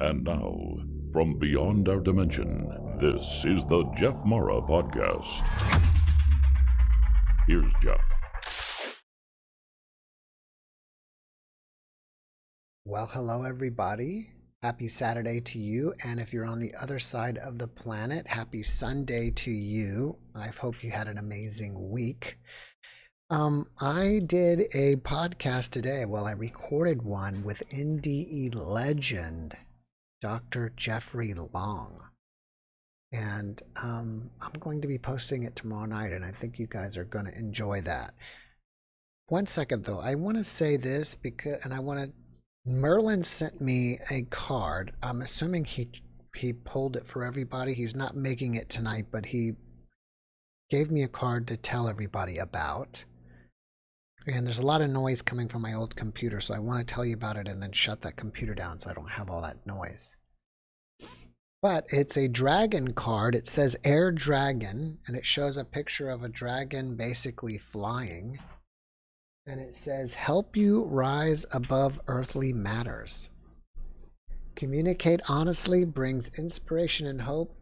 And now, from beyond our dimension, this is the JeffMara Podcast. Here's Jeff. Well, hello everybody. Happy Saturday to you. And if you're on the other side of the planet, happy Sunday to you. I hope you had an amazing week. I did a podcast today. Well, I recorded one with NDE legend, Dr. Jeffrey Long. And I'm going to be posting it tomorrow night, and I think you guys are going to enjoy that. One second, though. I want to say this because, Merlin sent me a card. I'm assuming he pulled it for everybody. He's not making it tonight, but he gave me a card to tell everybody about. And there's a lot of noise coming from my old computer, so I want to tell you about it and then shut that computer down so I don't have all that noise. But it's a dragon card. It says Air Dragon, and it shows a picture of a dragon basically flying. And it says, help you rise above earthly matters. Communicate honestly, brings inspiration and hope.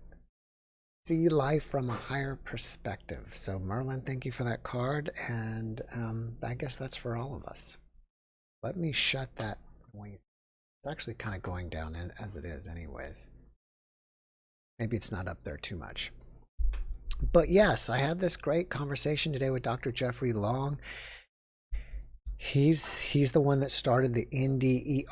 See life from a higher perspective. So Merlin, thank you for that card, and I guess that's for all of us. Let me shut that noise. It's actually kind of going down as it is anyways. Maybe it's not up there too much. But yes, I had this great conversation today with Dr. Jeffrey Long. He's the one that started the NDERF.org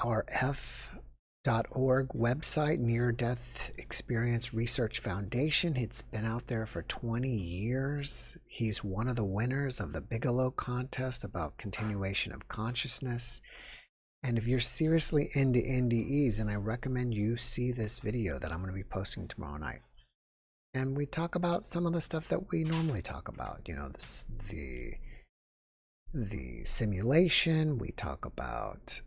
website, Near Death Experience Research Foundation. It's been out there for 20 years. He's one of the winners of the Bigelow contest about continuation of consciousness. And if you're seriously into NDEs, then I recommend you see this video that I'm going to be posting tomorrow night. And we talk about some of the stuff that we normally talk about, you know, the simulation. We talk about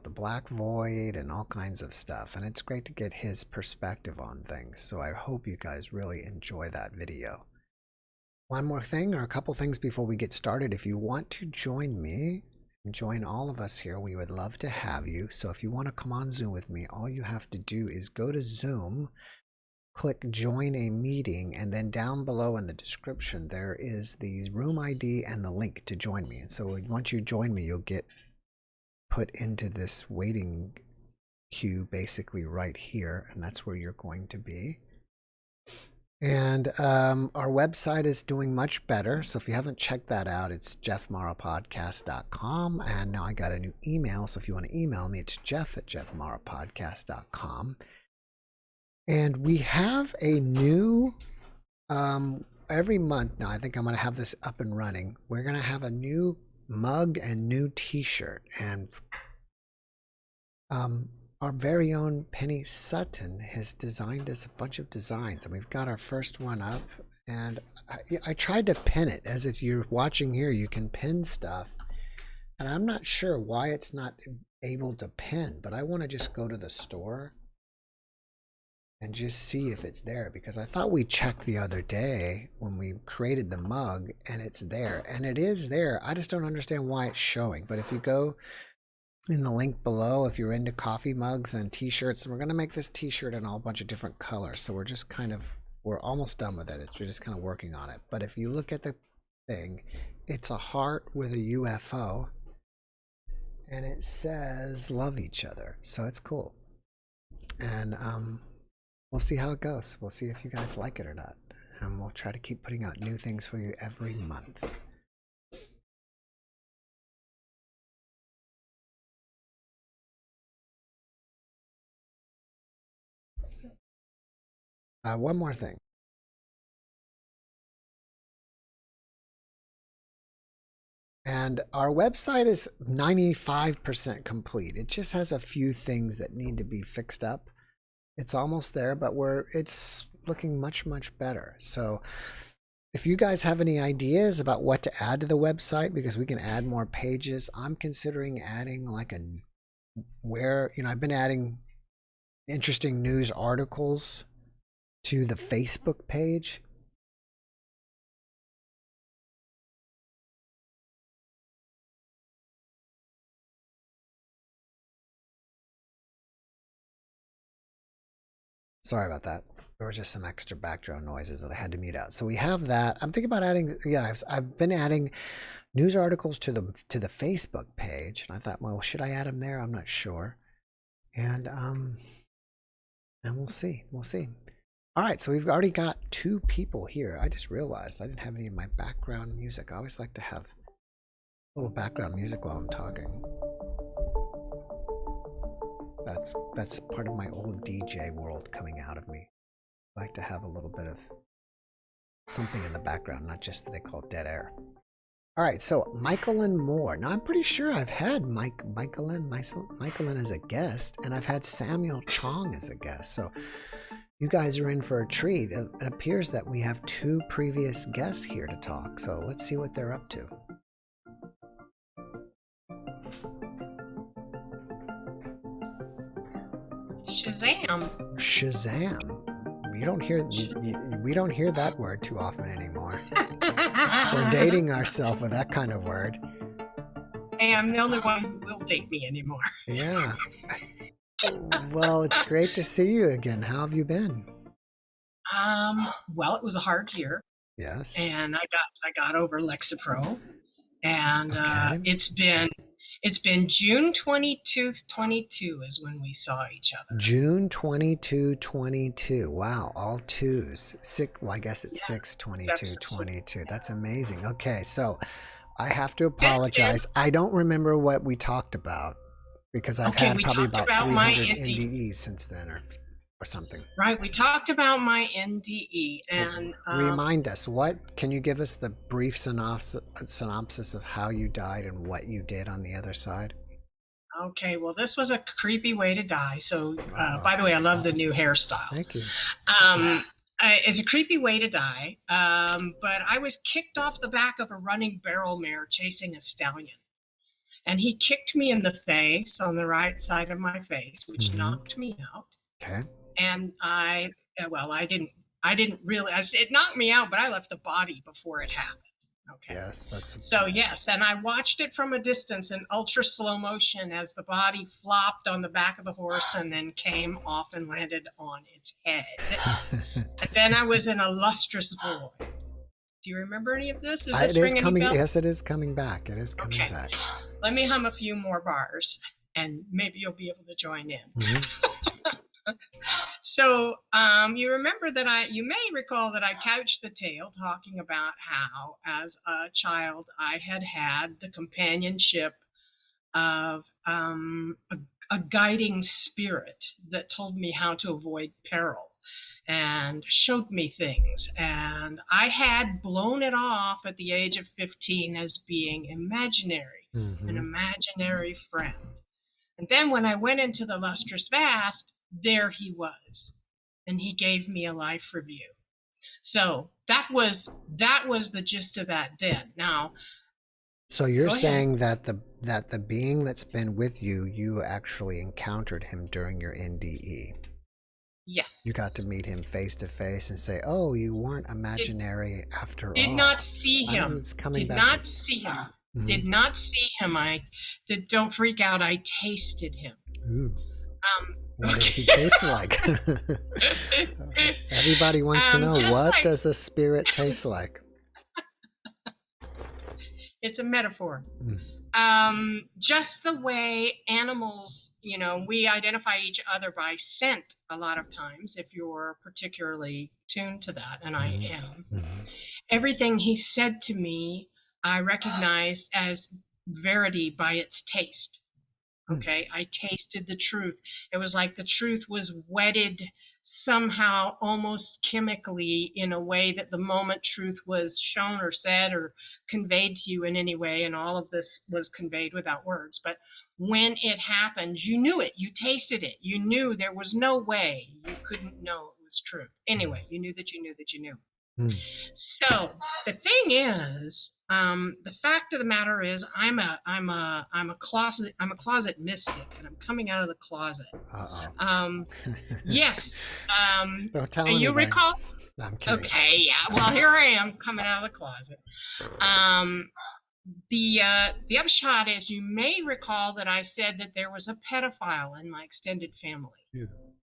the black void and all kinds of stuff, and it's great to get his perspective on things. So I hope you guys really enjoy that video. One more thing, or a couple things before we get started. If you want to join me and join all of us here, we would love to have you. So if you want to come on Zoom with me, all you have to do is go to Zoom, click join a meeting, and then down below in the description there is the room ID and the link to join me. And so once you join me, you'll get put into this waiting queue basically right here, and that's where you're going to be. And our website is doing much better. So if you haven't checked that out, it's jeffmarapodcast.com. And now I got a new email. So if you want to email me, it's jeff@jeffmarapodcast.com. And we have a new, every month now, I think I'm going to have this up and running. We're going to have a new mug and new t-shirt. And our very own Penny Sutton has designed us a bunch of designs, and we've got our first one up. And I tried to pin it, as if you're watching here, you can pin stuff. And I'm not sure why it's not able to pin, but I want to just go to the store and just see if it's there, because I thought we checked the other day when we created the mug, and it's there, and it is there. I just don't understand why it's showing. But if you go in the link below, if you're into coffee mugs and t-shirts, and we're going to make this t-shirt in a whole bunch of different colors, so we're just we're almost done with it. We're just kind of working on it. But if you look at the thing, it's a heart with a UFO, and it says love each other, so it's cool. And we'll see how it goes. We'll see if you guys like it or not, and we'll try to keep putting out new things for you every month. One more thing. And our website is 95% complete. It just has a few things that need to be fixed up. It's almost there, but it's looking much, much better. So if you guys have any ideas about what to add to the website, because we can add more pages, I'm considering adding like I've been adding interesting news articles to the Facebook page. Sorry about that. There was just some extra background noises that I had to mute out. So we have that. I'm thinking about adding, I've been adding news articles to the Facebook page, and I thought, well, should I add them there? I'm not sure. And we'll see. We'll see. All right, so we've already got 2 people here. I just realized I didn't have any of my background music. I always like to have a little background music while I'm talking. That's part of my old DJ world coming out of me. I like to have a little bit of something in the background, not just they call dead air. All right, so Michaelin Moore. Now I'm pretty sure I've had Michaelin as a guest, and I've had Samuel Chong as a guest. So you guys are in for a treat. It appears that we have 2 previous guests here to talk. So let's see what they're up to. Shazam. Shazam. We don't hear that word too often anymore. We're dating ourselves with that kind of word. Hey, I'm the only one who will date me anymore. Yeah. Well, it's great to see you again. How have you been? Well, it was a hard year. Yes. And I got over Lexapro, and Okay. it's been June 22, 22 is when we saw each other. June 22, 22. Wow, all 2s. Well, I guess it's 6/22/22. That's amazing. Okay, so I have to apologize. I don't remember what we talked about, because I've had probably about 300 NDEs since then or something. Right, we talked about my NDE, and remind us, can you give us the brief synopsis of how you died and what you did on the other side? Okay, well, this was a creepy way to die. So, by the way, I love the new hairstyle. Thank you. It's a creepy way to die, but I was kicked off the back of a running barrel mare chasing a stallion. And he kicked me in the face, on the right side of my face, which knocked me out. Okay. And I didn't realize it knocked me out, but I left the body before it happened. Okay. Yes, yes, and I watched it from a distance in ultra slow motion as the body flopped on the back of the horse and then came off and landed on its head. And then I was in a lustrous void. Do you remember any of this? Is this ringing any bells? Yes, it is coming back. It is coming back. Let me hum a few more bars, and maybe you'll be able to join in. So you may recall that I couched the tale talking about how, as a child, I had the companionship of a guiding spirit that told me how to avoid peril and showed me things. And I had blown it off at the age of 15 as being imaginary, an imaginary friend. And then when I went into the lustrous vast, there he was, and he gave me a life review. So that was the gist of that then. Now, so you're saying that the being that's been with you, you actually encountered him during your NDE. Yes. You got to meet him face to face and say, "Oh, you weren't imaginary after all." Did not see him. It's coming did back not see him. Did not see him. Don't freak out. I tasted him. Ooh. What did he taste like? Everybody wants to know, what does a spirit taste like? It's a metaphor. Just the way animals, we identify each other by scent a lot of times, if you're particularly tuned to that, and I am. Everything he said to me, I recognized as verity by its taste. Okay, I tasted the truth. It was like the truth was wedded somehow, almost chemically, in a way that the moment truth was shown or said or conveyed to you in any way, and all of this was conveyed without words. But when it happened, you knew it. You tasted it. You knew there was no way you couldn't know it was truth. Anyway, you knew that you knew that you knew. So the thing is, the fact of the matter is, I'm a closet mystic, and I'm coming out of the closet. Yes. Don't tell you anybody. Recall? No, I'm kidding. Okay. Yeah. Well, here I am coming out of the closet. The upshot is, you may recall that I said that there was a pedophile in my extended family. Yeah.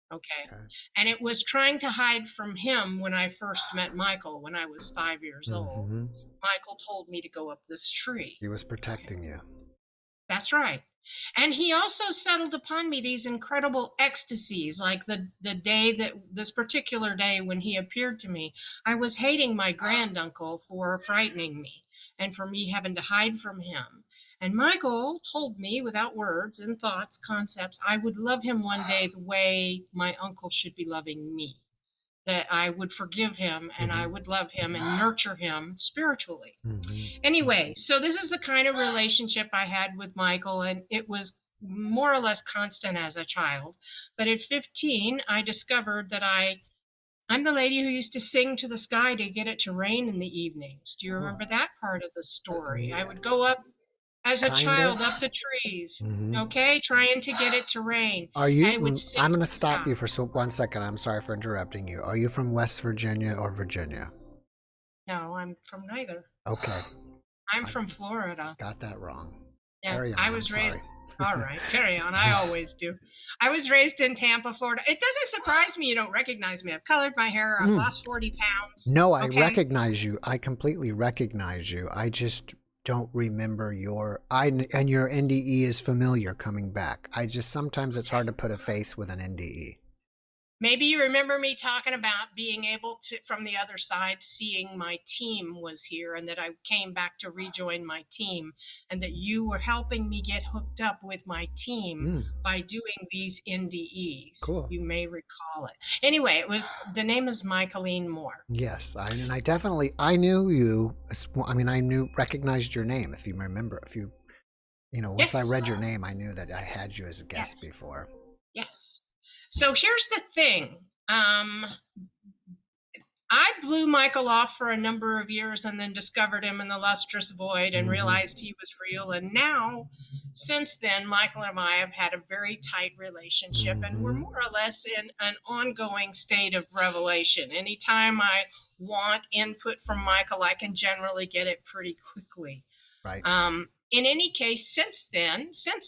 Okay. And it was trying to hide from him when I first met Michael when I was 5 years old. Michael told me to go up this tree. He was protecting you. That's right. And he also settled upon me these incredible ecstasies, like the this particular day when he appeared to me. I was hating my granduncle for frightening me and for me having to hide from him. And Michael told me, without words and thoughts, concepts, I would love him one day the way my uncle should be loving me. That I would forgive him, and I would love him and nurture him spiritually. Anyway, so this is the kind of relationship I had with Michael, and it was more or less constant as a child. But at 15, I discovered that I'm the lady who used to sing to the sky to get it to rain in the evenings. Do you remember that part of the story? I would go up as a child up the trees, okay, trying to get it to rain. Are you? I'm going to stop you for 1 second. I'm sorry for interrupting you. Are you from West Virginia or Virginia? No, I'm from neither. Okay. I'm from Florida. Got that wrong. Yeah, Carry on. I was raised. All right, carry on. I always do. I was raised in Tampa, Florida. It doesn't surprise me you don't recognize me. I've colored my hair. I've lost 40 pounds. No, I recognize you. I completely recognize you. I just don't remember and your NDE is familiar coming back. Sometimes it's hard to put a face with an NDE. Maybe you remember me talking about being able to, from the other side, seeing my team was here, and that I came back to rejoin my team, and that you were helping me get hooked up with my team by doing these NDEs. Cool. You may recall it. Anyway, the name is Michaeline Moore. Yes, I knew you. I recognized your name. If you remember, once I read your name, I knew that I had you as a guest before. Yes. So here's the thing. I blew Michael off for a number of years and then discovered him in the lustrous void and realized he was real. And now, since then, Michael and I have had a very tight relationship, and we're more or less in an ongoing state of revelation. Anytime I want input from Michael, I can generally get it pretty quickly. Right. In any case, since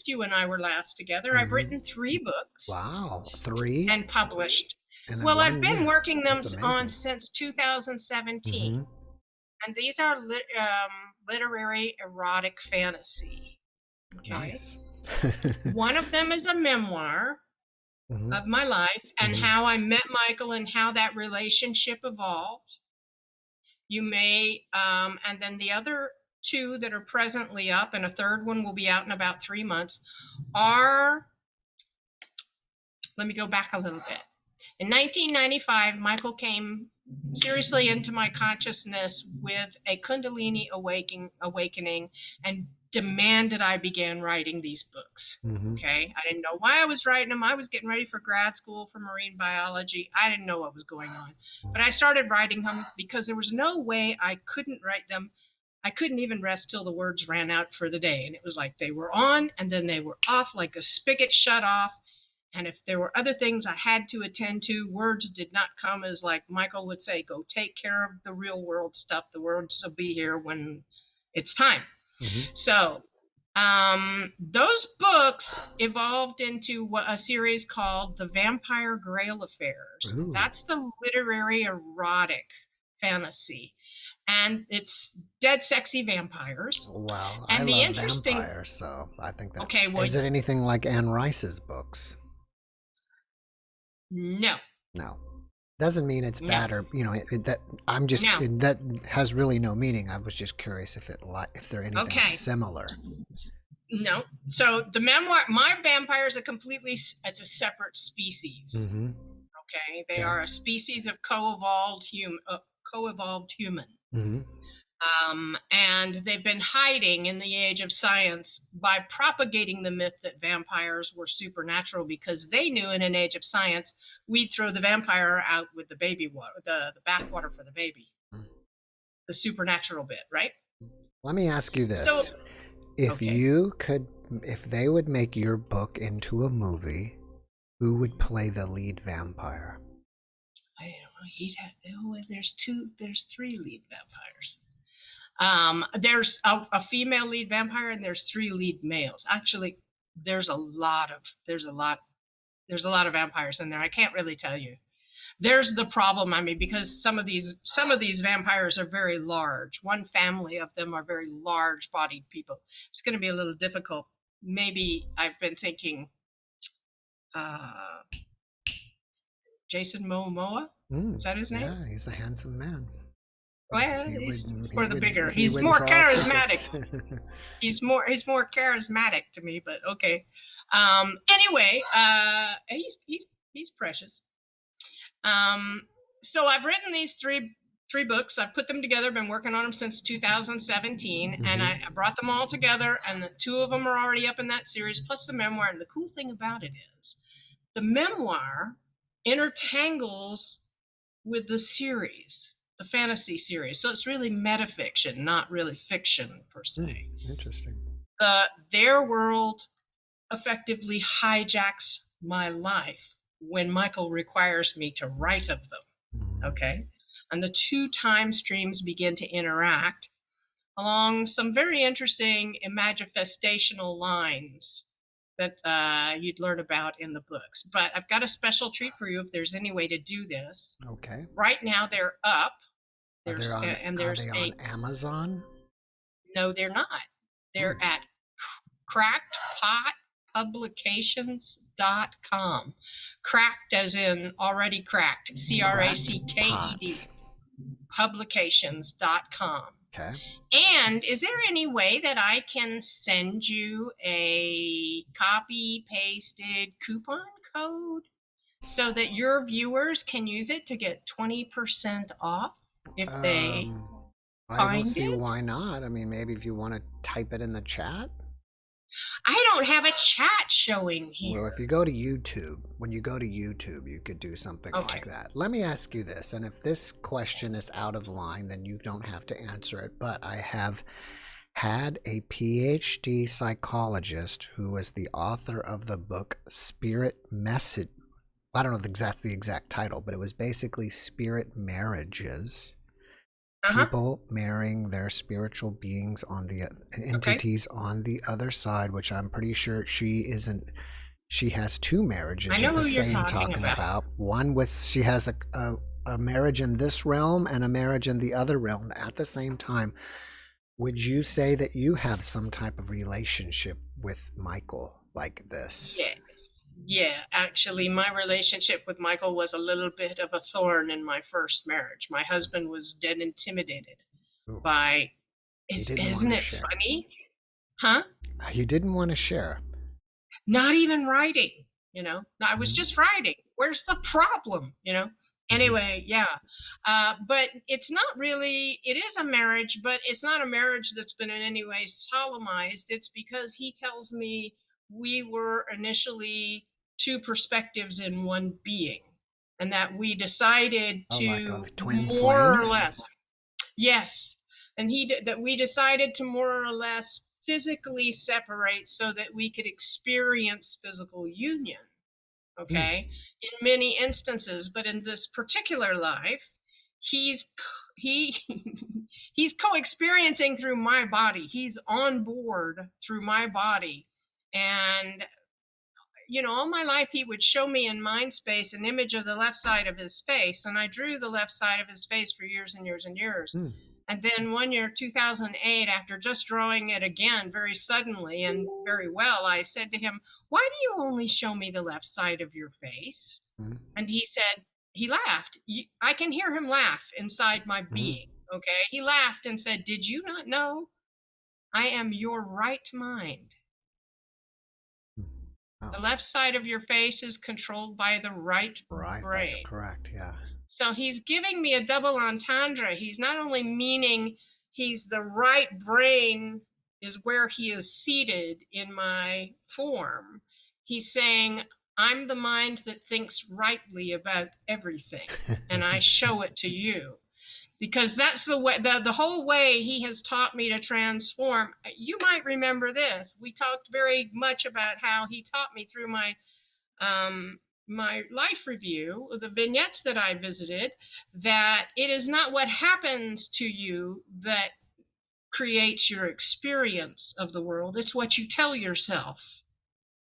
you and I were last together, I've written 3 books. Wow, 3? And published. Well, I've been working them on since 2017. And these are literary erotic fantasy. Okay? Nice. One of them is a memoir. of my life and how I met Michael and how that relationship evolved. You may, and then the other two that are presently up, and a third one will be out in about 3 months, are, let me go back a little bit. In 1995, Michael came seriously into my consciousness with a Kundalini awakening and demanded I began writing these books. Okay. I didn't know why I was writing them. I was getting ready for grad school for marine biology. I didn't know what was going on, but I started writing them because there was no way I couldn't write them. I couldn't even rest till the words ran out for the day. And it was like they were on and then they were off, like a spigot shut off. And if there were other things I had to attend to, words did not come as, like Michael would say, go take care of the real world stuff. The words will be here when it's time. So those books evolved into a series called The Vampire Grail Affairs. Ooh. That's the literary erotic fantasy. And it's dead sexy vampires. Well, and I the love interesting vampires, so I think that. Okay, well, is it anything like Anne Rice's books? No. No. Doesn't mean it's bad or, that I'm just, No. that has really no meaning. I was just curious if they're anything similar. No. So the memoir, my vampire is it's a separate species. Okay. They are a species of co-evolved human. And they've been hiding in the age of science by propagating the myth that vampires were supernatural, because they knew in an age of science we'd throw the vampire out with the baby water, the bath water for the baby, the supernatural bit, right? Let me ask you this: So, if they would make your book into a movie, who would play the lead vampire? I don't know. There's 3 lead vampires. There's a female lead vampire and there's 3 lead males. Actually, there's a lot of vampires in there. I can't really tell you. There's the problem. I mean, because some of these vampires are very large. One family of them are very large-bodied people. It's going to be a little difficult. Maybe I've been thinking Jason Momoa. Is that his name? Yeah, he's a handsome man. Well, he's more charismatic. he's more charismatic to me, but okay. Anyway, he's precious. So I've written these three books. I've put them together. Been working on them since 2017, and I brought them all together. And the 2 of them are already up in that series, plus the memoir. And the cool thing about it is, the memoir intertangles with the series, the fantasy series. So it's really metafiction, not really fiction per se. Interesting. Their world effectively hijacks my life when Michael requires me to write of them. Okay. And the 2 time streams begin to interact along some very interesting imagifestational lines that you'd learn about in the books. But I've got a special treat for you if there's any way to do this. Okay. Right now they're up. Are they on Amazon? No, they're not. They're at crackedpotpublications.com. Cracked as in already cracked. CRACKED. Publications.com. Okay. And is there any way that I can send you a copy-pasted coupon code so that your viewers can use it to get 20% off if they I don't see why not. I mean, maybe if you want to type it in the chat. I don't have a chat showing here. Well, if you go to YouTube, when you go to YouTube, you could do something like that. Let me ask you this, and if this question is out of line, then you don't have to answer it. But I have had a PhD psychologist who was the author of the book Spirit Message. I don't know the exact title, but it was basically Spirit Marriages. People marrying their spiritual beings on the entities on the other side, which I'm pretty sure she isn't. She has 2 marriages at the same talking about. One with she has a marriage in this realm and a marriage in the other realm at the same time. Would you say that you have some type of relationship with Michael like this? Yeah, actually, my relationship with Michael was a little bit of a thorn in my first marriage. My husband was dead intimidated Ooh, by, he didn't want isn't to it share. funny? Huh? He didn't want to share. Not even writing, I was Mhm. just writing. Where's the problem, Mhm. Anyway, yeah. But it's not really, it is a marriage, but it's not a marriage that's been in any way solemnized. It's because he tells me we were initially two perspectives in one being, and that we decided Oh, like a to twin more or flame? less, yes. And that we decided to more or less physically separate so that we could experience physical union, Hmm. okay, in many instances. But in this particular life, he's he he's co-experiencing through my body. He's on board through my body. And all my life he would show me in mind space an image of the left side of his face, and I drew the left side of his face for years and years and years. Hmm. And then one year, 2008, after just drawing it again very suddenly and very well, I said to him, "Why do you only show me the left side of your face?" Hmm. And he laughed. I can hear him laugh inside my Hmm. being. Okay. He laughed and said, "Did you not know I am your right mind? Oh, The left side of your face is controlled by the right right. That's brain." correct. Yeah. So he's giving me a double entendre. He's not only meaning he's the right brain is where he is seated in my form. He's saying, I'm the mind that thinks rightly about everything, and I show it to you. Because that's the way, the whole way he has taught me to transform. You might remember this. We talked very much about how he taught me through um, my life review, the vignettes that I visited, that it is not what happens to you that creates your experience of the world. It's what you tell yourself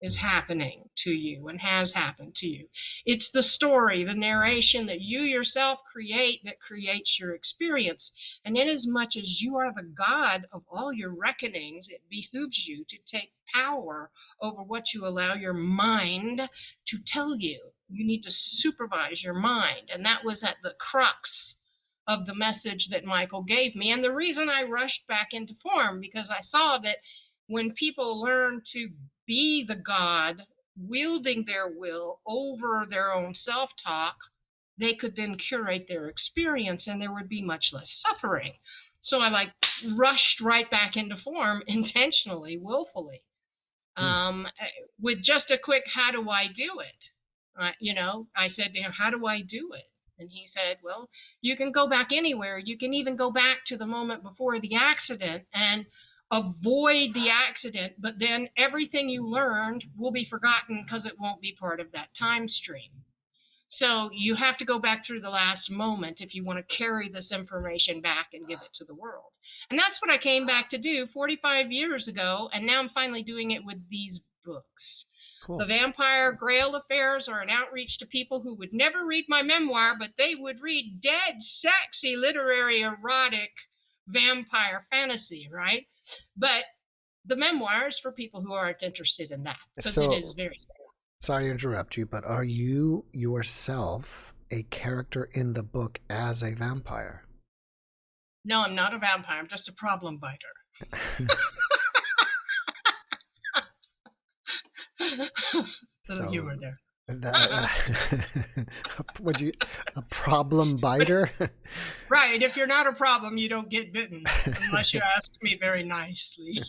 is happening to you and has happened to you. It's the story, the Wow. narration that you yourself create that creates your experience. And inasmuch as you are the God of all your reckonings, it behooves you to take power over what you allow your mind to tell you. You need to supervise your mind. And that was at the crux of the message that Michael gave me. And the reason I rushed back into form, because I saw that when people learn to be the God wielding their will over their own self talk, they could then curate their experience and there would be much less suffering. So I rushed right back into form intentionally, willfully, Hmm. with just a quick, how do I do it? I said to him, how do I do it? And he said, well, you can go back anywhere. You can even go back to the moment before the accident and avoid the accident, but then everything you learned will be forgotten because it won't be part of that time stream. So you have to go back through the last moment if you want to carry this information back and give it to the world. And that's what I came back to do 45 years ago. And now I'm finally doing it with these books. The Cool. Vampire Grail Affairs are an outreach to people who would never read my memoir, but they would read dead, sexy, literary, erotic vampire fantasy, right? But the memoir is for people who aren't interested in that because it is So, very. sorry to interrupt you, but are you yourself a character in the book as a vampire? No, I'm not a vampire. I'm just a problem biter. Little So humor there. that would you a problem But biter? right, if you're not a problem, you don't get bitten unless you ask me very nicely.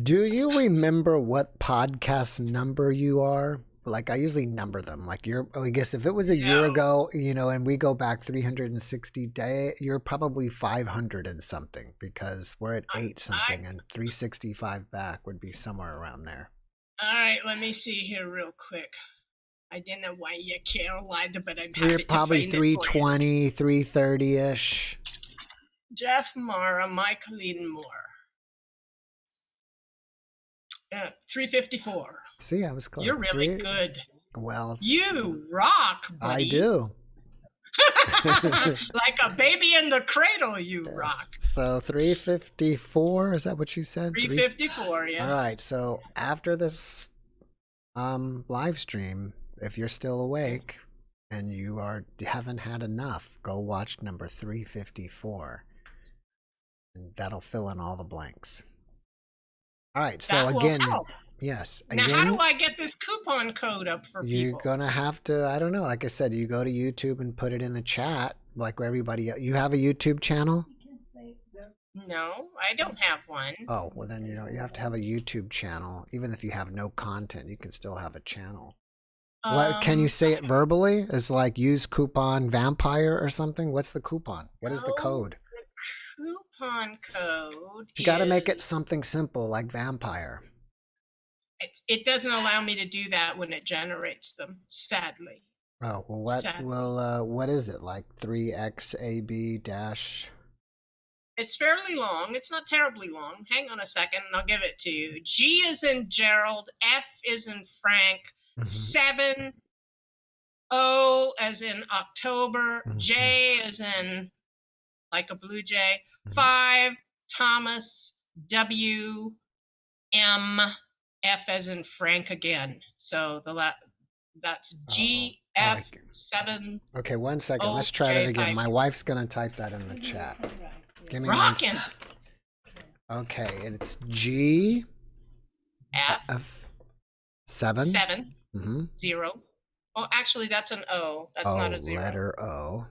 Do you remember what podcast number you are? Like I usually number them. Like I guess if it was a year No, ago, and we go back 360 days, you're probably 500 and something because we're at I, 8 I, something and 365 back would be somewhere around there. all right, let me see here real quick. I don't know why you care, but I'm You're happy to probably find it for you. 320, 330-ish. JeffMara, Michaeline Moore. 354. See, I was close. You're really good. Well, You rock, buddy. I do. Like a baby in the cradle, you Yes. rock. So 354, is that what you said? 354, yes. All right. So after this live stream. If you're still awake and you haven't had enough, go watch number 354. And that'll fill in all the blanks. All right, so That will again, help. yes. Now, again, how do I get this coupon code up for you're people? gonna have to, I don't know, like I said, you go to YouTube and put it in the chat like everybody else. You have a YouTube channel? No, I don't have one. Oh, well then, you have to have a YouTube channel. Even if you have no content, you can still have a channel. What can you say it verbally? Is like use coupon vampire or something? What's the coupon? What is the code? The coupon code. You got to make it something simple like vampire. It doesn't allow me to do that when it generates them, sadly. Oh, well, what? Sadly. Well, what is it? Like 3xab dash? It's fairly long. It's not terribly long. Hang on a second, and I'll give it to you. G is in Gerald. F is in Frank. 7. O as in October. J as in like a blue jay. 5. Thomas. W. M. F as in Frank again. So that's G. F. 7. Okay, 1 second. Let's try that again. My wife's gonna type that in the chat. Give me Rockin'. 1 second. Okay, it's G. F. 7. 7. 0. Oh, actually, that's an O. That's not a 0. Letter O.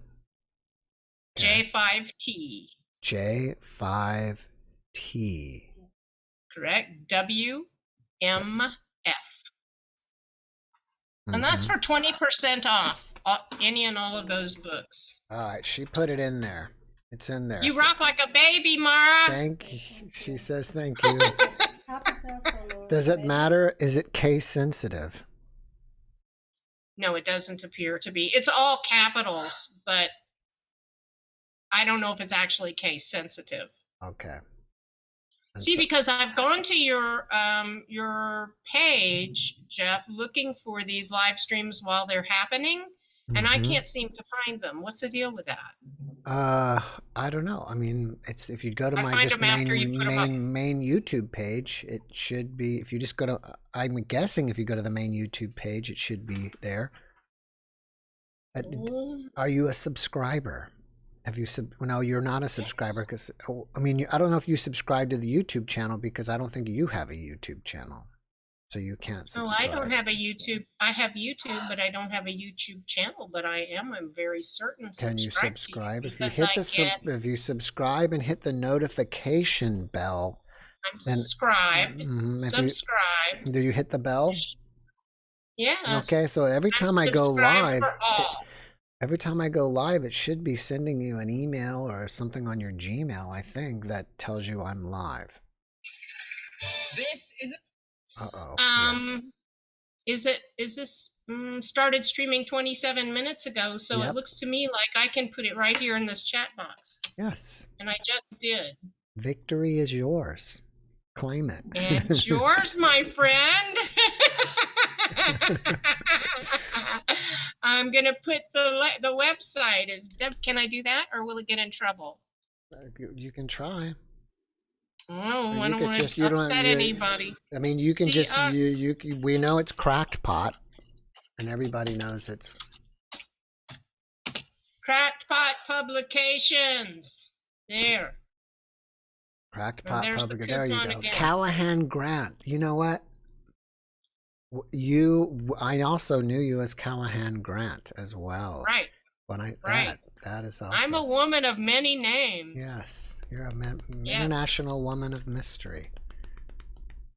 Okay. J5T. J5T. Correct. WMF. And that's for 20% off any and all of those books. All right, she put it in there. It's in there. You rock like a baby, Mara. Thank you. She says thank you. Does it matter? Is it case sensitive? No, it doesn't appear to be. It's all capitals, but I don't know if it's actually case sensitive. Okay. See, because I've gone to your page, Jeff, looking for these live streams while they're happening, and I can't seem to find them. What's the deal with that? I don't know. I mean, it's if you go to my just main YouTube page, it should be. If you just go to, I'm guessing if you go to the main YouTube page, it should be there. Are you a subscriber? Have you no, you're not a subscriber because I mean, I don't know if you subscribe to the YouTube channel because I don't think you have a YouTube channel, so you can't subscribe. No, I don't have a YouTube. I have YouTube, but I don't have a YouTube channel. But I'm very certain. Can you subscribe? If you hit if you subscribe and hit the notification bell. I'm subscribed. Subscribe. Do you hit the bell? Yes. Okay, so every time I go live. Every time I go live, it should be sending you an email or something on your Gmail, I think, that tells you I'm live. This is it. Uh-oh. Is this started streaming 27 minutes ago, so It looks to me like I can put it right here in this chat box. Yes. And I just did. Victory is yours. Claim it. It's yours, my friend. I'm gonna put the website. Can I do that, or will it get in trouble? You can try. Oh, I don't want to upset anybody. I mean, you can we know it's Cracked Pot, and everybody knows it's Cracked Pot Publications. There. Cracked Pot Publications. There you go. Again. Callahan Grant. You know what? I also knew you as Callahan Grant as well. Right. That is awesome. I'm a woman of many names. Yes, you're an international woman of mystery.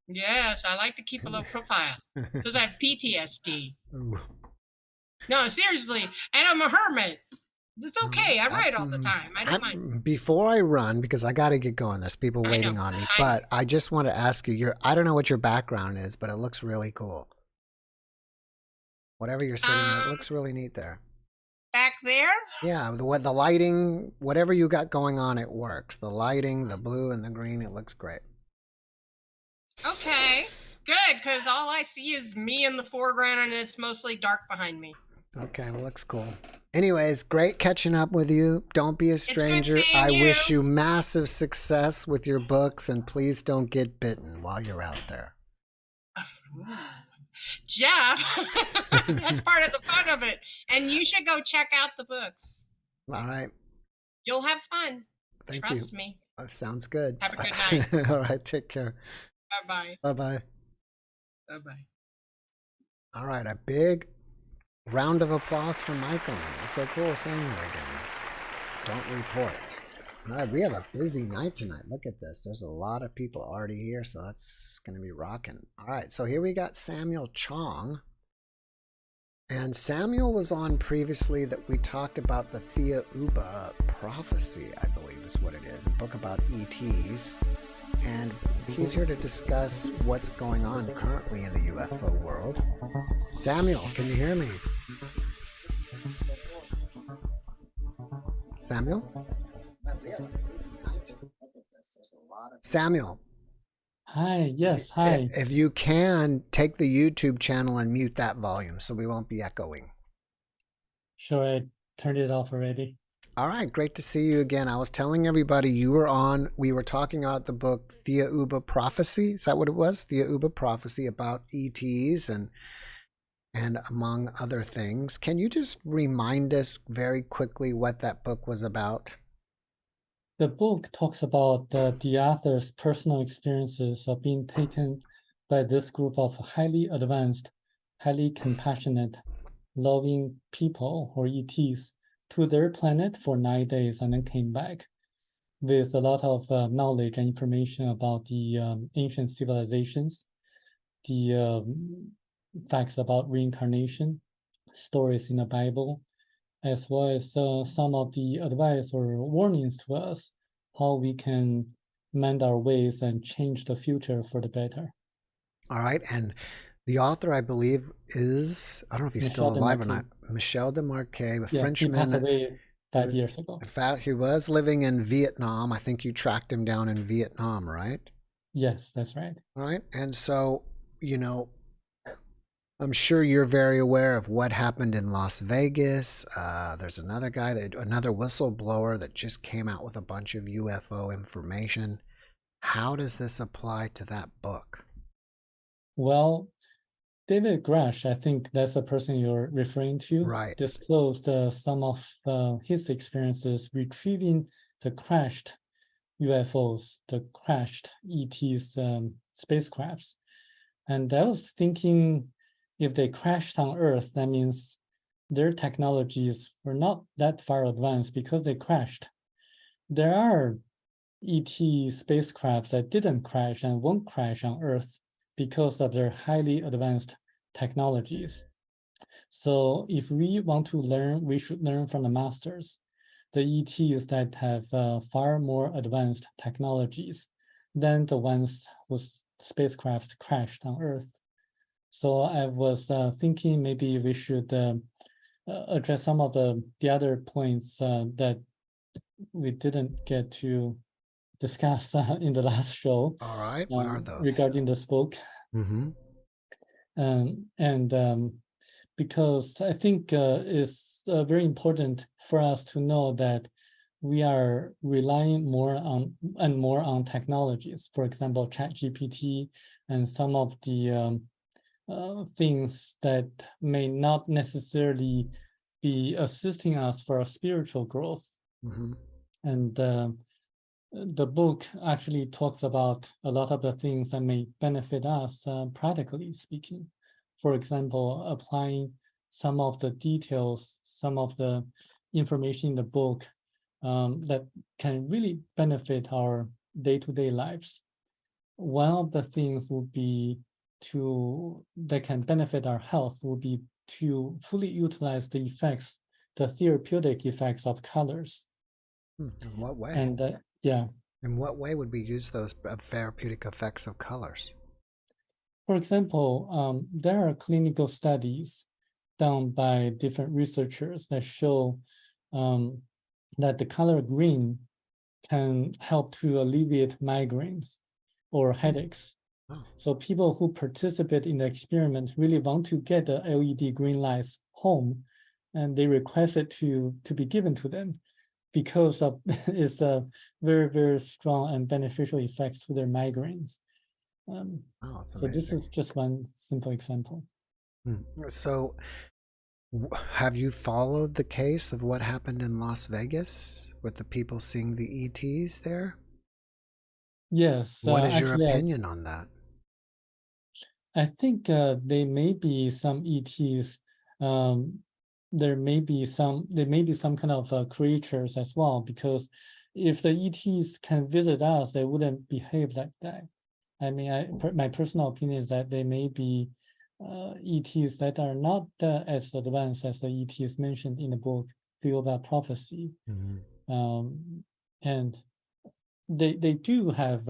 Yes, I like to keep a low profile because I have PTSD. Ooh. No, seriously, and I'm a hermit. It's okay. I write all the time. I don't mind. Before I run, because I got to get going, there's people waiting on me. But I just want to ask you, I don't know what your background is, but it looks really cool. Whatever you're sitting at, it looks really neat there. Back there? Yeah, the lighting, whatever you got going on, it works. The lighting, the blue and the green, it looks great. Okay, good, because all I see is me in the foreground, and it's mostly dark behind me. Okay, well, looks cool. Anyways, great catching up with you. Don't be a stranger. I wish you massive success with your books, and please don't get bitten while you're out there. Jeff, that's part of the fun of it. And you should go check out the books. All right. You'll have fun. Thank Trust you. me. Sounds good. Have a good night. All right. Take care. Bye-bye. Bye-bye. Bye-bye. All right. A big round of applause for Michael. It was so cool seeing you again. Don't report. All right. We have a busy night tonight. Look at this. There's a lot of people already here, so that's going to be rocking. All right. So here we got Samuel Chong. And Samuel was on previously that we talked about the Thiaoouba prophecy, I believe is what it is, a book about ETs. And he's here to discuss what's going on currently in the UFO world. Samuel, can you hear me? Samuel? Samuel. Hi, yes, hi. If you can, take the YouTube channel and mute that volume so we won't be echoing. Sure, I turned it off already. All right, great to see you again. I was telling everybody we were talking about the book Thiaoouba Prophecy. Is that what it was? Thiaoouba Prophecy about ETs and among other things. Can you just remind us very quickly what that book was about? The book talks about the author's personal experiences of being taken by this group of highly advanced, highly compassionate, loving people, or ETs, to their planet for 9 days and then came back with a lot of knowledge and information about the ancient civilizations, the facts about reincarnation, stories in the Bible, as well as some of the advice or warnings to us, how we can mend our ways and change the future for the better. All right, and the author, I believe, is, I don't know if he's still alive or not, Michel de Marquet, a Frenchman. He passed away 5 years ago. In fact, he was living in Vietnam. I think you tracked him down in Vietnam, right? Yes, that's right. All right, and so, I'm sure you're very aware of what happened in Las Vegas. There's another guy, another whistleblower that just came out with a bunch of UFO information. How does this apply to that book? Well, David Grush, I think that's the person you're referring to, right, disclosed some of his experiences retrieving the crashed UFOs, the crashed ETs spacecrafts. And I was thinking, if they crashed on Earth, that means their technologies were not that far advanced because they crashed. There are ET spacecrafts that didn't crash and won't crash on Earth because of their highly advanced technologies. So if we want to learn, we should learn from the masters, the ETs that have far more advanced technologies than the ones whose spacecraft crashed on Earth. So I was thinking maybe we should address some of the other points that we didn't get to discuss in the last show. All right, what are those? Regarding this book. Mm-hmm. Because I think it's very important for us to know that we are relying more on technologies. For example, ChatGPT and some of the things that may not necessarily be assisting us for our spiritual growth. Mm-hmm. And the book actually talks about a lot of the things that may benefit us, practically speaking. For example, applying some of the details, some of the information in the book that can really benefit our day-to-day lives. One of the things would be that can benefit our health would be to fully utilize the effects, the therapeutic effects of colors. In what way? And in what way would we use those therapeutic effects of colors? For example, there are clinical studies done by different researchers that show that the color green can help to alleviate migraines or headaches. Oh. So people who participate in the experiment really want to get the LED green lights home, and they request it to be given to them because of its very, very strong and beneficial effects to their migraines. Oh, it's So this amazing. is just one simple example. So, have you followed the case of what happened in Las Vegas with the people seeing the ETs there? Yes, What is your actually, opinion on that? I think they may be some ETs. Um, there may be some kind of creatures as well, because if the ETs can visit us, they wouldn't behave like that. I mean, my personal opinion is that they may be ETs that are not as advanced as the ETs mentioned in the book Thiaoouba Prophecy, and they do have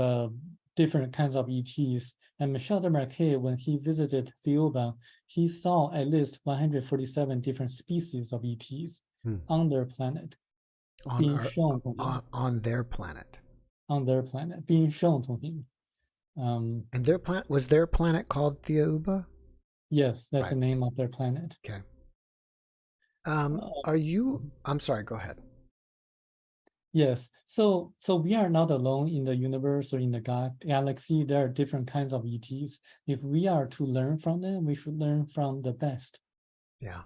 different kinds of ETs. And Michel de Marquet, when he visited Thiaoouba, he saw at least 147 different species of ETs on their planet being shown to him. On their planet. On their planet, being shown to him. And their planet, was their planet called Thiaoouba? Yes, that's Right. the name of their planet. Okay. Are you? I'm sorry. Go ahead. Yes, so we are not alone in the universe or in the galaxy. There are different kinds of ETs. If we are to learn from them, we should learn from the best. Yeah,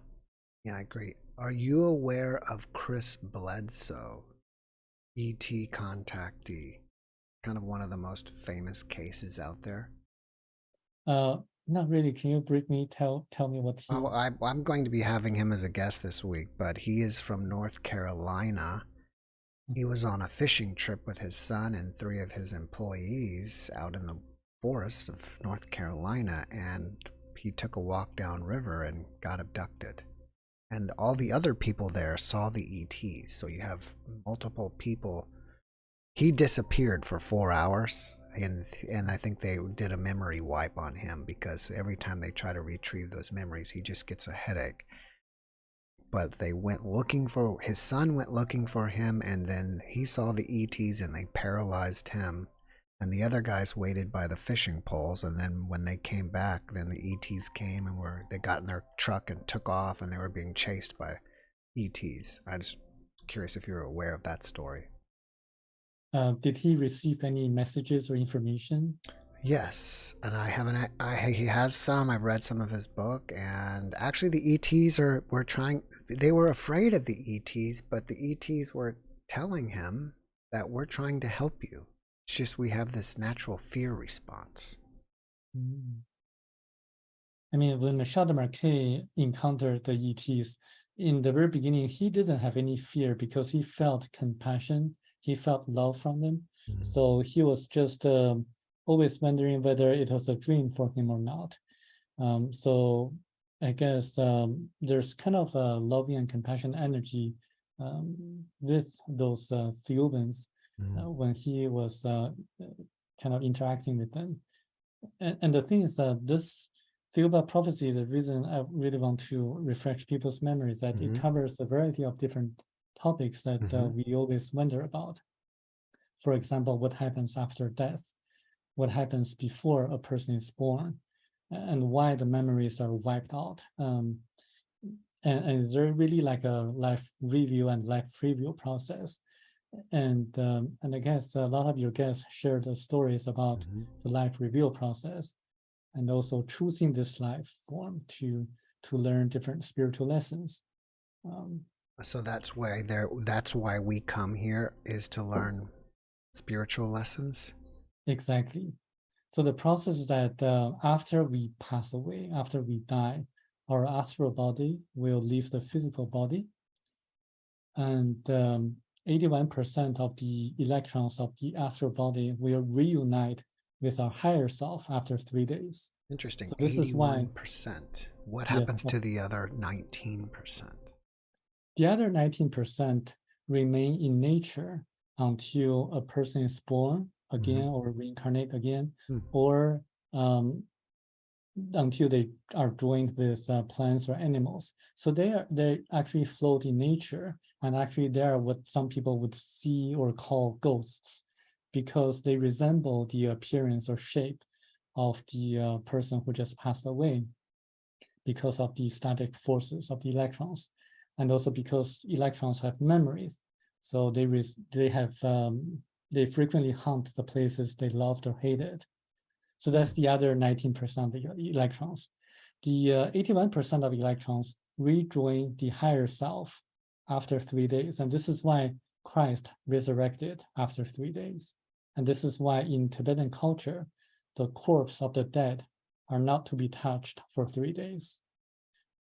I agree. Are you aware of Chris Bledsoe, ET contactee? Kind of one of the most famous cases out there. Not really. Can you briefly tell me what he? Oh, I'm going to be having him as a guest this week, but he is from North Carolina. He was on a fishing trip with his son and 3 of his employees out in the forest of North Carolina, and he took a walk downriver and got abducted. And all the other people there saw the ETs. So you have multiple people. He disappeared for 4 hours, and I think they did a memory wipe on him, because every time they try to retrieve those memories, he just gets a headache. But they went looking for, his son went looking for him, and then he saw the ETs and they paralyzed him. And the other guys waited by the fishing poles, and then when they came back, then the ETs came and they got in their truck and took off, and they were being chased by ETs. I'm just curious if you're aware of that story. Did he receive any messages or information? Yes, and he has some. I've read some of his book, and actually the ETs they were afraid of the ETs, but the ETs were telling him that we're trying to help you. It's just we have this natural fear response. I mean, when Michel de Marquet encountered the ETs, in the very beginning, he didn't have any fear because he felt compassion. He felt love from them. So he was just always wondering whether it was a dream for him or not. So I guess there's kind of a loving and compassion energy with those Thiaoubans when he was kind of interacting with them. And the thing is that this Thiaoouba prophecy, the reason I really want to refresh people's memories, that it covers a variety of different topics that we always wonder about. For example, what happens after death? What happens before a person is born? And why the memories are wiped out? And is there really like a life review and life preview process? And I guess a lot of your guests shared the stories about the life review process, and also choosing this life form to learn different spiritual lessons. So that's why we come here, is to learn spiritual lessons. Exactly. So the process is that after we pass away, after we die, our astral body will leave the physical body, and 81% of the electrons of the astral body will reunite with our higher self after 3 days. Interesting. So this is why 81%. What happens to the other 19%? The other 19% remain in nature until a person is born again or reincarnate again, or until they are joined with plants or animals. So they actually float in nature, and actually they are what some people would see or call ghosts, because they resemble the appearance or shape of the person who just passed away, because of the static forces of the electrons, and also because electrons have memories. So they frequently haunt the places they loved or hated. So that's the other 19% of the electrons. The 81% of electrons rejoin the higher self after 3 days. And this is why Christ resurrected after 3 days. And this is why in Tibetan culture, the corpse of the dead are not to be touched for 3 days.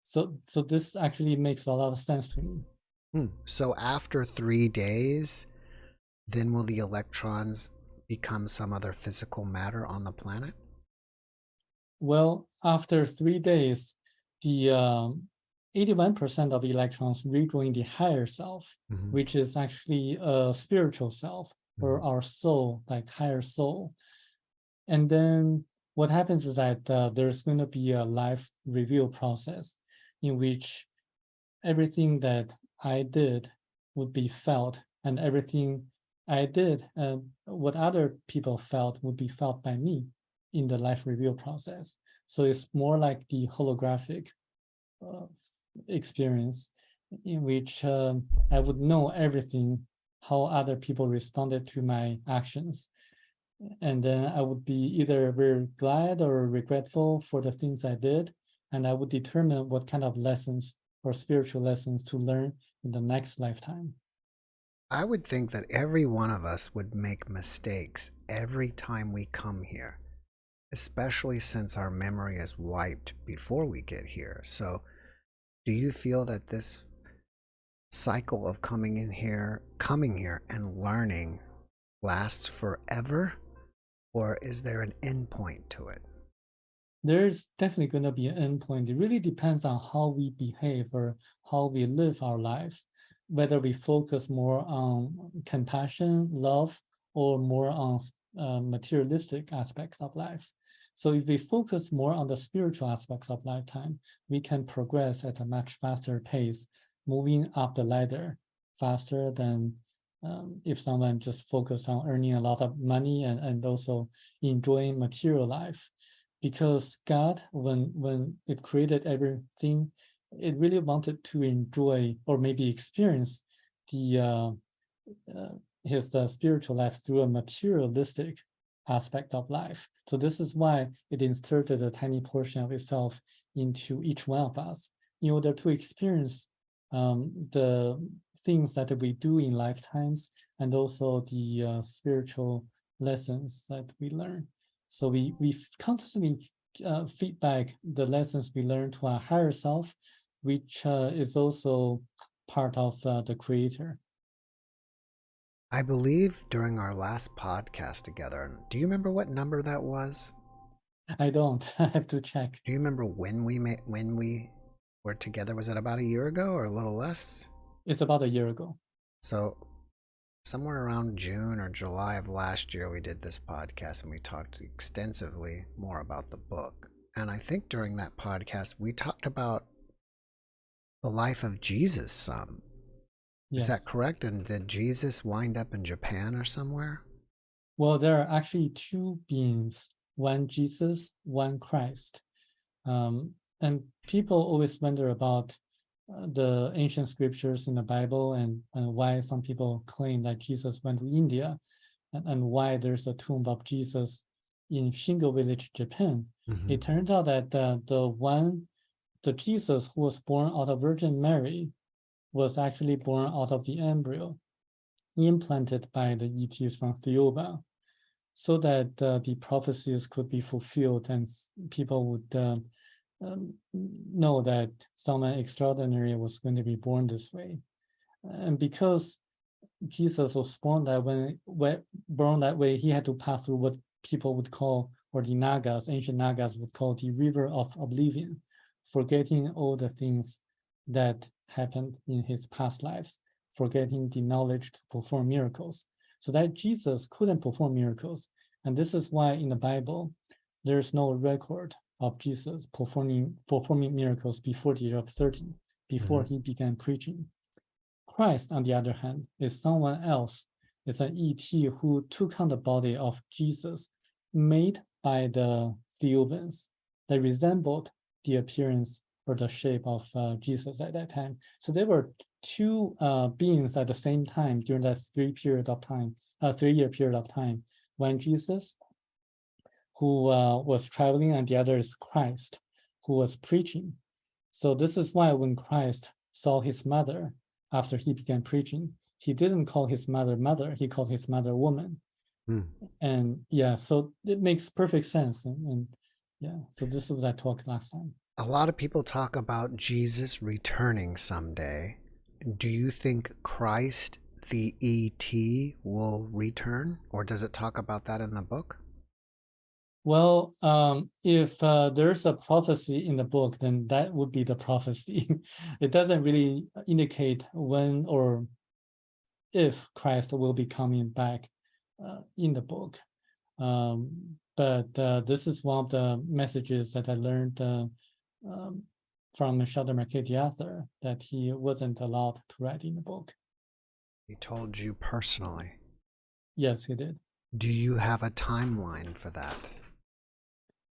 So this actually makes a lot of sense to me. So after 3 days, then will the electrons become some other physical matter on the planet? Well, after 3 days, the 81% of the electrons rejoin the higher self, which is actually a spiritual self or our soul, like higher soul. And then what happens is that there's going to be a life review process in which everything that I did would be felt, and everything I did and what other people felt would be felt by me in the life review process. So it's more like the holographic experience in which I would know everything, how other people responded to my actions. And then I would be either very glad or regretful for the things I did. And I would determine what kind of lessons or spiritual lessons to learn in the next lifetime. I would think that every one of us would make mistakes every time we come here, especially since our memory is wiped before we get here. So do you feel that this cycle of coming here and learning lasts forever? Or is there an end point to it? There's definitely going to be an end point. It really depends on how we behave or how we live our lives, whether we focus more on compassion, love, or more on materialistic aspects of life. So if we focus more on the spiritual aspects of lifetime, we can progress at a much faster pace, moving up the ladder faster than if someone just focused on earning a lot of money and also enjoying material life. Because God, when it created everything, it really wanted to enjoy or maybe experience the his spiritual life through a materialistic aspect of life. So this is why it inserted a tiny portion of itself into each one of us in order to experience the things that we do in lifetimes and also the spiritual lessons that we learn. So we constantly feedback the lessons we learn to our higher self, which is also part of the Creator. I believe during our last podcast together, do you remember what number that was? I don't. I have to check. Do you remember when we were together? Was it about a year ago or a little less? It's about a year ago. So somewhere around June or July of last year, we did this podcast and we talked extensively more about the book. And I think during that podcast, we talked about the life of Jesus some. Yes. Is that correct? And did Jesus wind up in Japan or somewhere? Well, there are actually two beings, one Jesus, one Christ. And people always wonder about the ancient scriptures in the Bible and why some people claim that Jesus went to India and why there's a tomb of Jesus in Shingo Village, Japan. It turns out that the Jesus who was born out of Virgin Mary was actually born out of the embryo implanted by the ETs from Thiaoouba, so that the prophecies could be fulfilled and people would know that someone extraordinary was going to be born this way. And because Jesus was born that way, he had to pass through what people would call, or the Nagas, ancient Nagas would call, the river of oblivion, forgetting all the things that happened in his past lives, forgetting the knowledge to perform miracles. So that Jesus couldn't perform miracles. And this is why in the Bible, there's no record of Jesus performing miracles before the age of 30, before he began preaching. Christ, on the other hand, is someone else. It's an ET who took on the body of Jesus, made by the Thiaoubans that resembled the appearance or the shape of Jesus at that time. So there were two beings at the same time during that 3 year period of time, when Jesus who was traveling, and the other is Christ, who was preaching. So this is why when Christ saw his mother after he began preaching, he didn't call his mother mother, he called his mother woman. And yeah, so it makes perfect sense. And yeah, so this was I talked last time. A lot of people talk about Jesus returning someday. Do you think Christ, the ET, will return, or does it talk about that in the book? Well, if there's a prophecy in the book, then that would be the prophecy. It doesn't really indicate when or if Christ will be coming back in the book. But this is one of the messages that I learned from Sheldon Mackay, the author, that he wasn't allowed to write in the book. He told you personally? Yes, he did. Do you have a timeline for that?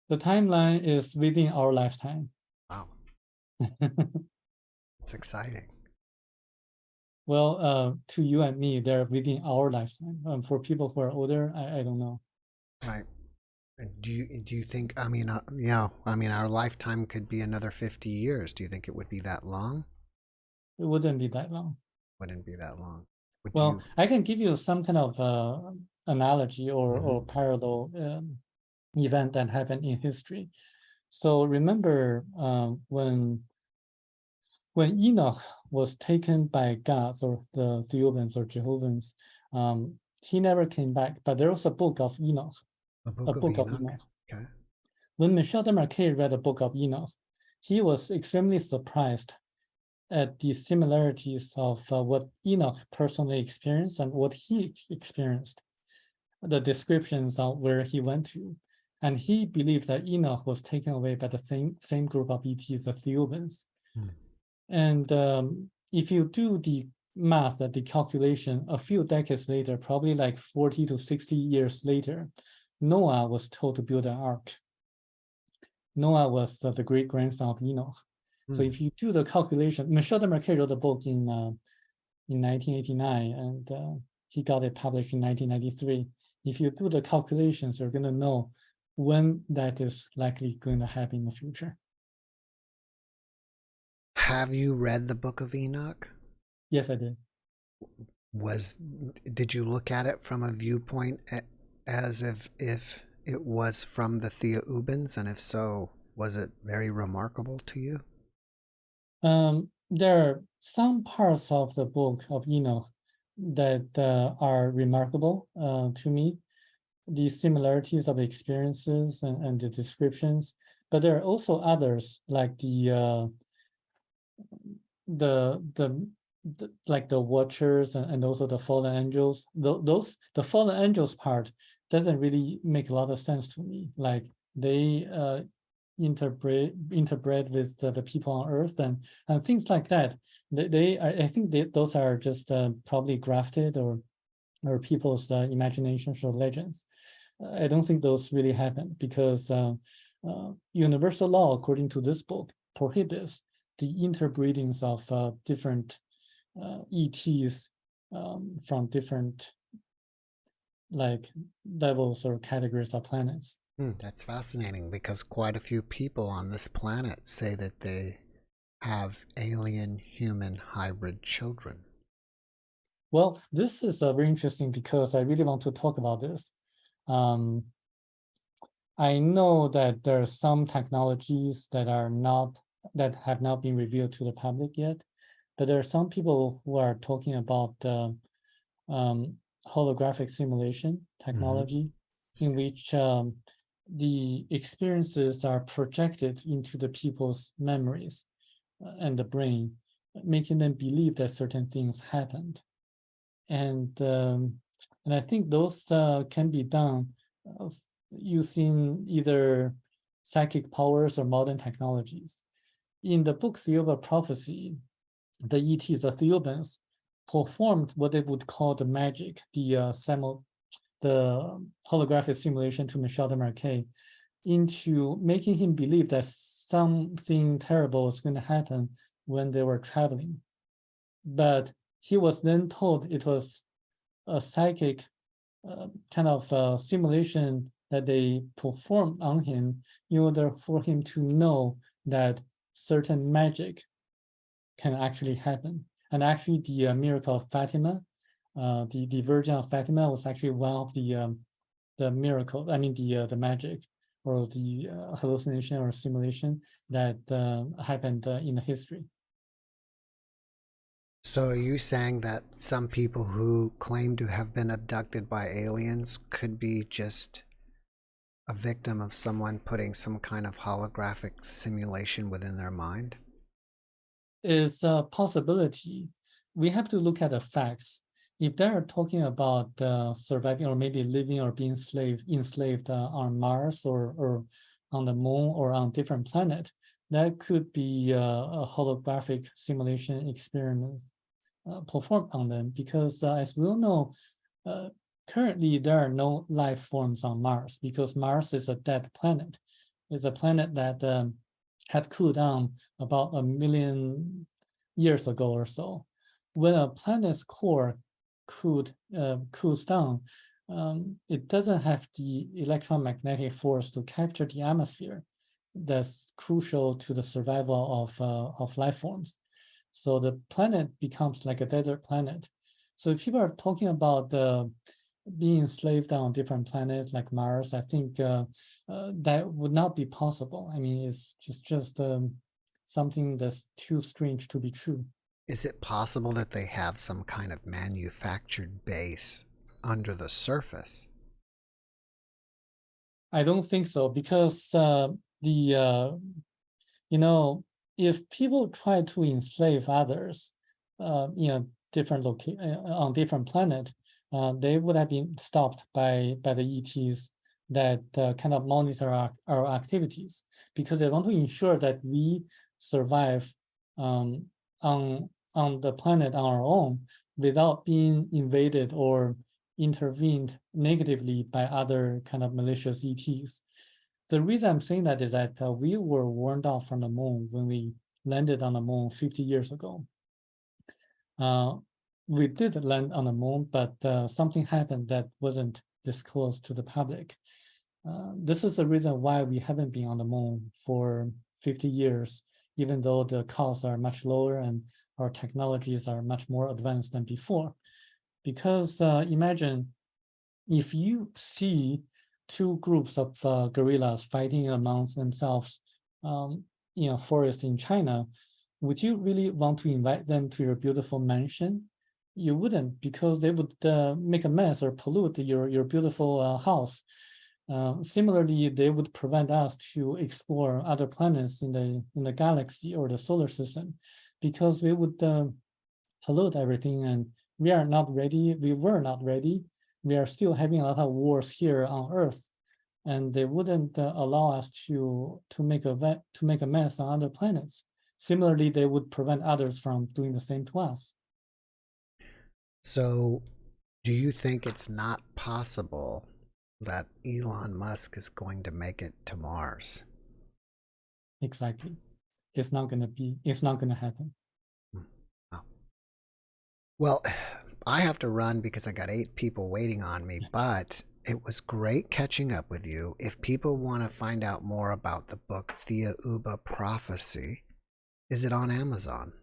The timeline is within our lifetime. Wow. It's exciting. Well, to you and me, they're within our lifetime. For people who are older, I don't know. Right. Do you think, I mean, yeah, I mean, our lifetime could be another 50 years. Do you think it would be that long? It wouldn't be that long. Wouldn't be that long. Well, I can give you some kind of analogy or parallel event that happened in history. So remember when Enoch was taken by gods or the Thiaoubans or Jehovahans, he never came back, but there was a book of Enoch. A book of Enoch. Okay. When Michel de Marquet read the book of Enoch, he was extremely surprised at the similarities of what Enoch personally experienced and what he experienced, the descriptions of where he went to. And he believed that Enoch was taken away by the same group of ETs, the Thiaoubans. And if you do the math, the calculation, a few decades later, probably like 40 to 60 years later, Noah was told to build an ark. Noah was the great-grandson of Enoch. So if you do the calculation, Michel de Marquet wrote a book in 1989, and he got it published in 1993. If you do the calculations, you're going to know when that is likely going to happen in the future. Have you read the Book of Enoch? Yes, I did. Did you look at it from a viewpoint as if it was from the Thiaoubans, and if so, was it very remarkable to you? There are some parts of the book of Enoch that are remarkable to me, the similarities of the experiences and the descriptions, but there are also others like the like the watchers and also the fallen angels. The fallen angels part doesn't really make a lot of sense to me. Like they interbred with the people on Earth and things like that. I think those are just probably grafted or people's imaginations or legends. I don't think those really happen because universal law, according to this book, prohibits the interbreedings of different ETs from different like levels or categories of planets. That's fascinating because quite a few people on this planet say that they have alien-human hybrid children. Well, this is very interesting because I really want to talk about this. I know that there are some technologies that have not been revealed to the public yet, but there are some people who are talking about holographic simulation technology, in which the experiences are projected into the people's memories and the brain, making them believe that certain things happened. And I think those can be done using either psychic powers or modern technologies. In the book Thiaoouba Prophecy, the ETs, the Thiaoubans, performed what they would call the magic, the holographic simulation to Michel de Marquet, into making him believe that something terrible was going to happen when they were traveling. But he was then told it was a psychic kind of simulation that they performed on him in order for him to know that certain magic can actually happen. And actually, the miracle of Fatima, the Virgin of Fatima, was actually one of the miracle. I mean, the magic or the hallucination or simulation that happened in the history. So are you saying that some people who claim to have been abducted by aliens could be just a victim of someone putting some kind of holographic simulation within their mind? Is a possibility. We have to look at the facts. If they're talking about surviving or maybe living or being enslaved on Mars or on the moon or on different planet, that could be a holographic simulation experiment performed on them, because as we all know, currently there are no life forms on Mars, because Mars is a dead planet. It's a planet that had cooled down about 1 million years ago or so. When a planet's core cools down, it doesn't have the electromagnetic force to capture the atmosphere that's crucial to the survival of life forms. So the planet becomes like a desert planet. So if people are talking about being enslaved on different planets like Mars, I think that would not be possible. I mean, it's just something that's too strange to be true. Is it possible that they have some kind of manufactured base under the surface? I don't think so, because if people try to enslave others, different on different planet, they would have been stopped by the ETs that kind of monitor our activities, because they want to ensure that we survive on the planet on our own without being invaded or intervened negatively by other kind of malicious ETs. The reason I'm saying that is that we were warned off from the moon when we landed on the moon 50 years ago. We did land on the moon, but something happened that wasn't disclosed to the public. This is the reason why we haven't been on the moon for 50 years, even though the costs are much lower and our technologies are much more advanced than before. Because imagine if you see two groups of gorillas fighting amongst themselves in a forest in China, would you really want to invite them to your beautiful mansion? You wouldn't, because they would make a mess or pollute your beautiful house. Similarly, they would prevent us to explore other planets in the galaxy or the solar system, because we would pollute everything, and we are not ready. We were not ready. We are still having a lot of wars here on Earth, and they wouldn't allow us to make a mess on other planets. Similarly, they would prevent others from doing the same to us. So, do you think it's not possible that Elon Musk is going to make it to Mars? Exactly. It's not going to happen. Oh. Well, I have to run because I got 8 people waiting on me, but it was great catching up with you. If people want to find out more about the book Thiaoouba Prophecy, is it on Amazon?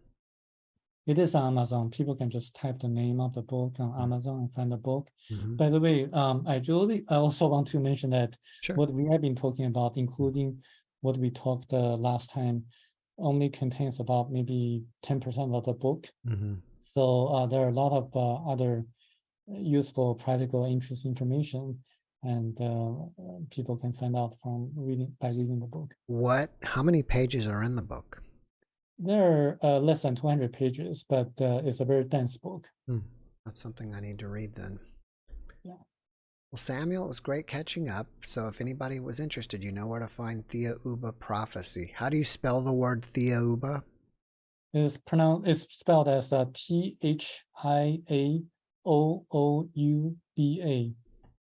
It is on Amazon. People can just type the name of the book on Amazon and find the book. Mm-hmm. By the way, I also want to mention that Sure. what we have been talking about, including what we talked last time, only contains about maybe 10% of the book. Mm-hmm. So there are a lot of other useful, practical, interesting information, and people can find out by reading the book. How many pages are in the book? There are less than 200 pages, but it's a very dense book. That's something I need to read then. Yeah. Well, Samuel, it was great catching up. So if anybody was interested, you know where to find Thiaoouba Prophecy. How do you spell the word Thiaoouba? It's spelled as Thiaouba.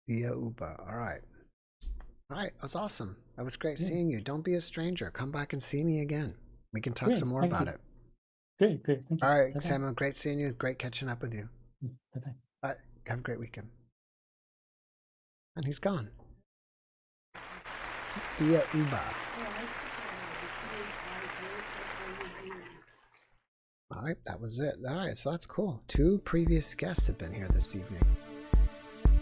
Thiaoouba. All right. That's awesome. That was great seeing you. Don't be a stranger. Come back and see me again. We can talk some more about it. Great. Thank you. All right, Samuel, great seeing you. It's great catching up with you. Bye-bye. All right, have a great weekend. And he's gone. Thiaoouba. All right, that was it. All right, so that's cool. 2 previous guests have been here this evening.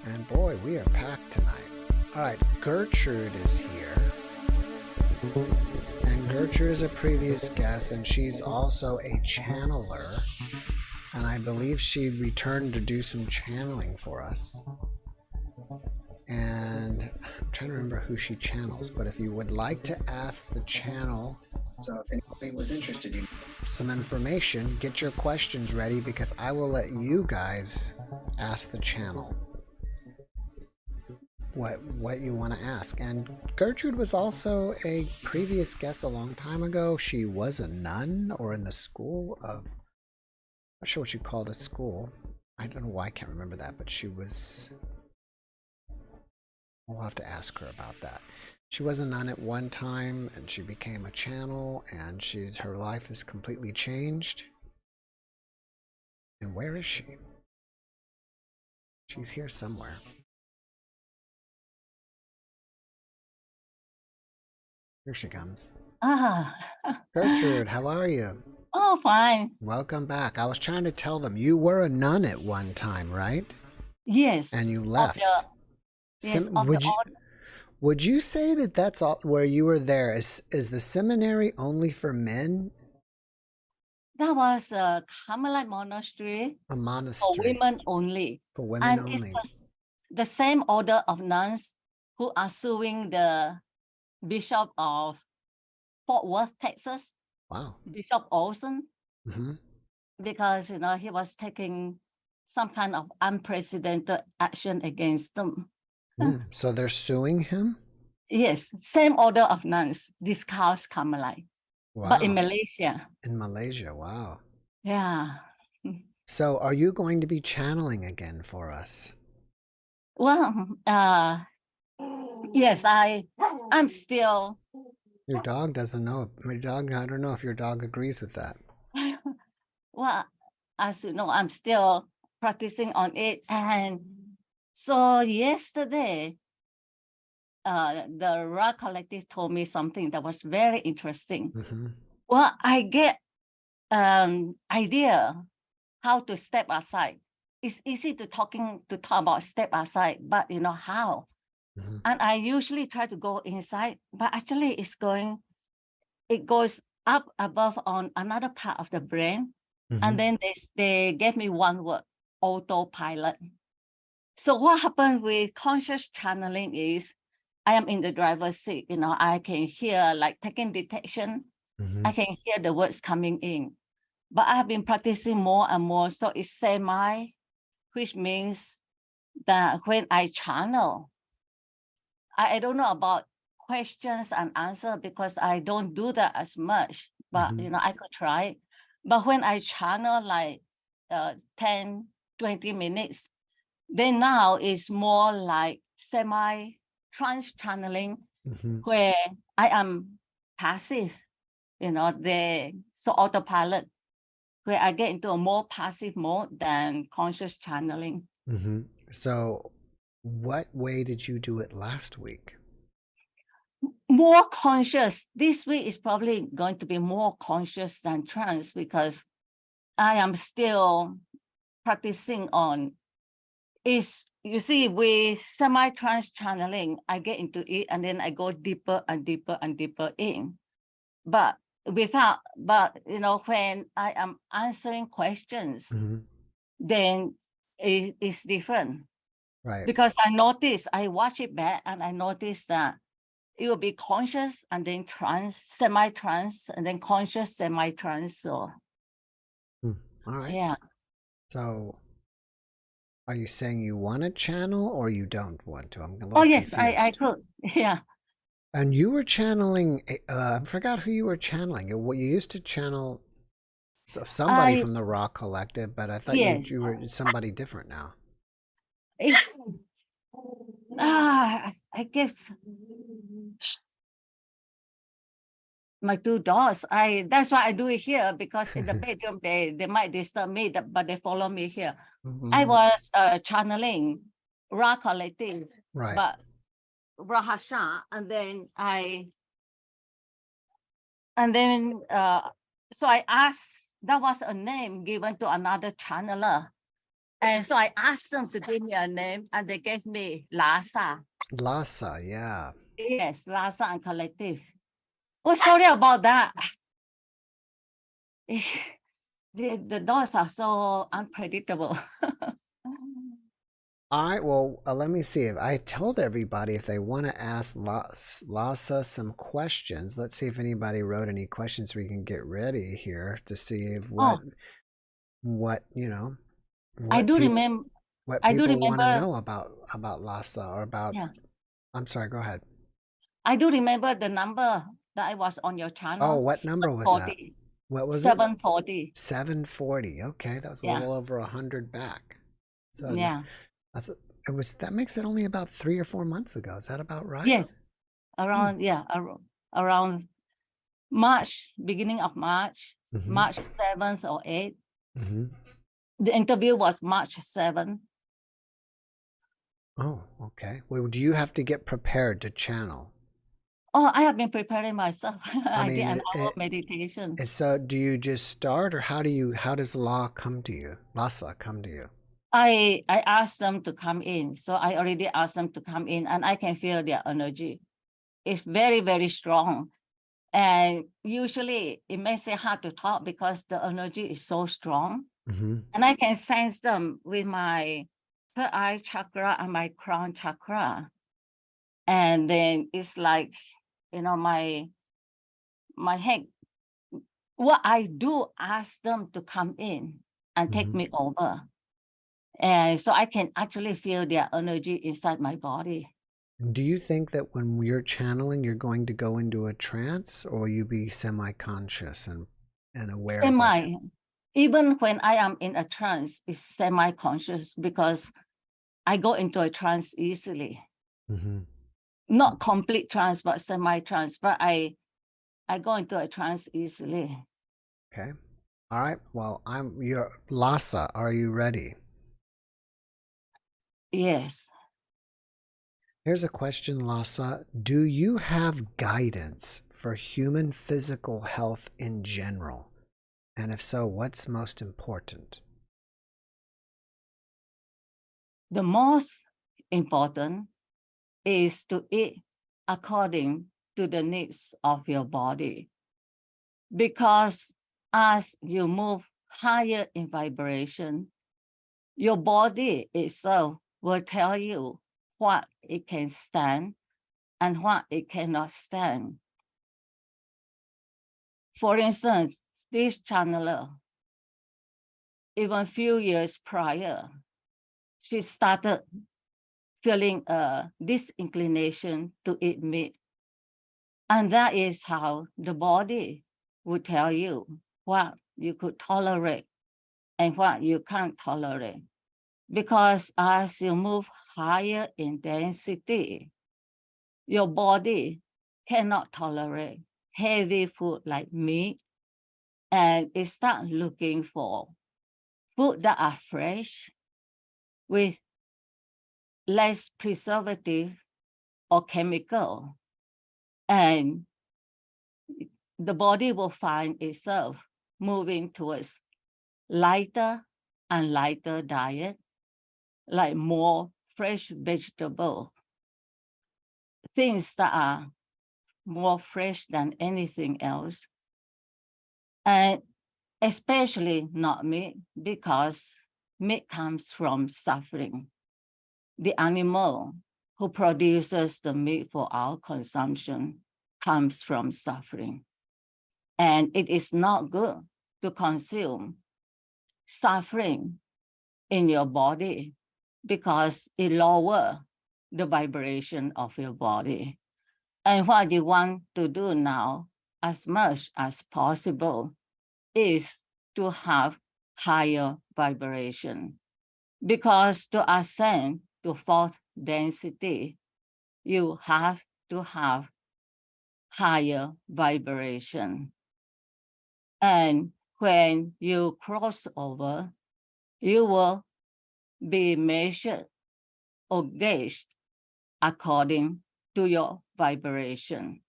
And boy, we are packed tonight. All right, Gertrude is here. And Gertrude is a previous guest, and she's also a channeler. And I believe she returned to do some channeling for us. And I'm trying to remember who she channels, but if you would like to ask the channel, so if anybody was interested in some information, get your questions ready, because I will let you guys ask the channel what you want to ask. And Gertrude was also a previous guest a long time ago. She was a nun, or in the school of, I'm not sure what you call the school. I don't know why I can't remember that, but she was, we'll have to ask her about that. She was a nun at one time, and she became a channel, and her life is completely changed. And where is she? She's here somewhere. Here she comes. Gertrude, how are you? Oh, fine. Welcome back. I was trying to tell them you were a nun at one time, right? Yes. And you left. Yes. Would you say that that's all where you were there? Is the seminary only for men? That was a Carmelite monastery. A monastery. For women only. For women and only. It was the same order of nuns who are suing the Bishop of Fort Worth, Texas. Wow. Bishop Olson. Mm-hmm. Because, he was taking some kind of unprecedented action against them. So they're suing him? Yes, same order of nuns, Discount Carmelite. Wow. But in Malaysia. In Malaysia, wow. Yeah. So are you going to be channeling again for us? Well, yes, I'm still. Your dog doesn't know. My dog, I don't know if your dog agrees with that. Well, as you know, I'm still practicing on it. And so yesterday, the Ra Collective told me something that was very interesting. Mm-hmm. Well, I get idea how to step aside. It's easy to talk about step aside, but how? Mm-hmm. And I usually try to go inside, but actually it goes up above on another part of the brain. Mm-hmm. And then they gave me one word, autopilot. So what happened with conscious channeling is I am in the driver's seat, I can hear like taking detection. Mm-hmm. I can hear the words coming in, but I have been practicing more and more. So it's semi, which means that when I channel, I don't know about questions and answer because I don't do that as much, but I could try. But when I channel like 10, 20 minutes, then now it's more like semi-trance channeling where I am passive, so autopilot, where I get into a more passive mode than conscious channeling. Mm-hmm. So what way did you do it last week? More conscious. This week is probably going to be more conscious than trance because I am still practicing on is, you see, with semi-trance channeling, I get into it and then I go deeper and deeper and deeper in. But when I am answering questions, then it's different. Right. Because I watch it back and I notice that it will be conscious and then trance, semi-trance, and then conscious, semi-trance. So, all right. Yeah. So, are you saying you want to channel or you don't want to? I'm a little confused. Yes, I could. Yeah. And you were channeling, I forgot who you were channeling. You used to channel somebody from the Ra Collective, but I thought you were somebody different now. I guess my 2 dogs. That's why I do it here, because in the bedroom they might disturb me, but they follow me here. I was channeling Ra Collective, right. but Rahasha, and then so I asked, that was a name given to another channeler. And so I asked them to give me a name, and they gave me Lhasa. Lhasa, yeah. Yes, Lhasa and Collective. Oh, sorry about that. The doors are so unpredictable. All right, well, let me see. If I told everybody if they want to ask Lhasa some questions. Let's see if anybody wrote any questions. We can get ready here to see what you know. I do remember. What I do people want to remember. know about Lhasa or about. Yeah. I'm sorry. Go ahead. I do remember the number that I was on your channel. Oh, what number was that? What was it? 740. 740. Okay, that was a little over 100 back. So yeah. That makes it only about 3 or 4 months ago. Is that about right? Yes. Around around March, beginning of March, March 7th or 8th. The interview was March 7th. Oh, okay. Well, do you have to get prepared to channel? Oh, I have been preparing myself. I mean, did an hour meditation. So do you just start, or how does Lhasa come to you? I asked them to come in. So I already asked them to come in, and I can feel their energy. It's very, very strong. And usually it makes it hard to talk because the energy is so strong. And I can sense them with my third eye chakra and my crown chakra. And then it's like, my head, what I do, ask them to come in and take me over. And so I can actually feel their energy inside my body. Do you think that when you're channeling, you're going to go into a trance, or will you be semi-conscious and aware of what? Even when I am in a trance, it's semi-conscious because I go into a trance easily. Not complete trance, but semi-trance. But I go into a trance easily. Okay. All right. Well, your Lhasa. Are you ready? Yes. Here's a question, Lhasa. Do you have guidance for human physical health in general? And if so, what's most important? The most important is to eat according to the needs of your body. Because as you move higher in vibration, your body itself will tell you what it can stand and what it cannot stand. For instance, this channeler, even a few years prior, she started feeling a disinclination to eat meat. And that is how the body would tell you what you could tolerate and what you can't tolerate. Because as you move higher in density, your body cannot tolerate heavy food like meat, and it starts looking for food that are fresh with less preservative or chemical. And the body will find itself moving towards lighter and lighter diet, like more fresh vegetable, things that are more fresh than anything else. And especially not meat, because meat comes from suffering. The animal who produces the meat for our consumption comes from suffering. And it is not good to consume suffering in your body because it lowers the vibration of your body. And what you want to do now, as much as possible, is to have higher vibration. Because to ascend to fourth density, you have to have higher vibration. And when you cross over, you will be measured or gauged according to your vibration.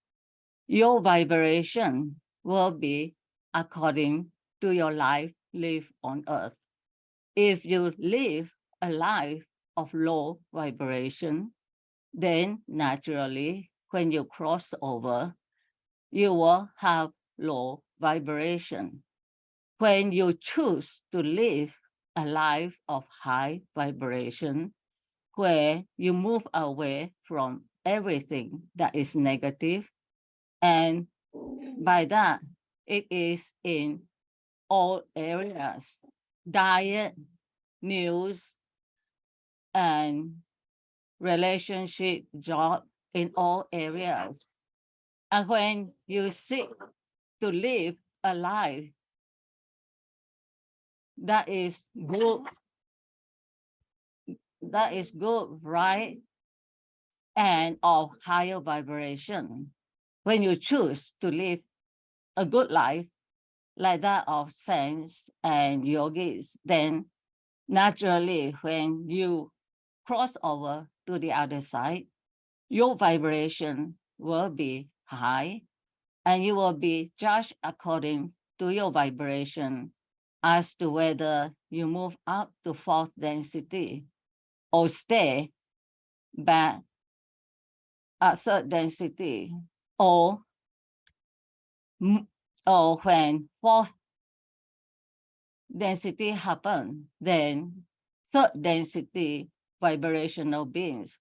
Your vibration will be according to your life lived on earth. If you live a life of low vibration, then naturally, when you cross over, you will have low vibration. When you choose to live a life of high vibration, where you move away from everything that is negative, and by that, it is in all areas, diet, news, and relationship, job, in all areas. And when you seek to live a life that is good, right, and of higher vibration, when you choose to live a good life like that of saints and yogis, then naturally, when you cross over to the other side, your vibration will be high, and you will be judged according to your vibration as to whether you move up to fourth density or stay back at third density, or when fourth density happen, then third density vibrational beings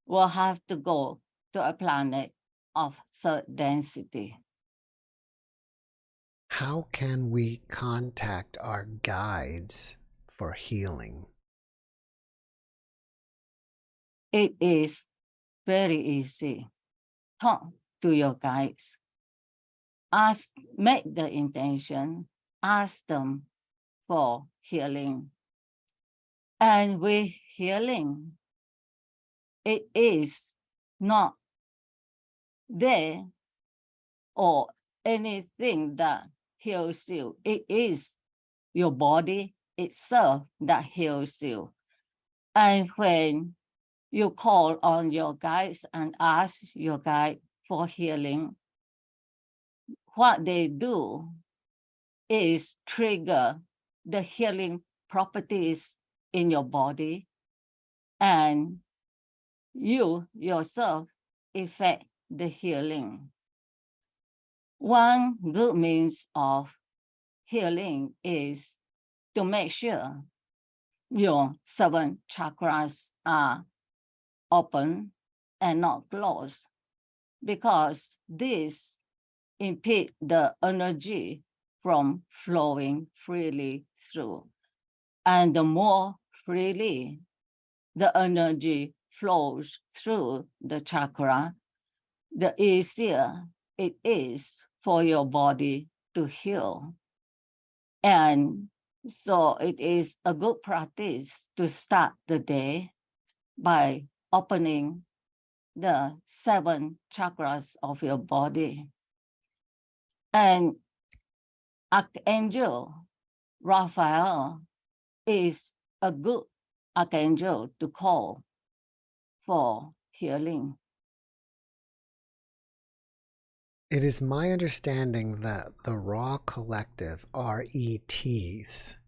will have to go to a planet of third density. How can we contact our guides for healing? It is very easy. Talk to your guides. Make the intention, ask them for healing. And with healing, it is not there or anything that heals you. It is your body itself that heals you. And when you call on your guides and ask your guide for healing, what they do is trigger the healing properties in your body, and you yourself effect the healing. One good means of healing is to make sure your 7 chakras are open and not closed, because this impede the energy from flowing freely through. And the more freely the energy flows through the chakra, the easier it is for your body to heal. And so it is a good practice to start the day by opening the 7 chakras of your body. And Archangel Raphael is a good archangel to call for healing. It is my understanding that the Raw Collective are ETs.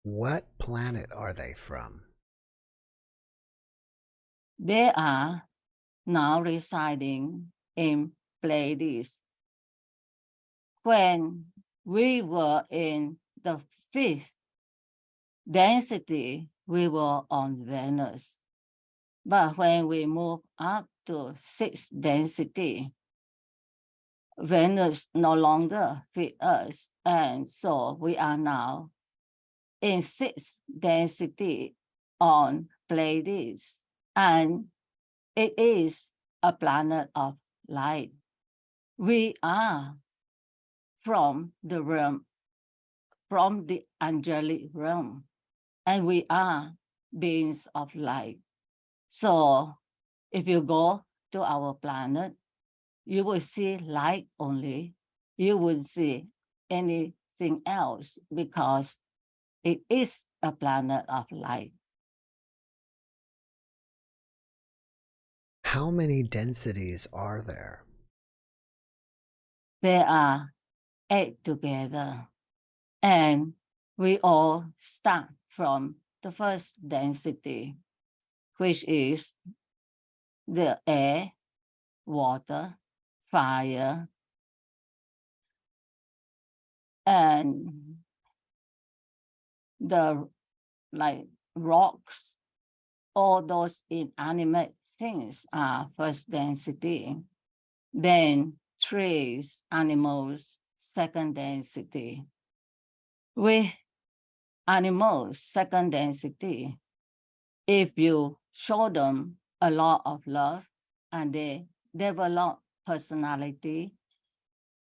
What planet are they from? They are now residing in Pleiades. When we were in the 5th density, we were on Venus. But when we move up to 6th density, Venus no longer fit us. And so we are now in 6th density on Pleiades. And it is a planet of light. We are from the realm, from the angelic realm, and we are beings of light. So if you go to our planet, you will see light only. You wouldn't see anything else because it is a planet of light. How many densities are there? There are 8 together, and we all start from the first density, which is the air, water, fire, and the like rocks, all those inanimate things are first density. Then trees, animals, second density. With animals, second density, if you show them a lot of love and they develop personality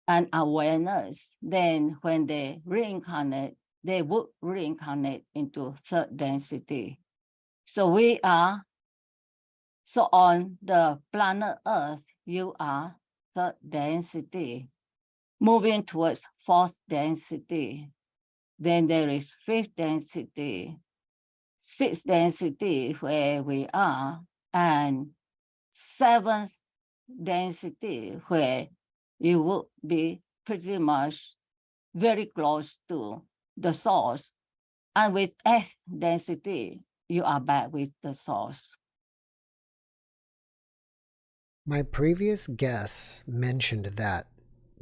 and awareness, then when they reincarnate, they would reincarnate into third density. So on the planet Earth, you are third density, moving towards fourth density. Then there is fifth density, sixth density where we are, and seventh density where you will be pretty much very close to the source. And with eighth density, you are back with the source. My previous guests mentioned that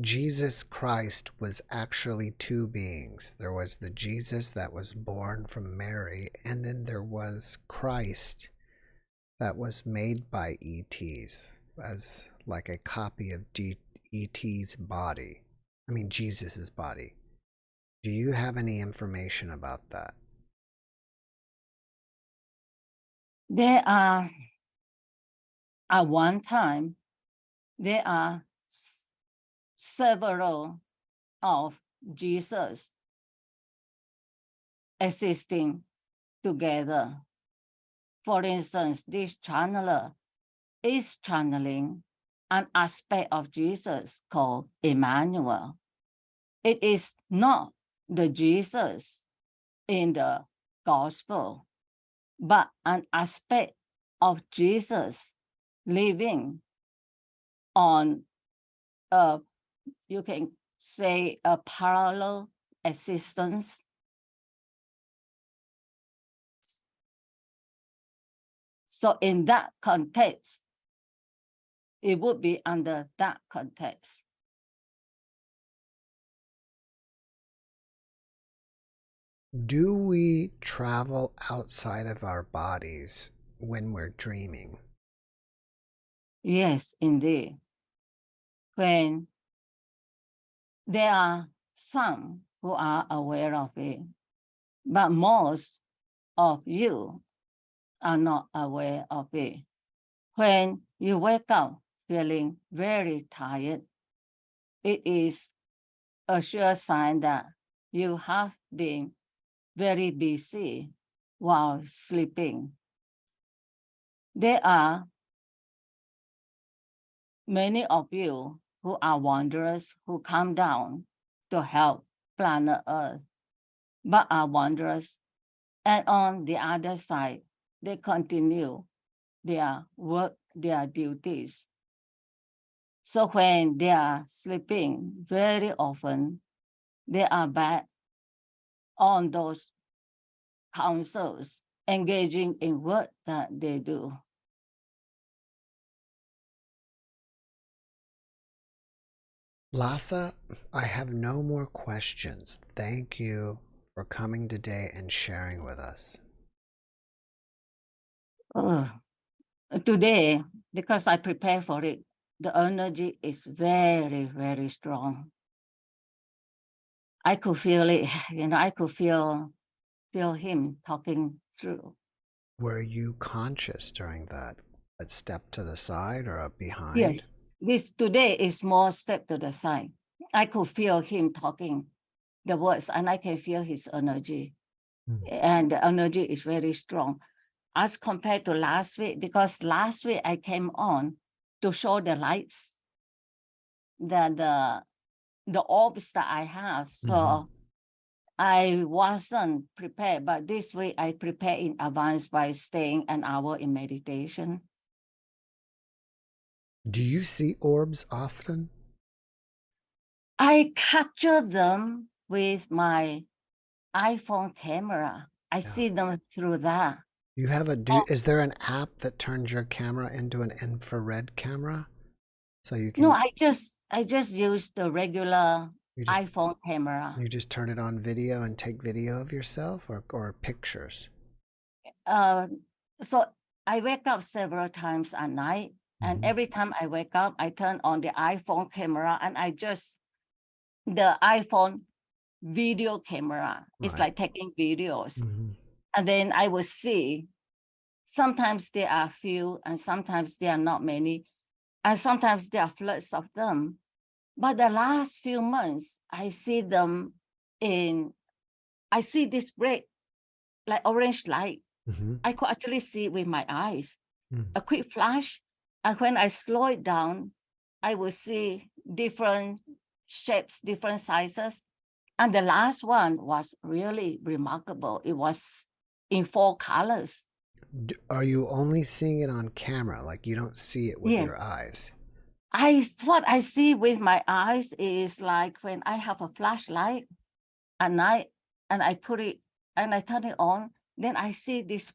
Jesus Christ was actually two beings. There was the Jesus that was born from Mary, and then there was Christ that was made by ETs as like a copy of ET's body. I mean, Jesus's body. Do you have any information about that? There are, at one time, there are several of Jesus existing together. For instance, this channeler is channeling an aspect of Jesus called Emmanuel. It is not the Jesus in the gospel, but an aspect of Jesus living on a, you can say, a parallel existence. So in that context, it would be under that context. Do we travel outside of our bodies when we're dreaming? Yes, indeed. When there are some who are aware of it, but most of you are not aware of it. When you wake up feeling very tired, it is a sure sign that you have been very busy while sleeping. There are many of you who are wanderers who come down to help planet Earth, but are wanderers. And on the other side, they continue their work, their duties. So when they are sleeping, very often they are back on those councils, engaging in work that they do. Lhasa, I have no more questions. Thank you for coming today and sharing with us. Today, because I prepare for it, the energy is very, very strong. I could feel it, I could feel him talking through. Were you conscious during that? A step to the side or up behind? Yes, this today is more step to the side. I could feel him talking the words, and I can feel his energy. And the energy is very strong as compared to last week, because last week I came on to show the lights, the orbs that I have. So I wasn't prepared, but this week I prepared in advance by staying an hour in meditation. Do you see orbs often? I capture them with my iPhone camera. I see them through that. You have is there an app that turns your camera into an infrared camera? So you can No, I just use the regular iPhone camera. You just turn it on video and take video of yourself or pictures? So I wake up several times at night, and every time I wake up, I turn on the iPhone camera, and the iPhone video camera. It's like taking videos. And then I will see, sometimes there are few, and sometimes there are not many, and sometimes there are floods of them. But the last few months, I see this red, like orange light. I could actually see it with my eyes, a quick flash. And when I slow it down, I will see different shapes, different sizes. And the last one was really remarkable. It was in 4 colors. Are you only seeing it on camera? Like you don't see it with your eyes? What I see with my eyes is like when I have a flashlight at night and I put it and I turn it on, then I see these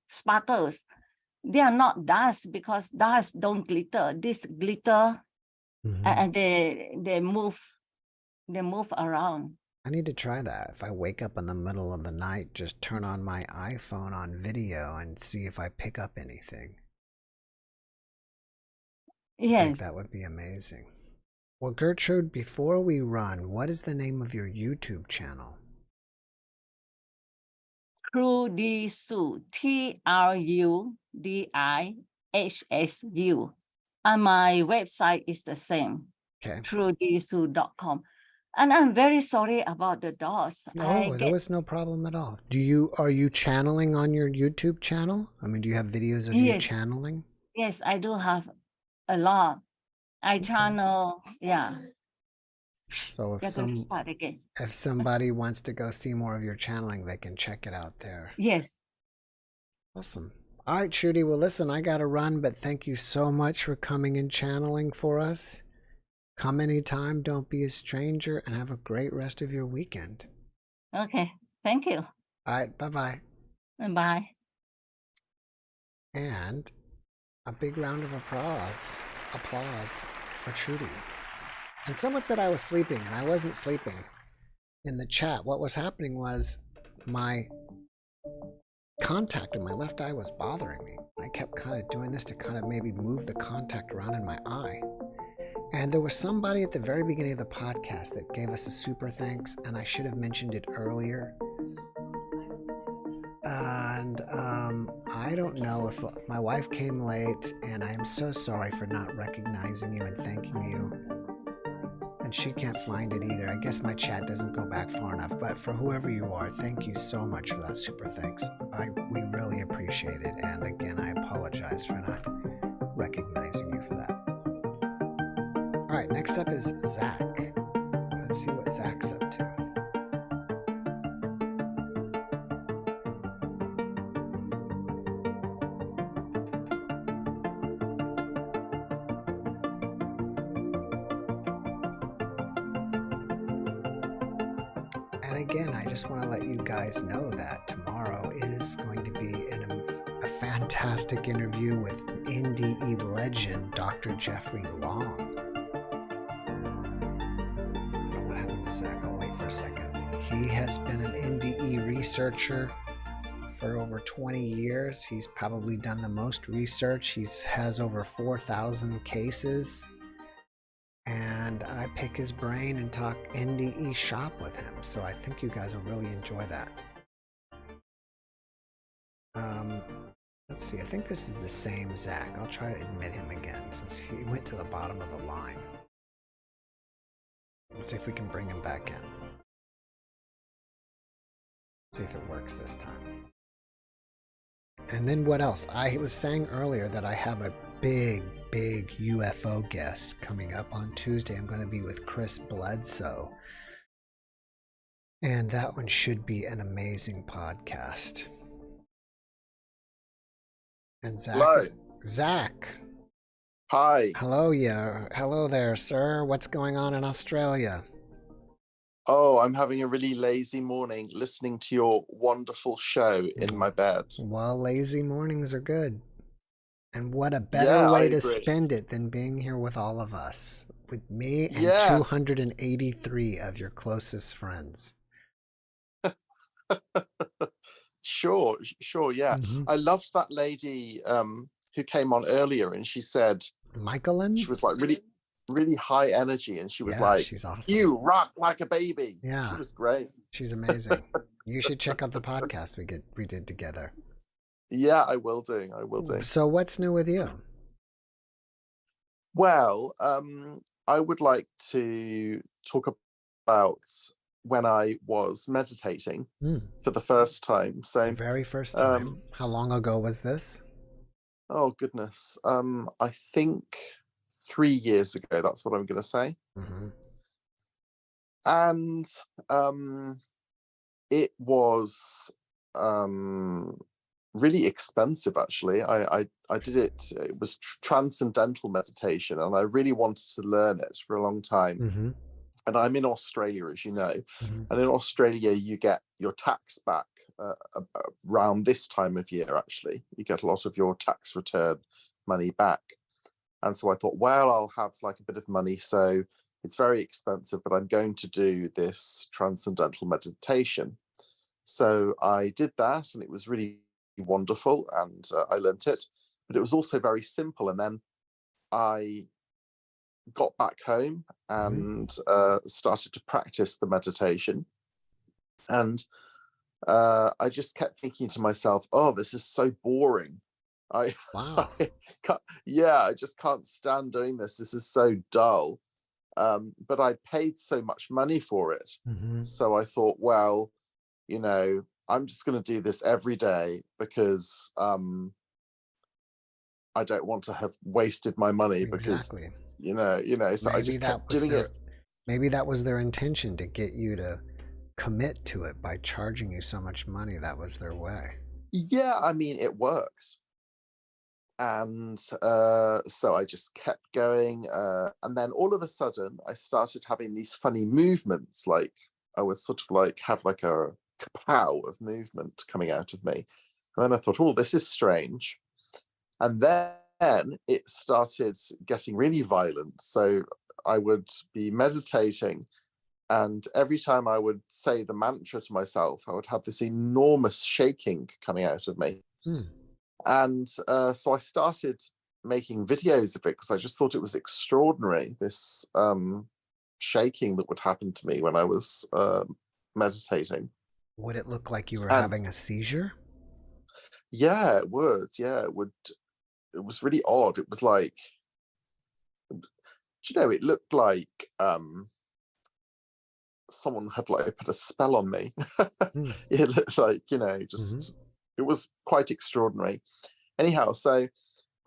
sparkles. They are not dust because dust don't glitter. This glitter and they move around. I need to try that. If I wake up in the middle of the night, just turn on my iPhone on video and see if I pick up anything. Yes. I think that would be amazing. Well, Gertrude, before we run, what is the name of your YouTube channel? Trudishsu, TRUDIHSU. And my website is the same, trudishsu.com. And I'm very sorry about the dogs. No, there was no problem at all. Are you channeling on your YouTube channel? I mean, do you have videos of you channeling? Yes, I do have a lot. I channel, So if somebody wants to go see more of your channeling, they can check it out there. Yes. Awesome. All right, Trudy. Well, listen, I got to run, but thank you so much for coming and channeling for us. Come anytime, don't be a stranger, and have a great rest of your weekend. Okay, thank you. All right, bye-bye. Bye. And a big round of applause for Trudy. And someone said I was sleeping, and I wasn't sleeping. In the chat, what was happening was my contact in my left eye was bothering me. I kept kind of doing this to kind of maybe move the contact around in my eye. And there was somebody at the very beginning of the podcast that gave us a super thanks, and I should have mentioned it earlier. And I don't know if my wife came late, and I am so sorry for not recognizing you and thanking you. And she can't find it either. I guess my chat doesn't go back far enough. But for whoever you are, thank you so much for that super thanks. We really appreciate it. And again, I apologize for not recognizing you for that. All right, next up is Zach. Let's see what Zach's up to. And again, I just want to let you guys know that tomorrow is going to be a fantastic interview with NDE legend, Dr. Jeffrey Long. Zach, I'll wait for a second. He has been an NDE researcher for over 20 years. He's probably done the most research. He has over 4,000 cases. And I pick his brain and talk NDE shop with him. So I think you guys will really enjoy that. Let's see. I think this is the same Zach. I'll try to admit him again since he went to the bottom of the line. Let's see if we can bring him back in. See if it works this time. And then what else? I was saying earlier that I have a big UFO guest coming up on Tuesday. I'm going to be with Chris Bledsoe. And that one should be an amazing podcast. And Zach, Hi. Hello, yeah. Hello there, sir. What's going on in Australia? Oh, I'm having a really lazy morning listening to your wonderful show in my bed. Well, lazy mornings are good. And what a better Yeah, I way to agree. spend it than being here with all of us, with me and Yes. 283 of your closest friends. Sure, yeah. Mhm. I loved that lady who came on earlier, and she said Michaelin? she was like really high energy, and she was Yeah, like, she's awesome. "You rock like a baby." Yeah. She was great. She's amazing. You should check out the podcast we did together. Yeah, I will do. So what's new with you? Well, I would like to talk about when I was meditating for the first time. So The very first time. How long ago was this? Oh goodness. I think 3 years ago, that's what I'm gonna say. Mm-hmm. And it was really expensive actually. I did it was transcendental meditation, and I really wanted to learn it for a long time. Mm-hmm. And I'm in Australia, as you know. Mm-hmm. And in Australia, you get your tax back around this time of year, actually. You get a lot of your tax return money back. And so I thought, well, I'll have like a bit of money. So it's very expensive, but I'm going to do this transcendental meditation. So I did that, and it was really wonderful, and I learnt it. But it was also very simple. And then I got back home and started to practice the meditation, and I just kept thinking to myself, oh, this is so boring. Wow. I just can't stand doing this. This is so dull. But I paid so much money for it. Mm-hmm. So I thought, well, I'm just going to do this every day because I don't want to have wasted my money. Exactly. Because so I just kept doing it. Maybe that was their intention, to get you to commit to it by charging you so much money. That was their way. Yeah, I mean, it works. And so I just kept going. And then all of a sudden, I started having these funny movements. Like I would sort of like have like a kapow of movement coming out of me. And then I thought, oh, this is strange. And then it started getting really violent. So I would be meditating, and every time I would say the mantra to myself, I would have this enormous shaking coming out of me. And so I started making videos of it because I just thought it was extraordinary, this shaking that would happen to me when I was meditating. Would it look like you were having a seizure? Yeah, it would. Yeah, it would. It was really odd. It was like, it looked like someone had like put a spell on me. It looked like, just it was quite extraordinary. Anyhow, so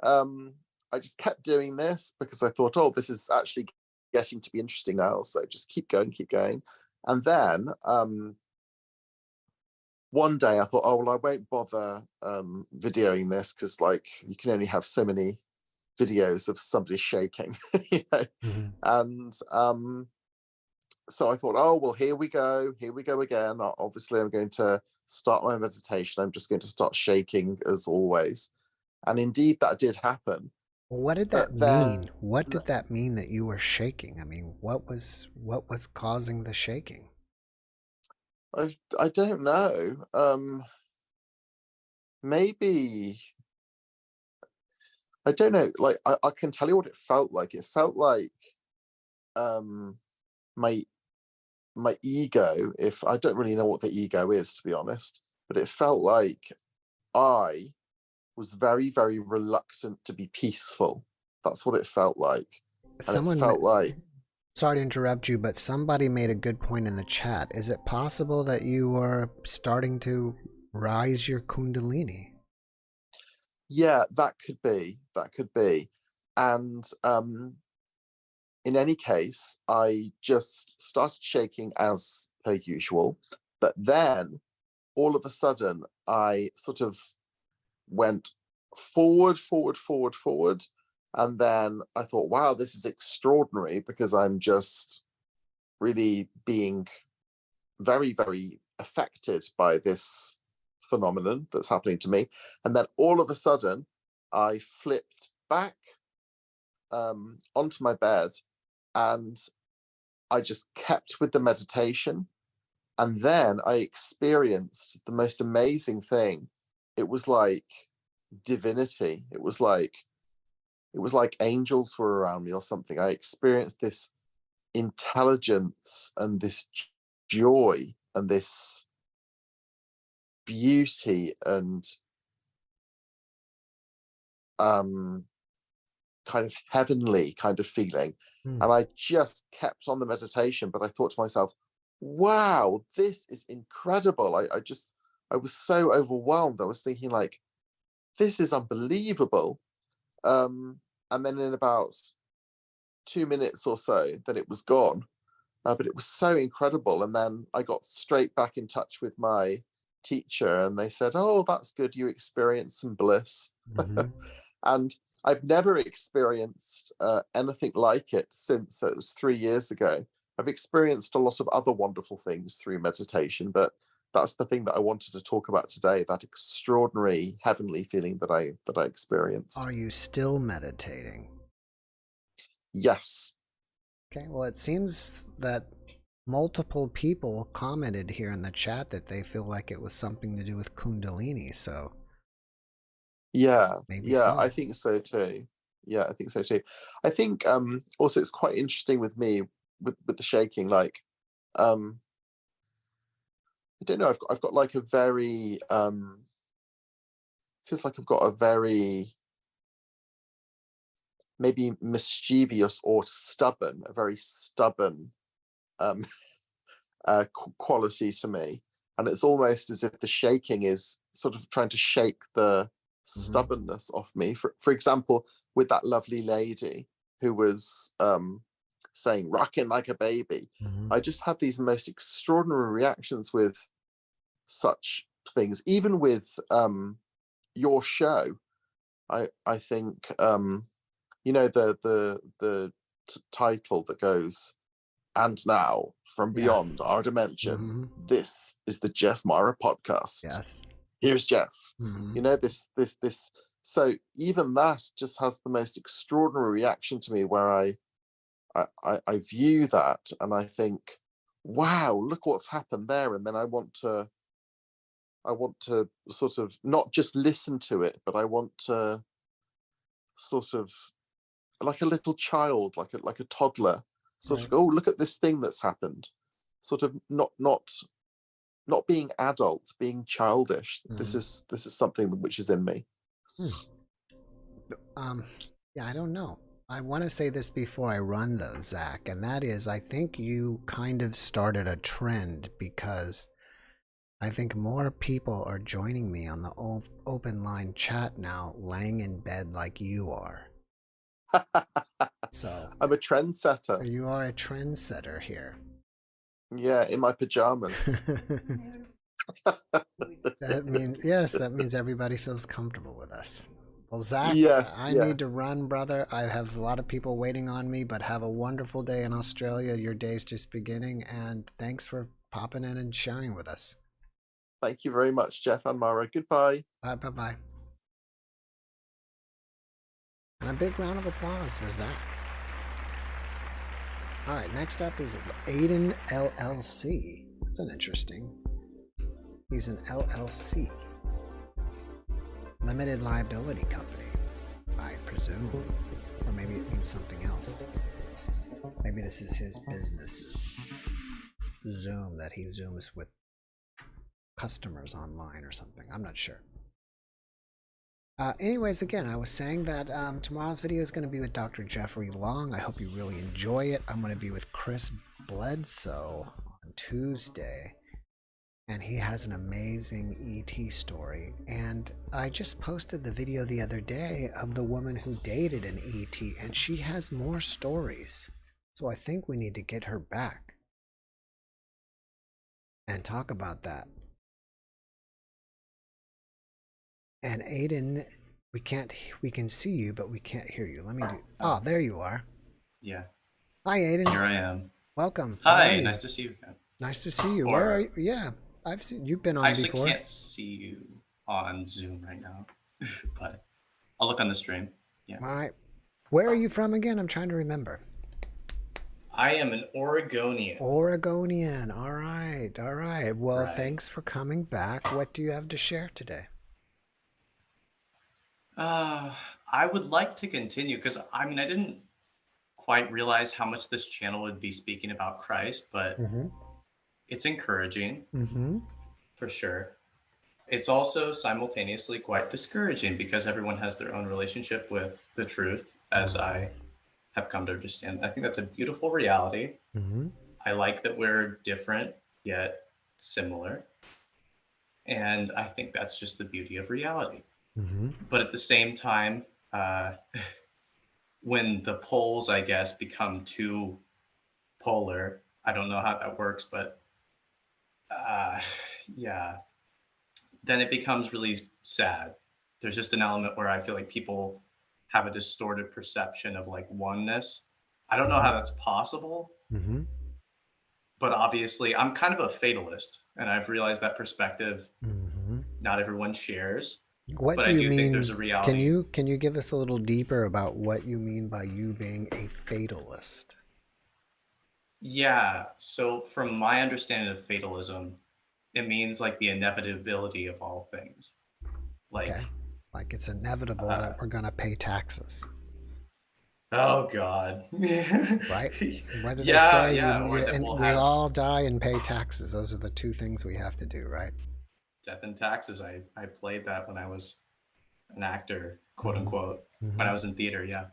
I just kept doing this because I thought, oh, this is actually getting to be interesting now. So just keep going. And then one day I thought, oh, well, I won't bother videoing this because like you can only have so many videos of somebody shaking, And so I thought, oh, well, here we go again. Obviously, I'm going to start my meditation. I'm just going to start shaking as always. And indeed, that did happen. Well, what did that mean? What did that mean that you were shaking? I mean, what was causing the shaking? I don't know. Maybe, I don't know. Like I can tell you what it felt like. It felt like my ego, if I don't really know what the ego is, to be honest, but it felt like I was very, very reluctant to be peaceful. That's what it felt like. And it felt like, sorry to interrupt you, but somebody made a good point in the chat. Is it possible that you are starting to rise your Kundalini? Yeah, that could be. And in any case, I just started shaking as per usual. But then all of a sudden, I sort of went forward, And then I thought, wow, this is extraordinary, because I'm just really being very, very affected by this phenomenon that's happening to me. And then all of a sudden, I flipped back onto my bed, and I just kept with the meditation. And then I experienced the most amazing thing. It was like divinity. It was like angels were around me or something. I experienced this intelligence and this joy and this beauty and kind of heavenly kind of feeling. And I just kept on the meditation, but I thought to myself, wow, this is incredible. I was so overwhelmed. I was thinking, like, this is unbelievable. And then in about 2 minutes or so, then it was gone. But it was so incredible. And then I got straight back in touch with my teacher, and they said, oh, that's good, you experienced some bliss. And I've never experienced anything like it since. It was 3 years ago. I've experienced a lot of other wonderful things through meditation, but that's the thing that I wanted to talk about today, that extraordinary heavenly feeling that I experienced. Are you still meditating? Yes. Okay, well, it seems that multiple people commented here in the chat that they feel like it was something to do with Kundalini, so yeah, maybe yeah, so. I think so too. Yeah, I think so too. I think also it's quite interesting with me with the shaking, like I don't know, I've got like a very feels like I've got a very maybe mischievous or stubborn, a very stubborn quality to me. And it's almost as if the shaking is sort of trying to shake the stubbornness off me. For example, with that lovely lady who was saying rocking like a baby, I just had these most extraordinary reactions with such things. Even with your show, I think you know, the title that goes, and now from beyond our dimension, this is the JeffMara podcast. Yes. Here's Jeff. You know, this. So even that just has the most extraordinary reaction to me, where I view that and I think, wow, look what's happened there. And then I want to sort of not just listen to it, but I want to sort of, like a little child, like a toddler, sort of, oh, look at this thing that's happened. Sort of not being adult, being childish. This is something which is in me. Yeah, I don't know. I want to say this before I run though, Zach, and that is, I think you kind of started a trend, because I think more people are joining me on the open line chat now, laying in bed like you are. So I'm a trendsetter. you are a trendsetter here. Yeah, in my pajamas. That means everybody feels comfortable with us. Well, Zach, yes, I need to run, brother. I have a lot of people waiting on me, but have a wonderful day in Australia. Your day's just beginning, and thanks for popping in and sharing with us. Thank you very much, Jeff and Mara. Goodbye. Bye-bye. And a big round of applause for Zach. All right, next up is Aiden LLC. That's an interesting. He's an LLC. Limited liability company, I presume. Or maybe it means something else. Maybe this is his business's Zoom that he Zooms with customers online or something. I'm not sure. Anyways, again, I was saying that tomorrow's video is going to be with Dr. Jeffrey Long. I hope you really enjoy it. I'm going to be with Chris Bledsoe on Tuesday, and he has an amazing ET story. And I just posted the video the other day of the woman who dated an ET, and she has more stories. So I think we need to get her back and talk about that. And Aiden We can't. We can see you, but we can't hear you. Let me do. Oh, there you are. Yeah, Hi, Aiden. here I am. Welcome. How are Hi, you? nice to see you again. Nice to see you. Where are Or you? Yeah, I've seen you've been I on actually before. can't see you on Zoom right now, but I'll look on the stream. Yeah. All right. Where are you from again? I'm trying to remember. I am an Oregonian. Oregonian. All right. All right. Well, Right. thanks for coming back. What do you have to share today? I would like to continue because I mean, I didn't quite realize how much this channel would be speaking about Christ, but Mm-hmm. it's encouraging Mm-hmm. for sure. It's also simultaneously quite discouraging because everyone has their own relationship with the truth, as I have come to understand. I think that's a beautiful reality. Mm-hmm. I like that we're different yet similar. And I think that's just the beauty of reality. Mm-hmm. But at the same time, when the poles, I guess, become too polar, I don't know how that works, but yeah, then it becomes really sad. There's just an element where I feel like people have a distorted perception of like oneness. I don't know how that's possible, Mm-hmm. but obviously I'm kind of a fatalist, and I've realized that perspective Mm-hmm. not everyone shares. What But do I you do think mean? there's a reality. Can you give us a little deeper about what you mean by you being a fatalist? Yeah, so from my understanding of fatalism, it means like the inevitability of all things. Like, Okay. Like it's inevitable uh, that we're gonna pay taxes, oh God. right? Whether they Yeah, say yeah, or that and we'll we have all die and pay taxes. Those are the two things we have to do, right? death and taxes. I played that when I was an actor, quote Mm-hmm. unquote, when I Mm-hmm. was in theater, yeah.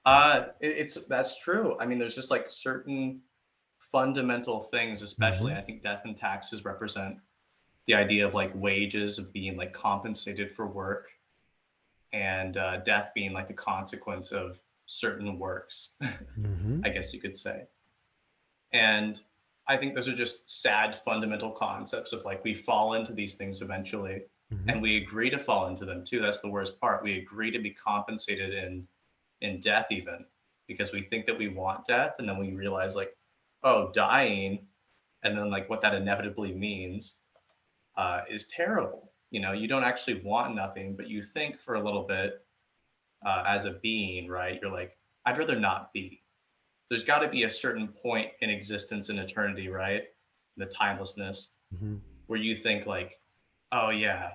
Yeah. It's that's true. I mean, there's just like certain fundamental things, especially Mm-hmm. I think death and taxes represent the idea of like wages of being like compensated for work, and death being like the consequence of certain works, Mm-hmm. I guess you could say. And I think those are just sad fundamental concepts of like we fall into these things eventually, Mm-hmm. and we agree to fall into them too. That's the worst part. We agree to be compensated in death even, because we think that we want death, and then we realize like, oh, dying, and then like what that inevitably means is terrible. You know, you don't actually want nothing, but you think for a little bit as a being, right? You're like, I'd rather not be. There's got to be a certain point in existence in eternity, right? The timelessness, Mm-hmm. where you think like, oh yeah,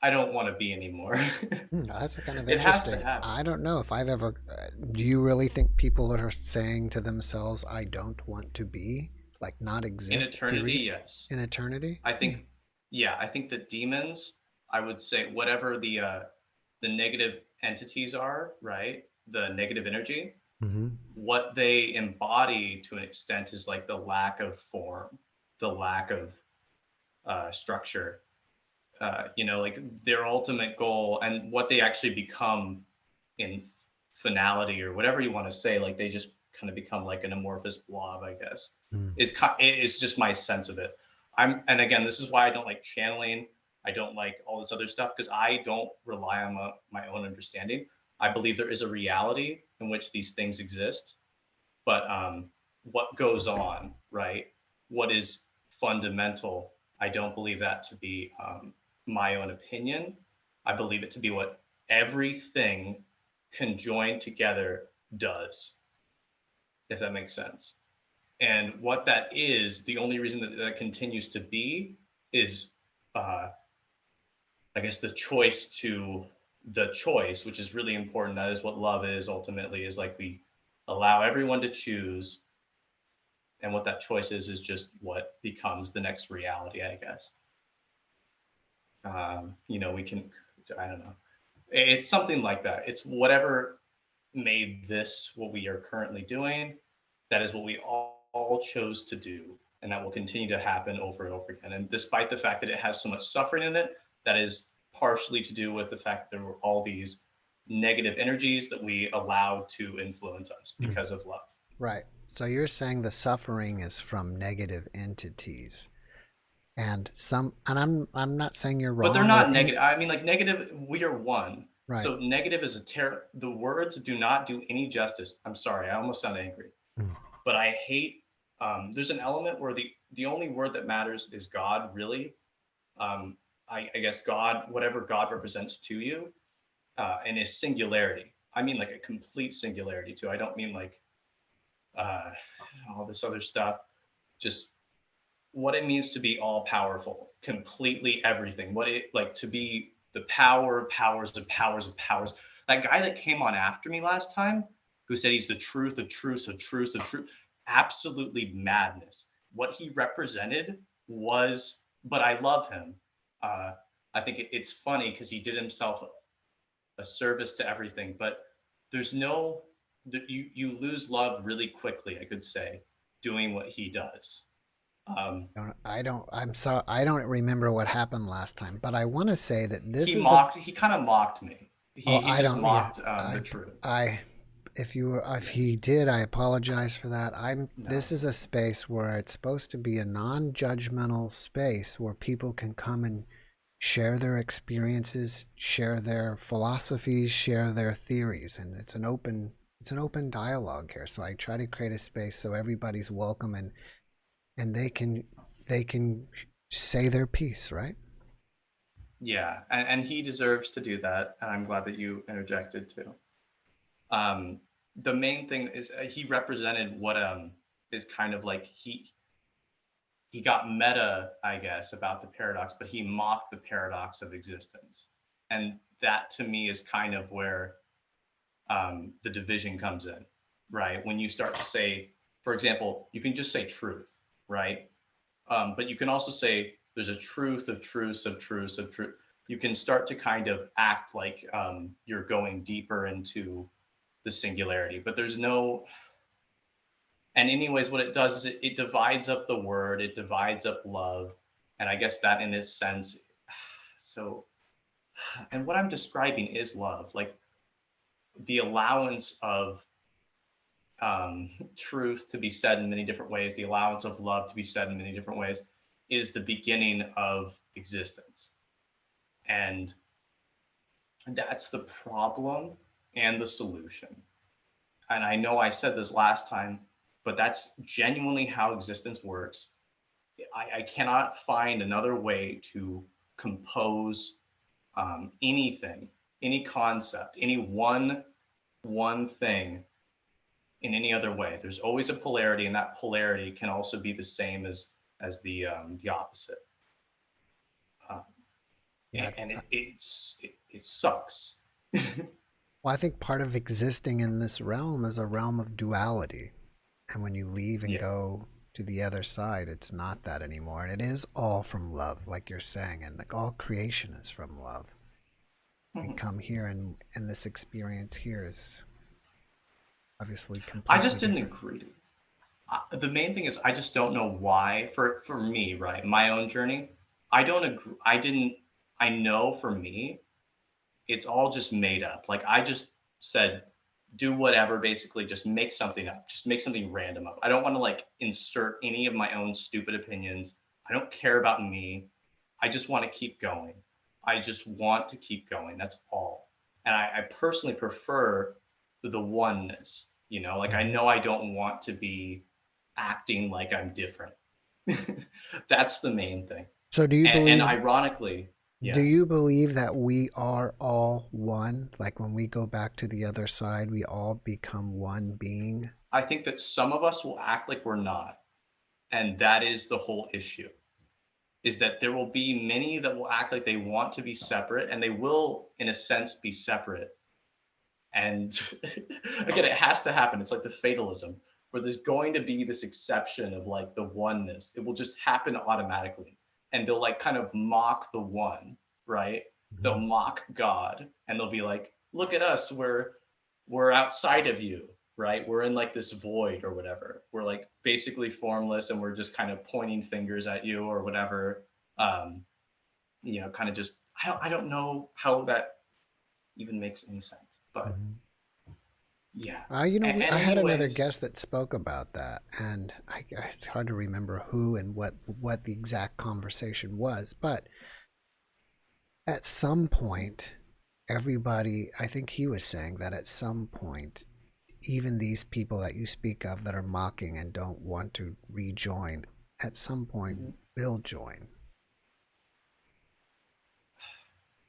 I don't want to be anymore. That's kind of It has to interesting. happen I don't know if I've ever. Do you really think people are saying to themselves, "I don't want to be," like not in exist? eternity. Period. Yes, In eternity. I think, yeah, I think that demons, I would say, whatever the negative entities are, right? The negative energy, Mm-hmm. what they embody to an extent is like the lack of form, the lack of structure. You know, like their ultimate goal and what they actually become in finality or whatever you want to say, like they just kind of become like an amorphous blob, I guess, is just my sense of it. And again, this is why I don't like channeling. I don't like all this other stuff because I don't rely on my own understanding. I believe there is a reality in which these things exist, but what goes on, right? What is fundamental? I don't believe that to be my own opinion. I believe it to be what everything conjoined together does, if that makes sense. And what that is, the only reason that that continues to be is, uh, I guess, the choice, which is really important. That is what love is ultimately, is like we allow everyone to choose. And what that choice is just what becomes the next reality, I guess. You know, we can, I don't know. It's something like that. It's whatever made this what we are currently doing. That is what we all chose to do. And that will continue to happen over and over again. And despite the fact that it has so much suffering in it, that is partially to do with the fact that there were all these negative energies that we allowed to influence us because of love. Right. So you're saying the suffering is from negative entities, and I'm not saying you're wrong. But they're not negative. I mean, like negative, we are one. Right. So negative is the words do not do any justice. I'm sorry, I almost sound angry. Mm. But I hate, there's an element where the only word that matters is God, really. I guess God, whatever God represents to you, and is singularity. I mean like a complete singularity too. I don't mean like all this other stuff. Just what it means to be all powerful, completely everything. What it like to be the powers of powers of powers. That guy that came on after me last time, who said he's the truth of truths of truths of truth, absolutely madness. What he represented was, but I love him. I think it's funny because he did himself a service to everything, but there's no, you lose love really quickly, I could say, doing what he does. I don't remember what happened last time, but I want to say that this he is mocked, he kind of mocked me. oh, He I just don't, mocked yeah, the truth. if he did, I apologize for that. No. This is a space where it's supposed to be a non-judgmental space where people can come and share their experiences, share their philosophies, share their theories, and it's an open dialogue here. So I try to create a space so everybody's welcome and they can say their piece, right? Yeah, and he deserves to do that, and I'm glad that you interjected too. The main thing is he represented what is kind of like he got meta, I guess, about the paradox, but he mocked the paradox of existence, and that to me is kind of where the division comes in, right? When you start to say, for example, you can just say truth, right? But you can also say there's a truth of truths of truths of truth. You can start to kind of act like you're going deeper into the singularity, but there's no. And anyways, what it does is it divides up the word, it divides up love, and I guess that in its sense. So, and what I'm describing is love, like the allowance of truth to be said in many different ways, the allowance of love to be said in many different ways, is the beginning of existence. And that's the problem and the solution. And I know I said this last time, but that's genuinely how existence works. I cannot find another way to compose anything, any concept, any one thing in any other way. There's always a polarity, and that polarity can also be the same as the opposite. Yeah, and it sucks. well, I think part of existing in this realm is a realm of duality, and when you leave and go to the other side, it's not that anymore, and it is all from love, like you're saying, and like all creation is from love. We come here, and this experience here is obviously completely I just didn't different. agree. The main thing is I just don't know why. For me, right, my own journey, I don't agree. I know for me, it's all just made up. Like I just said, do whatever, basically just make something up, just make something random up. I don't want to like insert any of my own stupid opinions. I don't care about me. I just want to keep going. I just want to keep going. That's all. And I personally prefer the oneness, you know, like I know I don't want to be acting like I'm different. That's the main thing. So do you believe, and ironically, do you believe that we are all one? Like when we go back to the other side, we all become one being? I think that some of us will act like we're not. And that is the whole issue, is that there will be many that will act like they want to be separate, and they will, in a sense, be separate. And again, it has to happen. It's like the fatalism, where there's going to be this exception of like the oneness. It will just happen automatically. And they'll like kind of mock the one, right? They'll mock God, and they'll be like, look at us, we're outside of you, right? We're in like this void or whatever. We're like basically formless, and we're just kind of pointing fingers at you or whatever. You know, kind of just, I don't know how that even makes any sense, but yeah. You know, I had another Anyways, guest that spoke about that, and it's hard to remember who and what the exact conversation was, but at some point, everybody, I think he was saying that at some point, even these people that you speak of that are mocking and don't want to rejoin, at some point will join.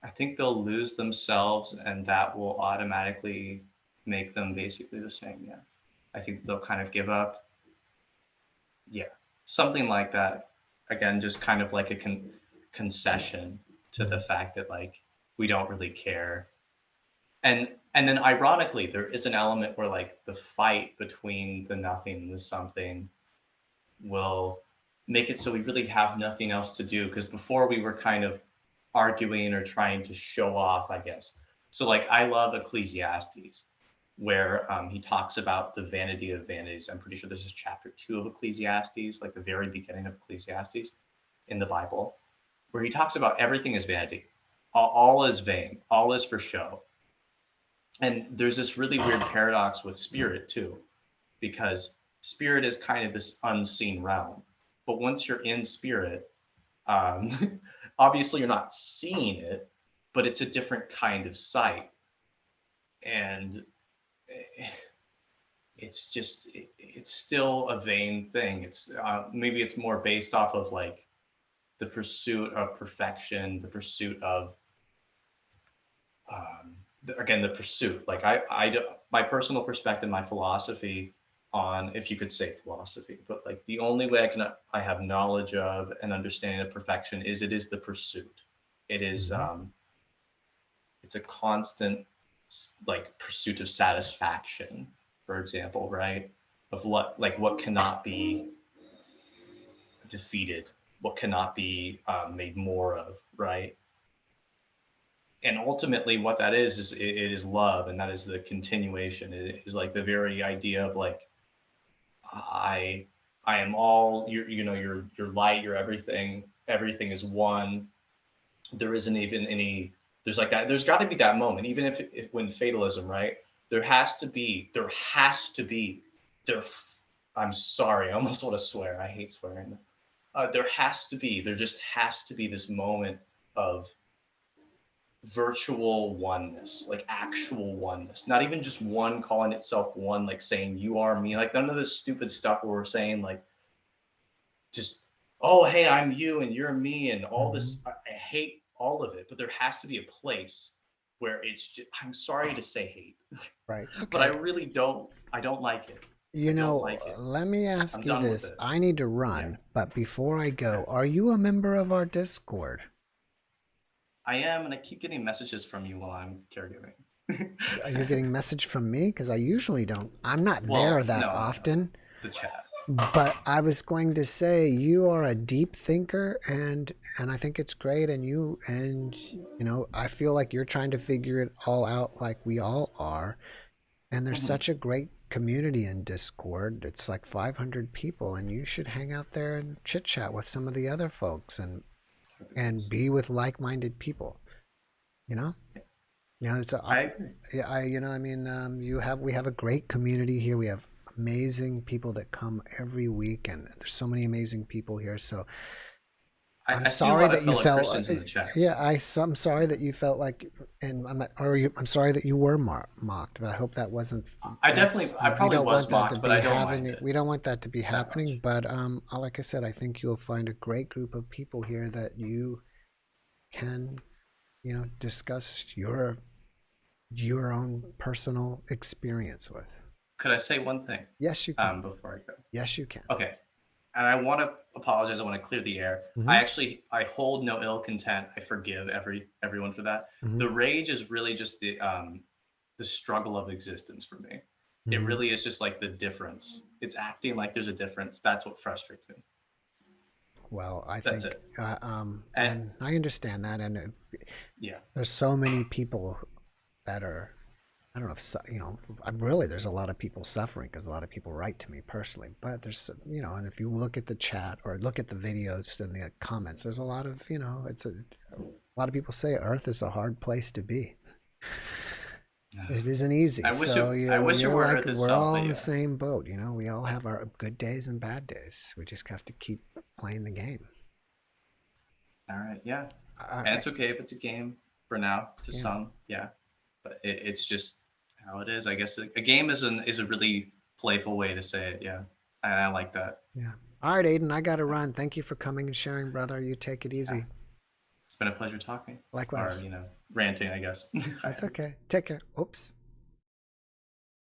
I think they'll lose themselves, and that will automatically make them basically the same. Yeah. I think they'll kind of give up. Yeah. Something like that. Again, just kind of like a concession to the fact that like we don't really care. And then ironically, there is an element where like the fight between the nothing and the something will make it so we really have nothing else to do. Because before we were kind of arguing or trying to show off, I guess. So like I love Ecclesiastes, where he talks about the vanity of vanities. I'm pretty sure this is chapter 2 of Ecclesiastes, like the very beginning of Ecclesiastes in the Bible, where he talks about everything is vanity. All is vain, all is for show. And there's this really weird paradox with spirit too, because spirit is kind of this unseen realm. But once you're in spirit, obviously you're not seeing it, but it's a different kind of sight. And it's just, it's still a vain thing. It's maybe it's more based off of like the pursuit of perfection, the pursuit of, again, the pursuit. Like my personal perspective, my philosophy on, if you could say philosophy, but like the only way I have knowledge of and understanding of perfection is it is the pursuit. It is, it's a constant like pursuit of satisfaction, for example, right? Of what cannot be defeated, what cannot be made more of, right? And ultimately what that is it is love, and that is the continuation. It is like the very idea of like, I am all, you're light, you're everything is one. There isn't even any, there's like that, there's got to be that moment, even if when fatalism, right? I'm sorry, I almost want to swear. I hate swearing. There just has to be this moment of virtual oneness, like actual oneness, not even just one calling itself one, like saying you are me, like none of this stupid stuff where we're saying like just, oh hey, I'm you and you're me and all this. I hate all of it, but there has to be a place where it's just, I'm sorry to say hate, Right. It's okay. but I don't like it. Let me ask you this. I need to run, but before I go, are you a member of our Discord? I am, and I keep getting messages from you while I'm caregiving. Are you getting message from me? Because I usually don't. I'm not there that often. The chat. But I was going to say you are a deep thinker, and I think it's great. And you know, I feel like you're trying to figure it all out, like we all are. And there's such a great community in Discord. It's like 500 people, and you should hang out there and chit chat with some of the other folks and be with like-minded people. You know, it's we have a great community here. We have amazing people that come every week, and there's so many amazing people here. So I'm sorry that you felt. I'm sorry that you felt like, and I'm sorry that you were mocked. But I hope that wasn't. I probably was mocked, but I don't mind it. We don't want that to be happening. But like I said, I think you'll find a great group of people here that you can, discuss your own personal experience with. Could I say one thing? Yes, you can. Before I go. Yes, you can. Okay. And I want to apologize. I want to clear the air. I hold no ill content. I forgive everyone for that. The rage is really just the struggle of existence for me. It really is just like the difference. It's acting like there's a difference. That's what frustrates me. Well, I think, and I understand that. And there's so many people that are, I don't know if, really, there's a lot of people suffering because a lot of people write to me personally, but there's, and if you look at the chat or look at the videos and the comments, there's a lot of, a lot of people say Earth is a hard place to be. It isn't easy. I wish it were Earth itself, we're all in the same boat. We all have our good days and bad days. We just have to keep playing the game. All right. Yeah. And it's okay if it's a game. for now to some, yeah. But it's just how it is. I guess a game is a really playful way to say it. Yeah, I like that. Yeah. All right, Aiden, I got to run. Thank you for coming and sharing, brother. You take it easy. Yeah. It's been a pleasure talking. Likewise. Or, ranting, I guess. That's okay. Take care. Oops.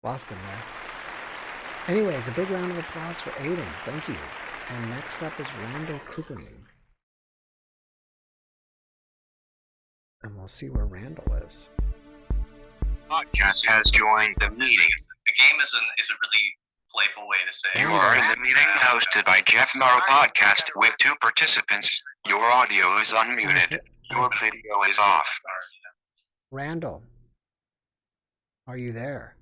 Lost him there. Anyways, a big round of applause for Aiden. Thank you. And next up is Randall Cooperman. And we'll see where Randall is. Podcast has joined the meeting. The game is a really playful way to say it. You are in the meeting hosted by JeffMara Podcast with 2 participants. Your audio is unmuted. Your video is off. Randall, are you there?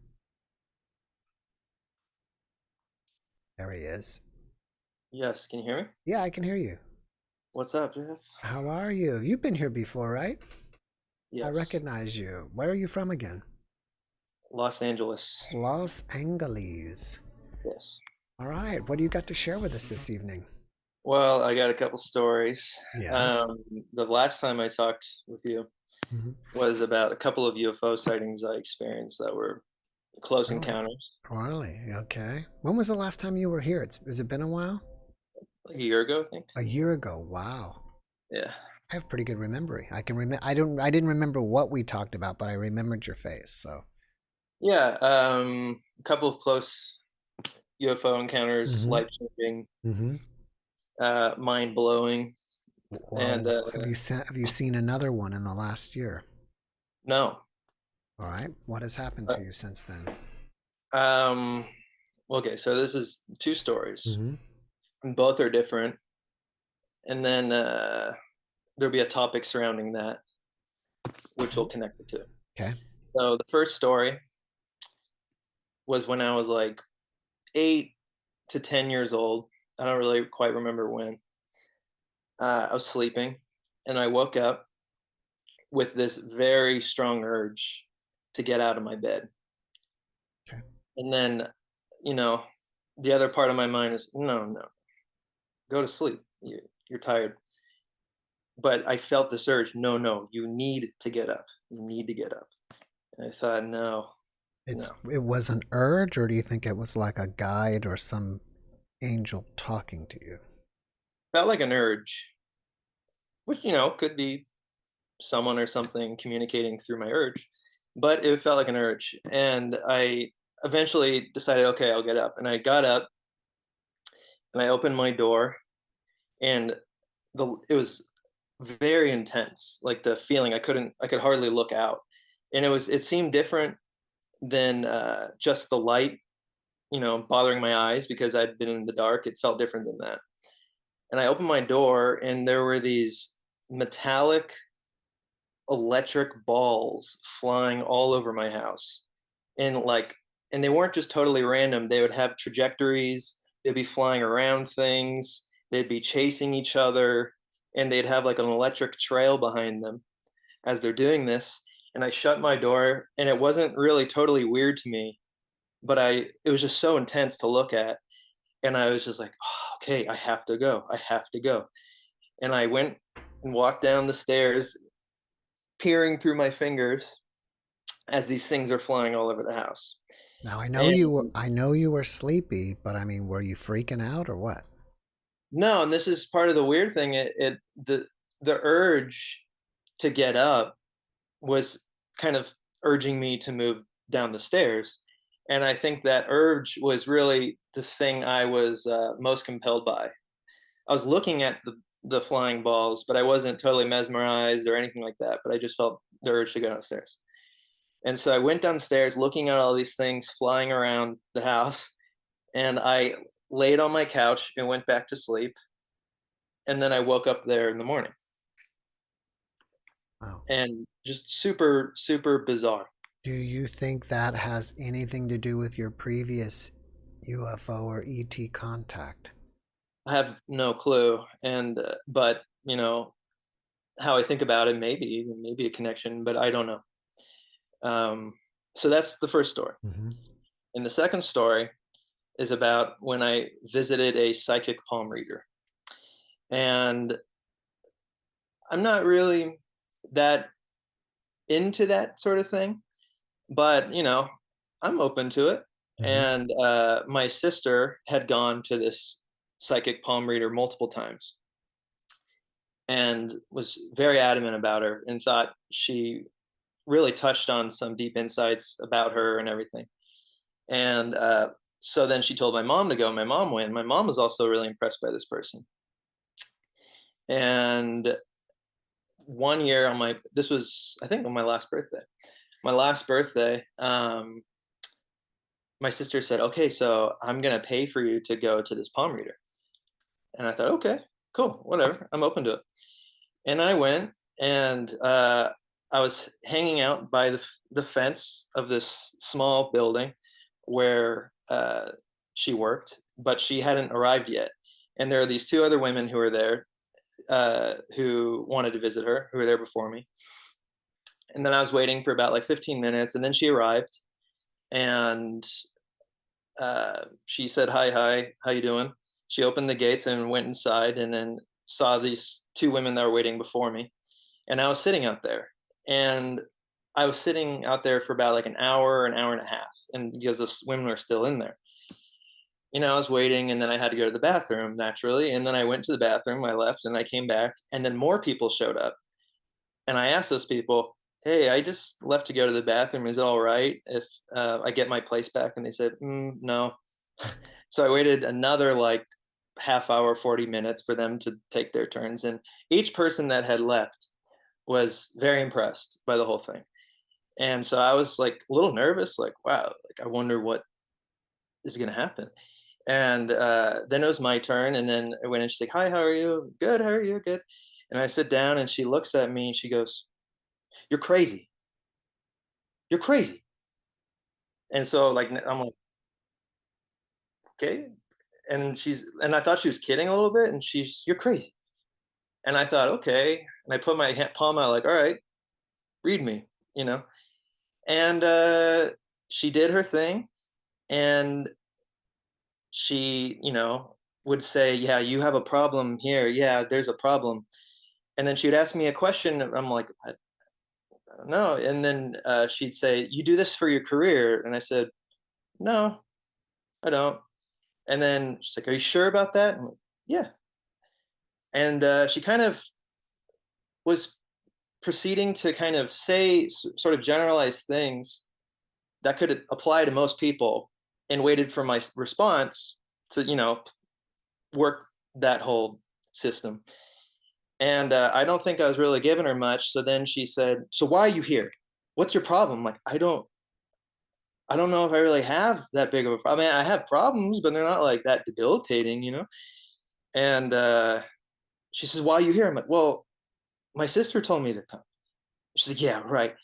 There he is. Yes, can you hear me? Yeah, I can hear you. What's up, Jeff? How are you? You've been here before, right? Yes. I recognize you. Where are you from again? Los Angeles. Los Angeles. Yes. All right. What do you got to share with us this evening? Well, I got a couple stories. Yes. The last time I talked with you was about a couple of UFO sightings I experienced that were close encounters. Really? Okay. When was the last time you were here? Has it been a while? Like a year ago, I think. A year ago. Wow. Yeah. I have pretty good memory. I can remember. I didn't remember what we talked about, but I remembered your face. So. Yeah. A couple of close UFO encounters, life changing, mind blowing. And have you seen another one in the last year? No. All right. What has happened to you since then? Okay, so this is 2 stories. And both are different. And then there'll be a topic surrounding that, which will connect the 2. Okay. So the first story was when I was like 8 to 10 years old. I don't really quite remember when. I was sleeping and I woke up with this very strong urge to get out of my bed. Okay. And then, the other part of my mind is, no, go to sleep. You're tired. But I felt this urge, no, you need to get up. You need to get up. And I thought, no. It was an urge, or do you think it was like a guide or some angel talking to you? Felt like an urge, which, could be someone or something communicating through my urge, but it felt like an urge. And I eventually decided, okay, I'll get up. And I got up and I opened my door, and it was very intense. Like the feeling, I could hardly look out. And it seemed different than just the light, bothering my eyes because I'd been in the dark. It felt different than that. And I opened my door, and there were these metallic electric balls flying all over my house. And they weren't just totally random. They would have trajectories. They'd be flying around things. They'd be chasing each other, and they'd have like an electric trail behind them as they're doing this. And I shut my door, and it wasn't really totally weird to me, but it was just so intense to look at. And I was just like, oh, okay, I have to go. And I went and walked down the stairs, peering through my fingers as these things are flying all over the house. Now I know you were sleepy, but I mean, were you freaking out or what? No, and this is part of the weird thing. The urge to get up was kind of urging me to move down the stairs. And I think that urge was really the thing I was most compelled by. I was looking at the flying balls, but I wasn't totally mesmerized or anything like that. But I just felt the urge to go downstairs. And so I went downstairs looking at all these things flying around the house. And I laid on my couch and went back to sleep. And then I woke up there in the morning. Wow. And just super, super bizarre. Do you think that has anything to do with your previous UFO or ET contact? I have no clue. And, but, how I think about it, maybe a connection, but I don't know. So that's the first story. And the second story is about when I visited a psychic palm reader. And I'm not really that into that sort of thing, but I'm open to it. And my sister had gone to this psychic palm reader multiple times and was very adamant about her and thought she really touched on some deep insights about her and everything. And so then she told my mom to go. My mom went. My mom was also really impressed by this person. And one year this was, I think, on my last birthday. My sister said, okay, so I'm going to pay for you to go to this palm reader. And I thought, okay, cool, whatever. I'm open to it. And I went, and I was hanging out by the fence of this small building where she worked, but she hadn't arrived yet. And there are these two other women who were there who wanted to visit her, who were there before me. And then I was waiting for about like 15 minutes, and then she arrived, and she said, hi, how you doing? She opened the gates and went inside, and then saw these two women that were waiting before me. And I was sitting out there, and I was sitting out there for about like an hour and a half, and because the women were still in there. I was waiting, and then I had to go to the bathroom naturally. And then I went to the bathroom, I left, and I came back, and then more people showed up. And I asked those people, hey, I just left to go to the bathroom. Is it all right if I get my place back? And they said, no. So I waited another like half hour, 40 minutes for them to take their turns. And each person that had left was very impressed by the whole thing. And so I was like a little nervous, like, wow, like I wonder what is going to happen. And then it was my turn. And then I went and she's like, hi, how are you? Good. How are you? Good. And I sit down, and she looks at me and she goes, you're crazy. You're crazy. And so like, I'm like, okay. And I thought she was kidding a little bit, and you're crazy. And I thought, okay. And I put my palm out like, all right, read me, And she did her thing, and she, would say, yeah, you have a problem here. Yeah, there's a problem. And then she would ask me a question. I'm like, I don't know. And then she'd say, you do this for your career? And I said, no, I don't. And then she's like, are you sure about that? I'm like, yeah. And she kind of was proceeding to kind of say sort of generalized things that could apply to most people, and waited for my response to, work that whole system. And I don't think I was really giving her much. So then she said, so why are you here? What's your problem? I'm like, I don't know if I really have that big of a problem. I mean, I have problems, but they're not like that debilitating. And she says, why are you here? I'm like, well, my sister told me to come. She's like, yeah, right.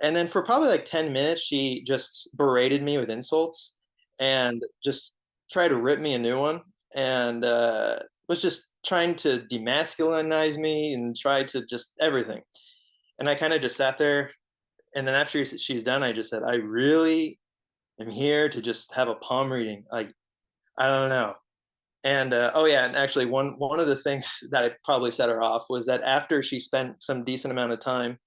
And then for probably like 10 minutes, she just berated me with insults and just tried to rip me a new one, and was just trying to demasculinize me and try to just everything. And I kind of just sat there. And then after she's done, I just said, I really am here to just have a palm reading. Like, I don't know. And oh yeah, and actually one of the things that I probably set her off was that after she spent some decent amount of time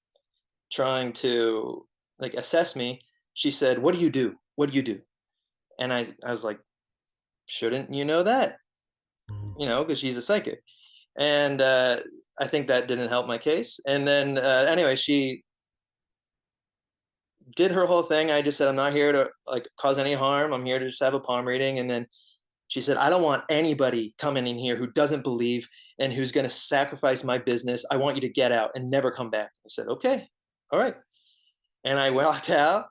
trying to like assess me, she said, what do you do? What do you do? And I was like, shouldn't you know that? Because she's a psychic. And I think that didn't help my case. And then anyway, she did her whole thing. I just said, I'm not here to like cause any harm. I'm here to just have a palm reading. And then she said, I don't want anybody coming in here who doesn't believe and who's going to sacrifice my business. I want you to get out and never come back. I said, okay, all right. And I walked out,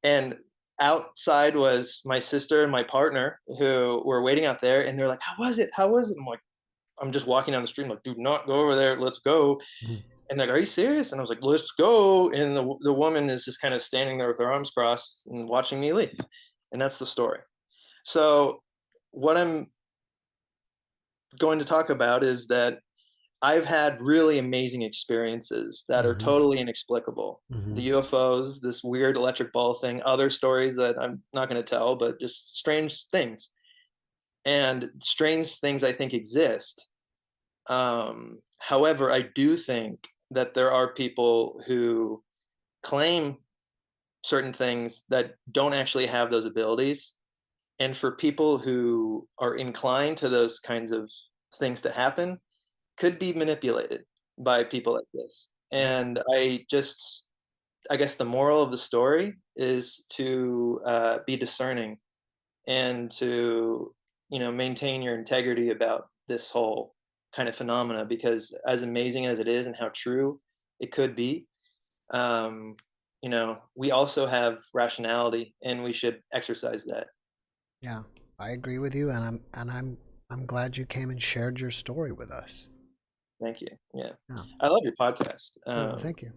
and outside was my sister and my partner who were waiting out there. And they're like, how was it? How was it? I'm like, I'm just walking down the street. I'm like, do not go over there. Let's go. And they're like, are you serious? And I was like, let's go. And the woman is just kind of standing there with her arms crossed and watching me leave. And that's the story. So what I'm going to talk about is that I've had really amazing experiences that are totally inexplicable. The UFOs, this weird electric ball thing, other stories that I'm not going to tell, but just strange things. And strange things I think exist. However, I do think that there are people who claim certain things that don't actually have those abilities. And for people who are inclined to those kinds of things to happen, could be manipulated by people like this. And I guess the moral of the story is to be discerning and to, maintain your integrity about this whole kind of phenomena, because as amazing as it is and how true it could be, we also have rationality and we should exercise that. Yeah, I agree with you, and I'm glad you came and shared your story with us. Thank you. Yeah. Yeah. I love your podcast. Well, thank you.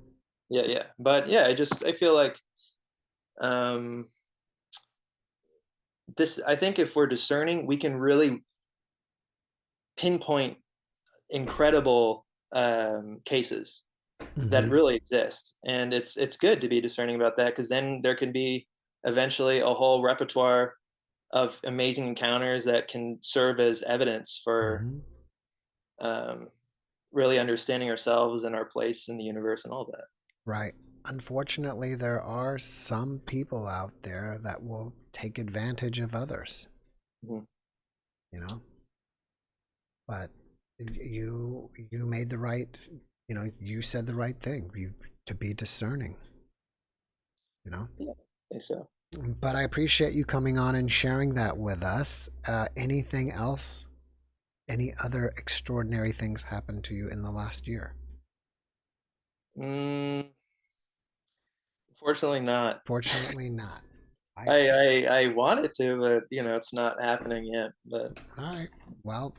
Yeah. But yeah, I feel like I think if we're discerning, we can really pinpoint incredible cases that really exist. And it's good to be discerning about that, because then there can be eventually a whole repertoire of amazing encounters that can serve as evidence for really understanding ourselves and our place in the universe and all that. Right. Unfortunately, there are some people out there that will take advantage of others. But you made the right, you said the right thing. To be discerning. Yeah, I think so. But I appreciate you coming on and sharing that with us. Anything else? Any other extraordinary things happened to you in the last year? Fortunately not. Fortunately not. I wanted to, but it's not happening yet. But all right. Well,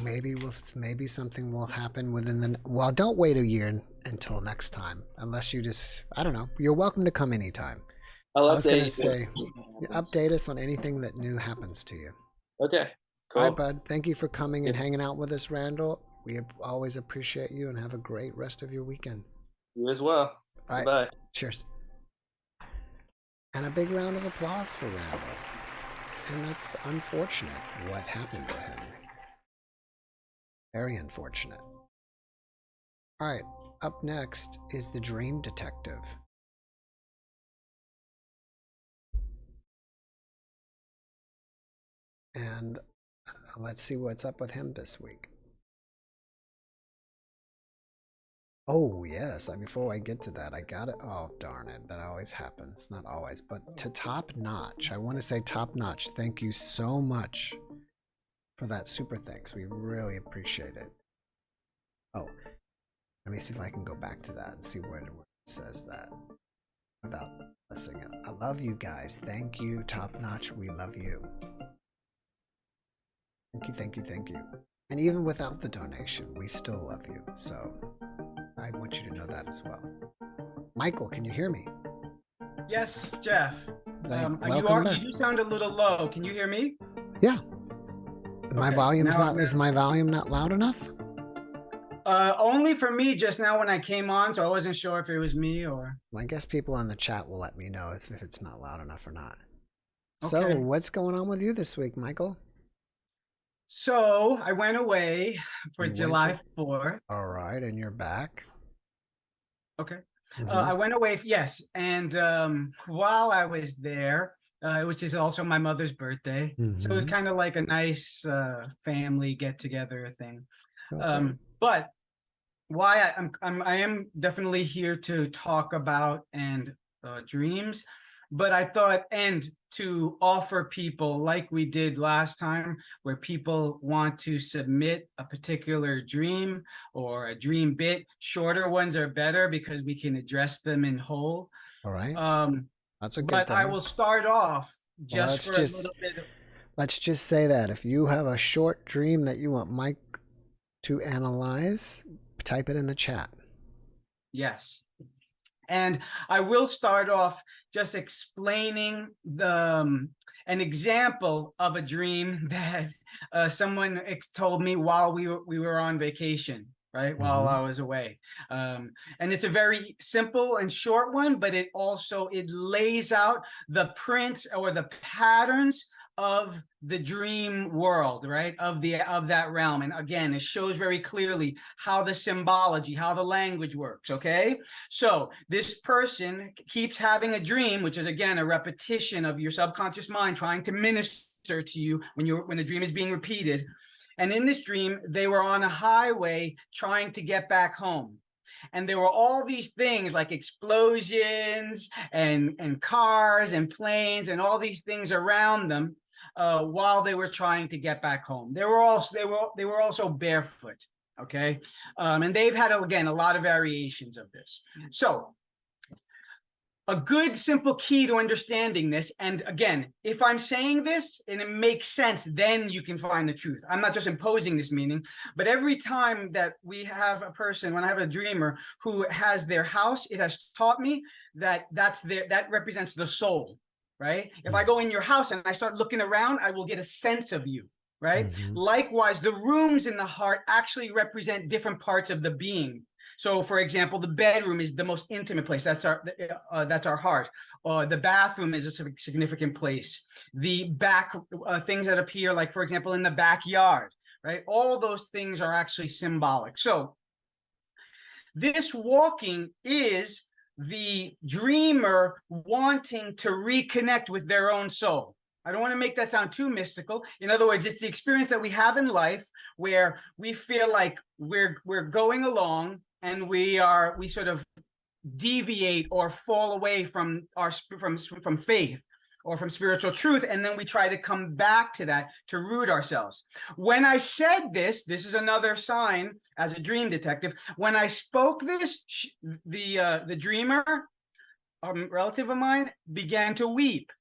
maybe something will happen within the. Well, don't wait a year until next time, unless you I don't know. You're welcome to come anytime. I was going to say, update us on anything that new happens to you. Okay. Cool. All right, bud. Thank you for coming and hanging out with us, Randall. We always appreciate you, and have a great rest of your weekend. You as well. All right. Bye. Cheers. And a big round of applause for Randall. And that's unfortunate what happened to him. Very unfortunate. All right. Up next is the Dream Detective. And let's see what's up with him this week. Oh, yes. Before I get to that, I got it. Oh, darn it. That always happens. Not always, but to Top Notch. I want to say Top Notch. Thank you so much for that super thanks. We really appreciate it. Oh, let me see if I can go back to that and see where it says that without listening. I love you guys. Thank you, Top Notch. We love you. Thank you. And even without the donation, we still love you. So I want you to know that as well. Michael, can you hear me? Yes, Jeff. You do sound a little low. Can you hear me? Yeah. Is my volume not loud enough? Only for me just now when I came on, so I wasn't sure if it was me or. Well, I guess people on the chat will let me know if it's not loud enough or not. Okay. So what's going on with you this week, Michael? So I went away for July 4th. All right, and you're back. Okay. I went away, yes. And while I was there, which is also my mother's birthday, so it was kind of like a nice family get-together thing. Okay. But why I am definitely here to talk about dreams, but I thought to offer people like we did last time, where people want to submit a particular dream or a dream bit. Shorter ones are better because we can address them in whole. All right. That's a good but thing. I will start off a little bit. Let's just say that if you have a short dream that you want Mike to analyze, type it in the chat. Yes. And I will start off just explaining an example of a dream that someone told me while we were on vacation, right? While I was away. And it's a very simple and short one, but it lays out the prints or the patterns of the dream world, right? Of that realm. And again, it shows very clearly how the symbology, how the language works, okay? So this person keeps having a dream, which is again a repetition of your subconscious mind trying to minister to you when the dream is being repeated. And in this dream, they were on a highway trying to get back home. And there were all these things like explosions and cars and planes and all these things around them while they were trying to get back home. They were also barefoot, okay? And they've had, again, a lot of variations of this. So a good simple key to understanding this, and again, if I'm saying this and it makes sense, then you can find the truth. I'm not just imposing this meaning, but every time that we have a person, when I have a dreamer who has their house, it has taught me that that represents the soul, right? If I go in your house and I start looking around, I will get a sense of you, right? Likewise, the rooms in the heart actually represent different parts of the being. So, for example, the bedroom is the most intimate place. That's our heart. The bathroom is a significant place. The back things that appear, like, for example, in the backyard, right? All those things are actually symbolic. So this walking is the dreamer wanting to reconnect with their own soul. I don't want to make that sound too mystical. In other words, it's the experience that we have in life where we feel like we're going along, and we sort of deviate or fall away from faith or from spiritual truth, and then we try to come back to that to root ourselves. When I said this is another sign as a dream detective. When I spoke this, the dreamer, a relative of mine, began to weep.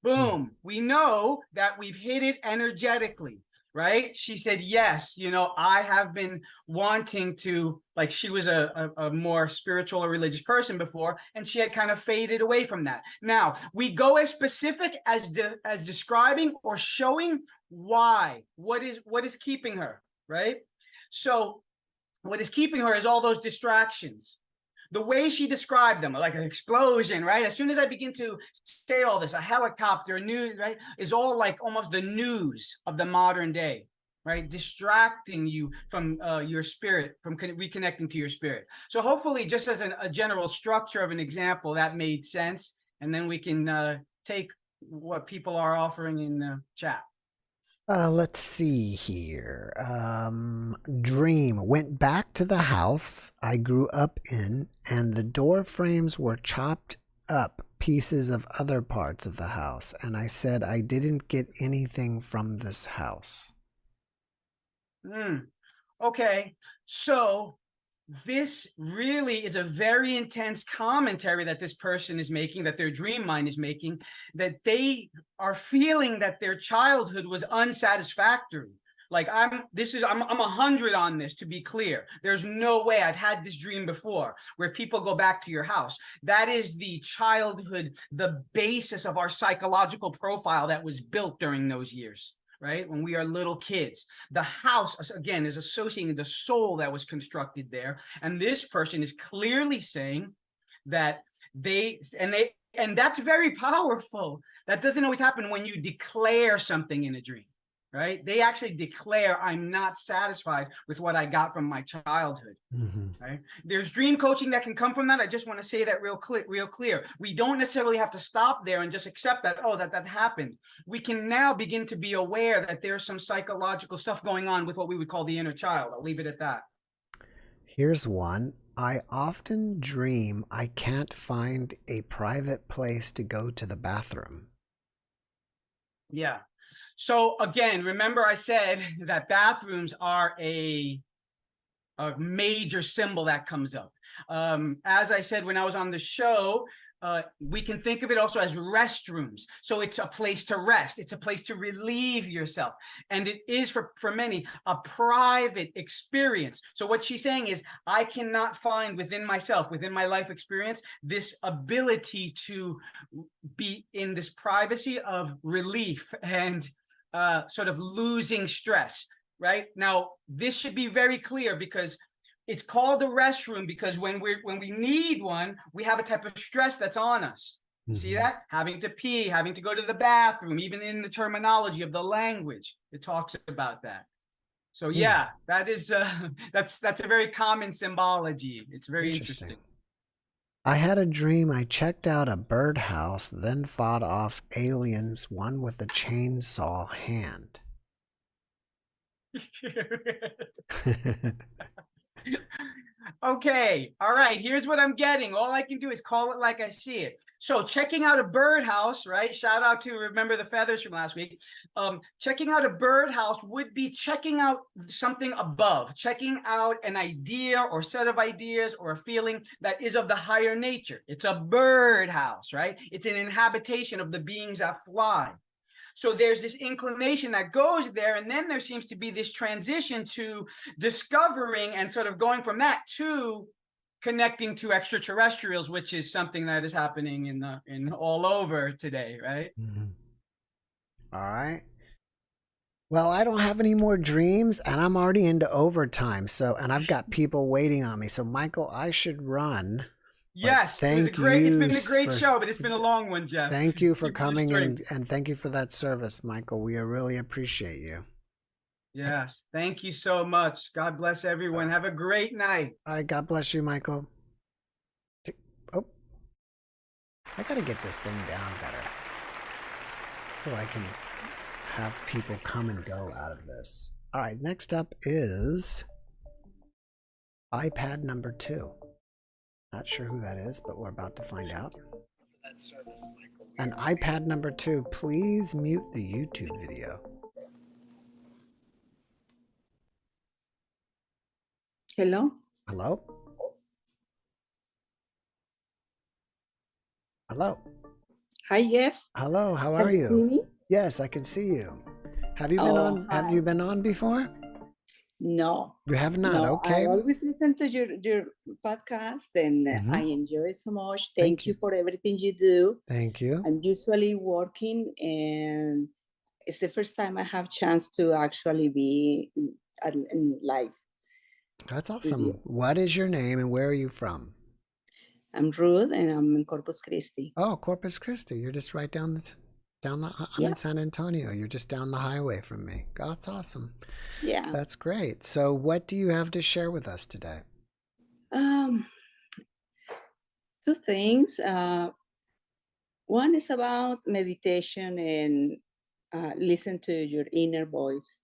Boom. We know that we've hit it energetically. Right? She said, yes, I have been wanting to, like, she was a more spiritual or religious person before, and she had kind of faded away from that. Now, we go as specific as describing or showing why, what is keeping her, right? So what is keeping her is all those distractions. The way she described them, like an explosion, right? As soon as I begin to say all this, a helicopter, news, right, is all like almost the news of the modern day, right? Distracting you from your spirit, from reconnecting to your spirit. So hopefully, just as a general structure of an example, that made sense. And then we can take what people are offering in the chat. Let's see here. Dream went back to the house I grew up in, and the door frames were chopped up pieces of other parts of the house. And I said I didn't get anything from this house. Okay, so this really is a very intense commentary that this person is making, that their dream mind is making, that they are feeling that their childhood was unsatisfactory. Like I'm 100 on this, to be clear. There's no way I've had this dream before where people go back to your house. That is the childhood, the basis of our psychological profile that was built during those years. Right? When we are little kids, the house, again, is associating the soul that was constructed there. And this person is clearly saying that and that's very powerful. That doesn't always happen when you declare something in a dream, right? They actually declare, I'm not satisfied with what I got from my childhood. Right? There's dream coaching that can come from that. I just want to say that real clear. We don't necessarily have to stop there and just accept that, oh, that happened. We can now begin to be aware that there's some psychological stuff going on with what we would call the inner child. I'll leave it at that. Here's one. I often dream I can't find a private place to go to the bathroom. Yeah. So again, remember I said that bathrooms are a major symbol that comes up. As I said when I was on the show, we can think of it also as restrooms. So it's a place to rest. It's a place to relieve yourself. And it is for many a private experience. So what she's saying is, I cannot find within myself, within my life experience, this ability to be in this privacy of relief and sort of losing stress. Right now, this should be very clear because it's called the restroom because when we need one, we have a type of stress that's on us, See that? Having to pee, having to go to the bathroom, even in the terminology of the language, it talks about that. So yeah, that is that's a very common symbology. It's very interesting. I had a dream I checked out a birdhouse, then fought off aliens, one with a chainsaw hand. Okay, all right, here's what I'm getting. All I can do is call it like I see it. So checking out a birdhouse, right? Shout out to Remember the Feathers from last week. Checking out a birdhouse would be checking out something above, checking out an idea or set of ideas or a feeling that is of the higher nature. It's a birdhouse, right? It's an inhabitation of the beings that fly. So there's this inclination that goes there, and then there seems to be this transition to discovering and sort of going from that to connecting to extraterrestrials, which is something that is happening in all over today, right? All right. Well, I don't have any more dreams, and I'm already into overtime. So, and I've got people waiting on me. So, Michael, I should run. Yes, thank you. It's been a great show, but it's been a long one, Jeff. Thank you for coming and thank you for that service, Michael. We really appreciate you. Yes, thank you so much. God bless everyone. Have a great night. All right, God bless you, Michael. Oh, I gotta get this thing down better so I can have people come and go out of this. All right, next up is iPad number 2. Not sure who that is, but we're about to find out. And iPad number 2, please mute the YouTube video. Hello? Hello? Hello? Hi, Jeff. Hello, how are you? Can you see me? Yes, I can see you. Have you been on? Have you been on before? No. You have not. No, Okay. I always listen to your podcast, and I enjoy it so much. Thank you for everything you do. Thank you. I'm usually working, and it's the first time I have chance to actually be in live. That's awesome. What is your name and where are you from? I'm Ruth, and I'm in Corpus Christi. Oh, Corpus Christi. You're just right down the. I'm in San Antonio. You're just down the highway from me. God, that's awesome. Yeah. That's great. So what do you have to share with us today? 2 things. One is about meditation and listen to your inner voice.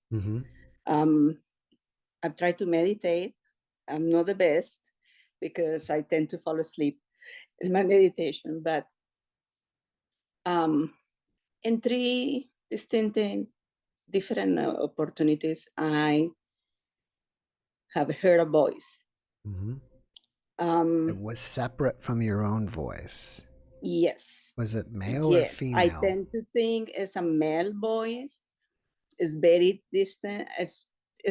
I've tried to meditate. I'm not the best because I tend to fall asleep in my meditation, but in 3 distinct different opportunities, I have heard a voice. It was separate from your own voice. Yes. Was it male or female? I tend to think it's a male voice. It's very distant. It's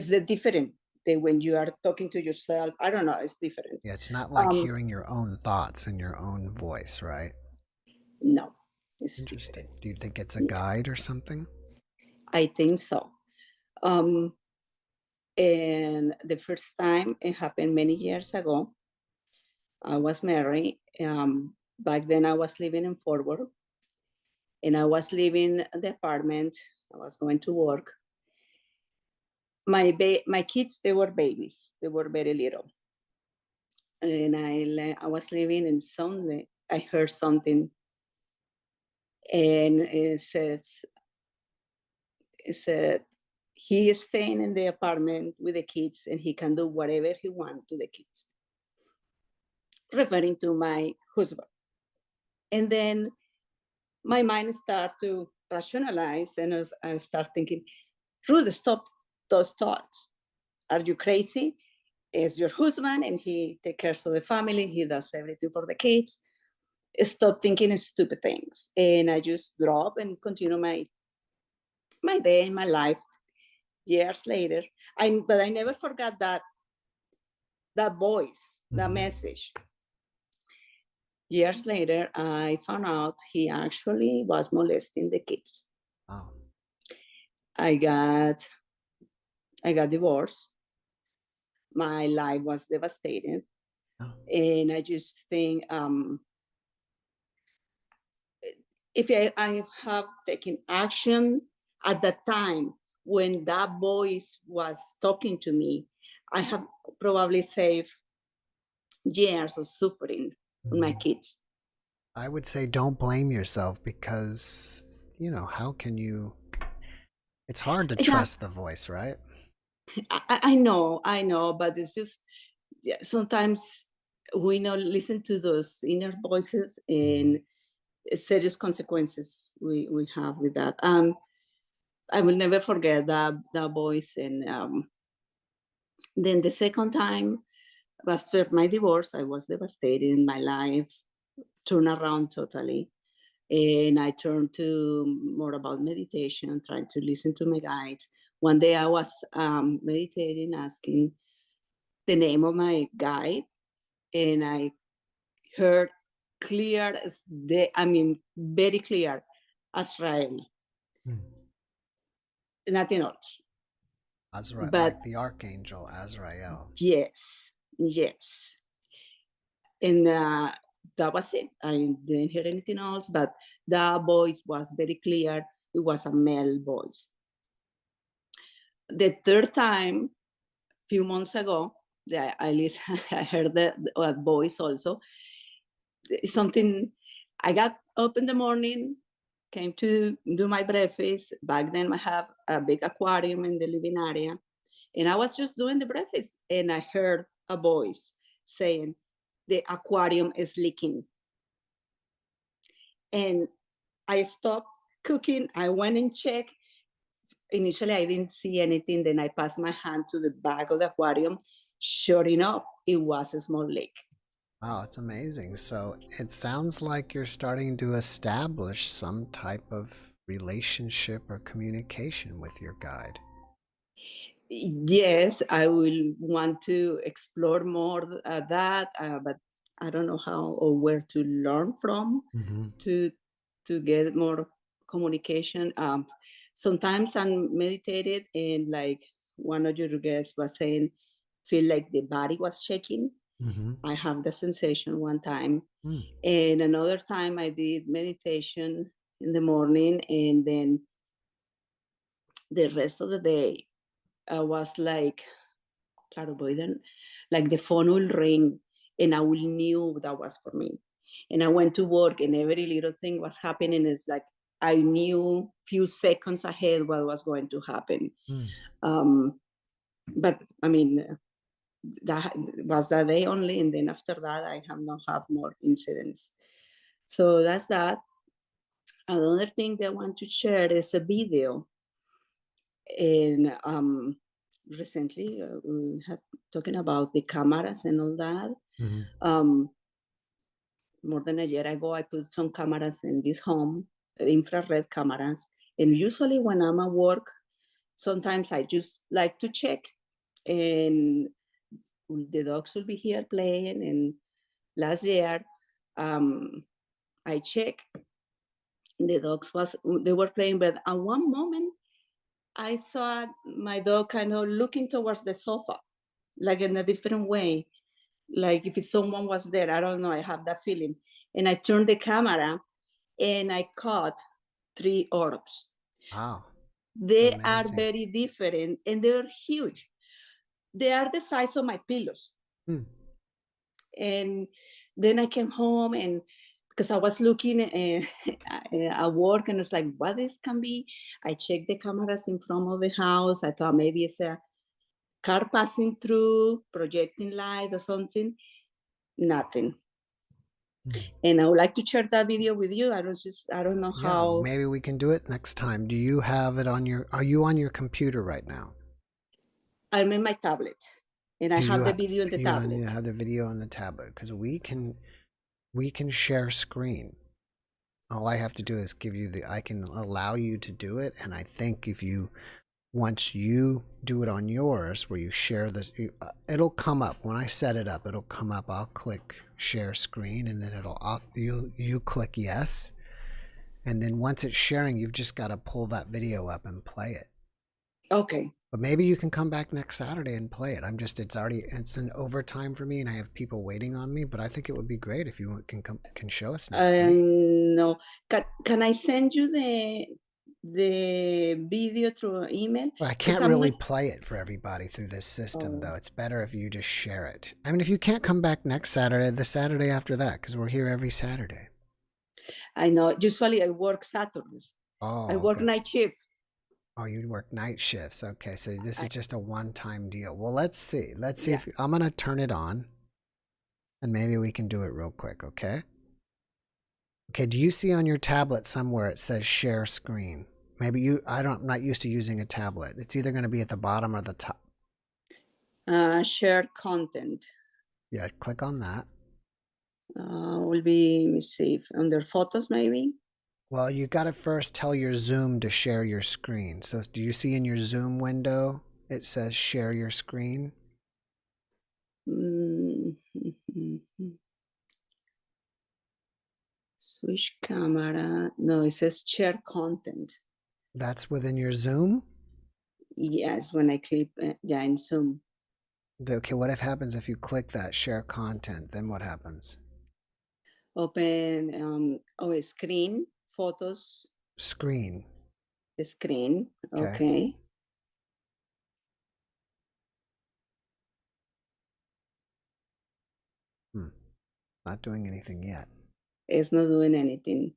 the different when you are talking to yourself. I don't know. It's different. Yeah, it's not like hearing your own thoughts in your own voice, right? No. Interesting. Do you think it's a guide or something? I think so. And the first time it happened many years ago. I was married. Back then I was living in Fort Worth, and I was living in the apartment. I was going to work. My kids, they were babies. They were very little. And I was living, and suddenly I heard something. And it said, he is staying in the apartment with the kids, and he can do whatever he wants to the kids, referring to my husband. And then my mind started to rationalize, and I start thinking, Ruth, stop those thoughts. Are you crazy? It's your husband, and he takes care of the family. He does everything for the kids. Stop thinking stupid things. And I just drop and continue my day, my life. Years later, but I never forgot that voice, that message. Years later, I found out he actually was molesting the kids. Oh. I got divorced. My life was devastated. And I just think if I have taken action at that time when that voice was talking to me, I have probably saved years of suffering on my kids. I would say don't blame yourself because, you know, how can you? It's hard to trust the voice, right? I know, but it's just sometimes we not listen to those inner voices and serious consequences we have with that. I will never forget that voice. And then the second time, after my divorce, I was devastated in my life, turned around totally. And I turned to more about meditation, trying to listen to my guides. One day I was meditating, asking the name of my guide, and I heard clear as very clear, Azrael. Nothing else. Azrael, But like the archangel Azrael. yes. And that was it. I didn't hear anything else, but the voice was very clear. It was a male voice. The third time, a few months ago, I heard the voice also. Something, I got up in the morning, came to do my breakfast. Back then I have a big aquarium in the living area. And I was just doing the breakfast and I heard a voice saying, the aquarium is leaking. And I stopped cooking. I went and checked. Initially, I didn't see anything. Then I passed my hand to the back of the aquarium. Sure enough, it was a small leak. Wow, it's amazing. So it sounds like you're starting to establish some type of relationship or communication with your guide. Yes, I will want to explore more that, but I don't know how or where to learn from to get more communication. Sometimes I'm meditated and like one of your guests was saying, feel like the body was shaking. I have the sensation one time. And another time I did meditation in the morning, and then the rest of the day I was like clairvoyant, like the phone will ring and I will knew that was for me. And I went to work and every little thing was happening. It's like I knew few seconds ahead what was going to happen. But I mean, that was that day only, and then after that I have not had more incidents. So that's that. Another thing that I want to share is a video. And recently we had talking about the cameras and all that. More than a year ago, I put some cameras in this home, infrared cameras. And usually when I'm at work, sometimes I just like to check, and the dogs will be here playing. And last year, I checked, the dogs they were playing, but at one moment, I saw my dog kind of looking towards the sofa, like in a different way, like if someone was there. I don't know, I have that feeling. And I turned the camera and I caught 3 orbs. Wow. They are very different and they're huge. They are the size of my pillows. And then I came home, and because I was looking at work, and it's like, what this can be? I checked the cameras in front of the house. I thought maybe it's a car passing through, projecting light or something. Nothing. And I would like to share that video with you. I don't know how. Maybe we can do it next time. Do you have it on are you on your computer right now? I'm in my tablet, and I have the video on the tablet. You have the video on the tablet, because we can share screen. All I have to do is give you I can allow you to do it. And I think once you do it on yours, where you share this, it'll come up. When I set it up, it'll come up. I'll click share screen, and then you click yes. And then once it's sharing, you've just got to pull that video up and play it. Okay. But maybe you can come back next Saturday and play it. It's an overtime for me and I have people waiting on me, but I think it would be great if you can show us next time. No. Can I send you the video through email? Well, I can't really play it for everybody through this system, though. It's better if you just share it. I mean, if you can't come back next Saturday, the Saturday after that, because we're here every Saturday. I know. Usually I work Saturdays. Oh, I work night shift. Oh, you work night shifts. Okay, so this is just a one-time deal. Well, let's see. Let's see if I'm going to turn it on, and maybe we can do it real quick, okay? Okay, do you see on your tablet somewhere it says share screen? Maybe I'm not used to using a tablet. It's either going to be at the bottom or the top. Share content. Yeah, click on that. Will be, let me see, under photos maybe? Well, you got to first tell your Zoom to share your screen. So do you see in your Zoom window, it says share your screen? Switch camera. No, it says share content. That's within your Zoom? Yes, when I click, in Zoom. Okay, what happens if you click that share content? Then what happens? Open, a screen, photos. Screen. The screen, okay. Not doing anything yet. It's not doing anything.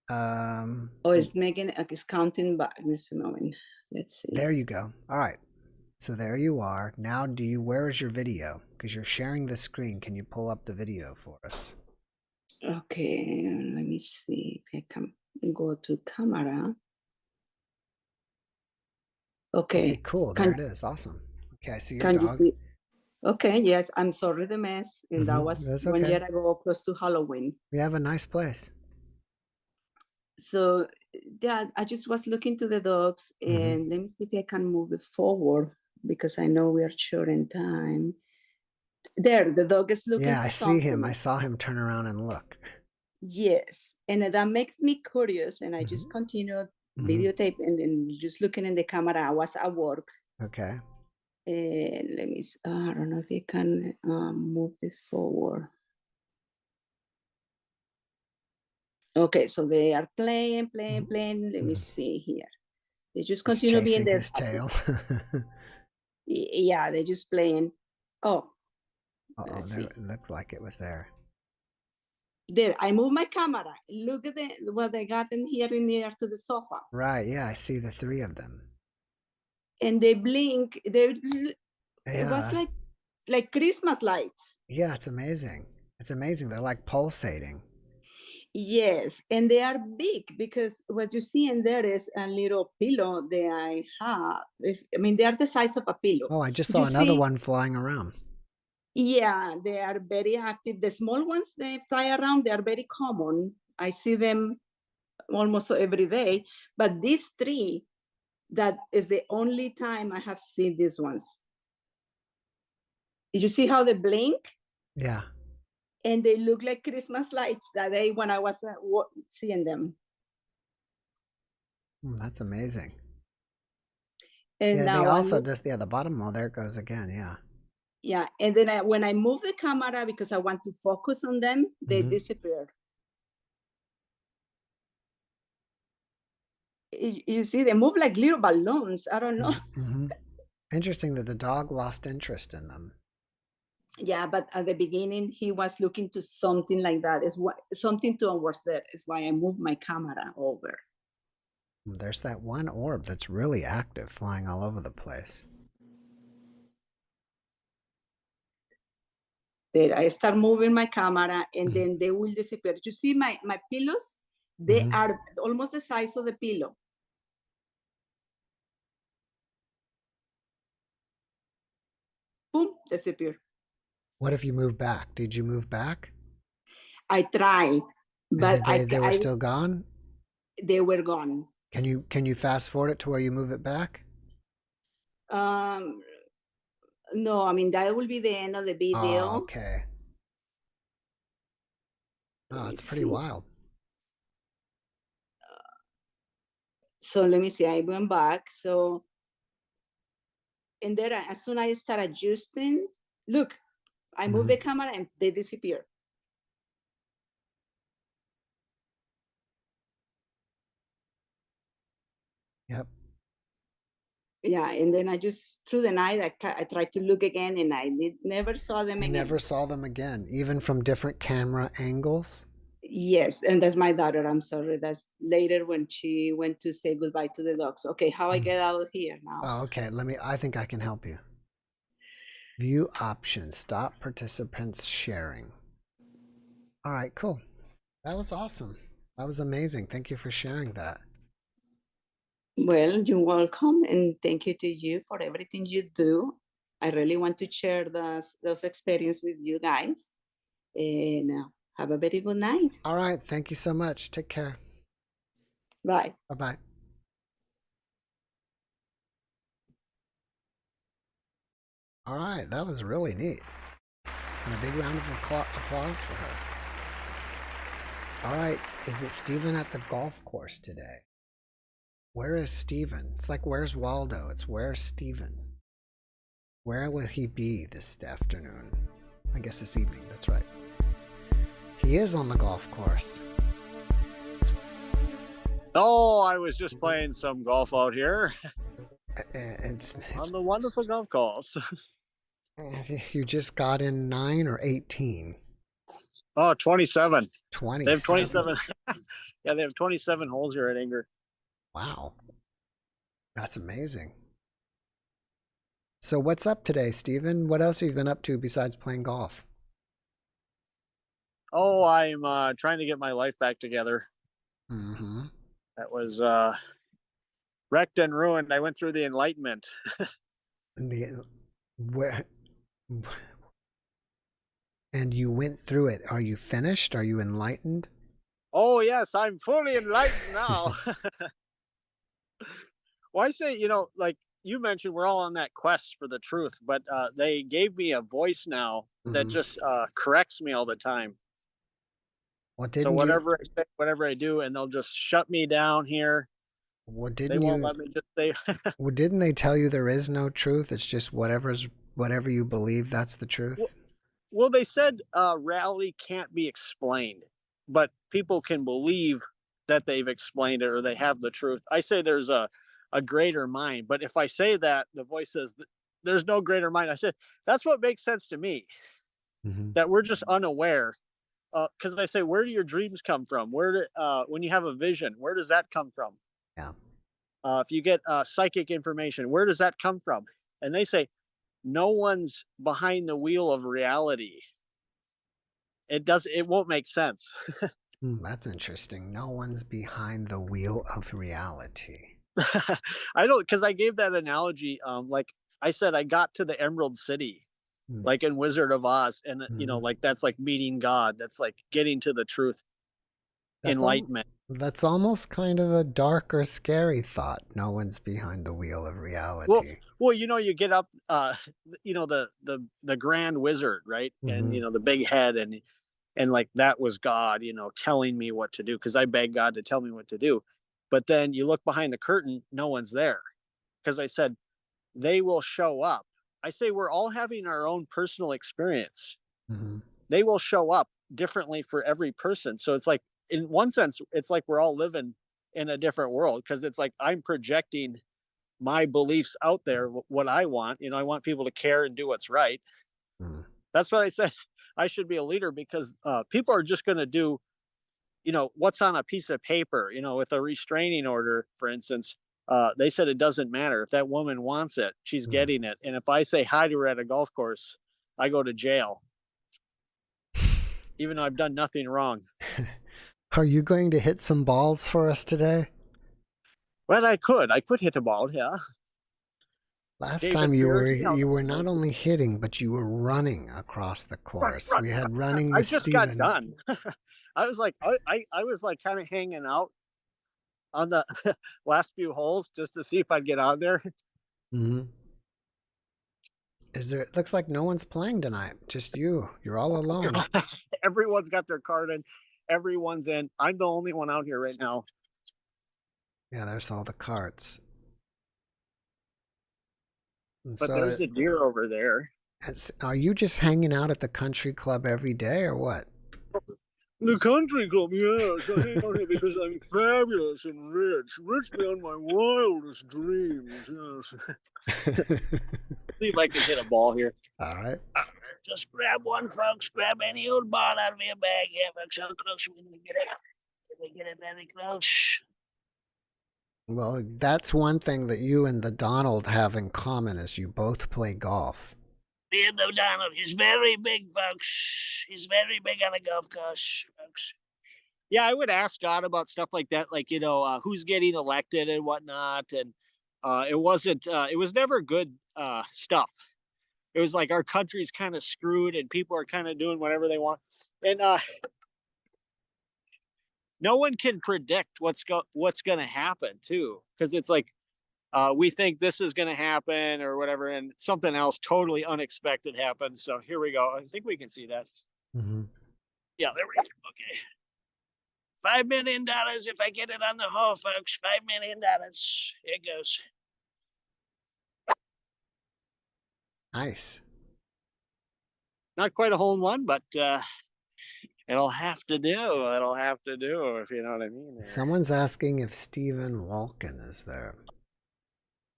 It's making, it's counting back. Just a moment. Let's see. There you go. All right. So there you are. Now, where is your video? Because you're sharing the screen. Can you pull up the video for us? Okay, let me see if I can go to camera. Okay, cool. There it is. Awesome. Okay, I see your dog. Okay, yes, I'm sorry the mess. And that was 1 year ago, close to Halloween. We have a nice place. So, yeah, I just was looking to the dogs and let me see if I can move it forward because I know we are short in time. There, the dog is looking. Yeah, I see him. I saw him turn around and look. Yes, and that makes me curious. And I just continued videotaping and just looking in the camera. I was at work. Okay. And let me see. I don't know if I can move this forward. Okay, so they are playing. Let me see here. They just continue being there. His tail. Yeah, they're just playing. Oh. There, it looks like it was there. There, I move my camera. Look at what they got in here in near to the sofa. Right, yeah, I see the three of them. And they blink. It was like Christmas lights. Yeah, it's amazing. It's amazing. They're like pulsating. Yes, and they are big because what you see in there is a little pillow that I have. They are the size of a pillow. Oh, I just saw another one flying around. Yeah, they are very active. The small ones, they fly around. They are very common. I see them almost every day. But these three, that is the only time I have seen these ones. Did you see how they blink? Yeah. And they look like Christmas lights that day when I was seeing them. That's amazing. And yeah, now they also the bottom, there it goes again, yeah. Yeah, and then when I move the camera because I want to focus on them, they disappear. You see, they move like little balloons. I don't know. Interesting that the dog lost interest in them. Yeah, but at the beginning, he was looking to something like that. Something towards that is why I moved my camera over. There's that one orb that's really active, flying all over the place. There, I start moving my camera and then they will disappear. You see my pillows? They are almost the size of the pillow. Boom, disappear. What if you move back? Did you move back? I tried, but they were still gone? They were gone. Can you fast forward it to where you move it back? No, that will be the end of the video. Oh, okay. Oh, it's pretty wild. So let me see, I went back. So And then as soon as I start adjusting, look, I move the camera and they disappear. Yep. Yeah, and then I just through the night I tried to look again, and I never saw them again. Never saw them again, even from different camera angles. Yes, and that's my daughter. I'm sorry. That's later when she went to say goodbye to the dogs. Okay, how I get out of here now? Oh, okay. I think I can help you. View options. Stop participants sharing. All right, cool. That was awesome. That was amazing. Thank you for sharing that. Well, you're welcome, and thank you to you for everything you do. I really want to share those experiences with you guys, and have a very good night. All right. Thank you so much. Take care. Bye. Bye-bye. All right. That was really neat. And a big round of applause for her. All right. Is it Stephen at the golf course today? Where is Stephen? It's like, where's Waldo? It's where's Stephen? Where will he be this afternoon? I guess this evening. That's right. He is on the golf course. Oh, I was just playing some golf out here. It's on the wonderful golf course. You just got in 9 or 18? Oh, 27. 27. They have 27. Yeah, they have 27 holes here at Inger. Wow. That's amazing. So what's up today, Stephen? What else have you been up to besides playing golf? Oh, I'm trying to get my life back together. Mm-hmm. That was wrecked and ruined. I went through the Enlightenment. And you went through it. Are you finished? Are you enlightened? Oh, yes, I'm fully enlightened now. Well, I say, like you mentioned, we're all on that quest for the truth, but they gave me a voice now that just corrects me all the time. So whatever I say, whatever I do, and they'll just shut me down here. They won't let me just say. Well, didn't they tell you there is no truth? It's just whatever you believe, that's the truth. Well, they said reality can't be explained, but people can believe that they've explained it or they have the truth. I say there's a greater mind, but if I say that, the voice says there's no greater mind. I said that's what makes sense to me. That we're just unaware. Because they say, where do your dreams come from? When you have a vision, where does that come from? Yeah. If you get psychic information, where does that come from? And they say, no one's behind the wheel of reality. It won't make sense. That's interesting. No one's behind the wheel of reality. I don't, because I gave that analogy. Like I said, I got to the Emerald City. Like in Wizard of Oz, and like that's like meeting God. That's like getting to the truth. Enlightenment. That's almost kind of a dark or scary thought. No one's behind the wheel of reality. Well, you get up, the Grand Wizard, right? And the big head, and like that was God, telling me what to do, because I begged God to tell me what to do. But then you look behind the curtain, no one's there, because I said they will show up. I say we're all having our own personal experience. They will show up differently for every person. So it's like, in one sense, it's like we're all living in a different world, because it's like I'm projecting my beliefs out there, what I want. I want people to care and do what's right. That's what I said. I should be a leader, because people are just going to do, what's on a piece of paper, with a restraining order, for instance. They said it doesn't matter. If that woman wants it, she's getting it. And if I say hi to her at a golf course, I go to jail, even though I've done nothing wrong. Are you going to hit some balls for us today? Well, I could hit a ball, yeah. Last time you were not only hitting, but you were running across the course. We had running with Stephen. I just got done. I was like, I was like kind of hanging out on the last few holes just to see if I'd get out there. It looks like no one's playing tonight. Just you. You're all alone. Everyone's got their card in. Everyone's in. I'm the only one out here right now. Yeah, there's all the carts. And But so, there's a deer over there. are you just hanging out at the country club every day or what? The country club, yes. I hang out here because I'm fabulous and rich beyond my wildest dreams. Yes. See if I can hit a ball here. All right. Just grab one, folks. Grab any old ball out of your bag. Yeah, folks. How close we can get it? Can we get it very close? Well, that's one thing that you and the Donald have in common is you both play golf. Me and the Donald, he's very big, folks. He's very big on a golf course, folks. Yeah, I would ask God about stuff like that, like, who's getting elected and whatnot. And it was never good stuff. It was like our country's kind of screwed and people are kind of doing whatever they want. And no one can predict what's going to happen too. Because it's like, we think this is going to happen or whatever, and something else totally unexpected happens. So here we go. I think we can see that. Mm-hmm. Yeah, there we go. Okay. $5 million if I get it on the hole, folks. $5 million. Here it goes. Nice. Not quite a hole in one, but it'll have to do. It'll have to do, if you know what I mean. There. Someone's asking if Stephen Walken is there.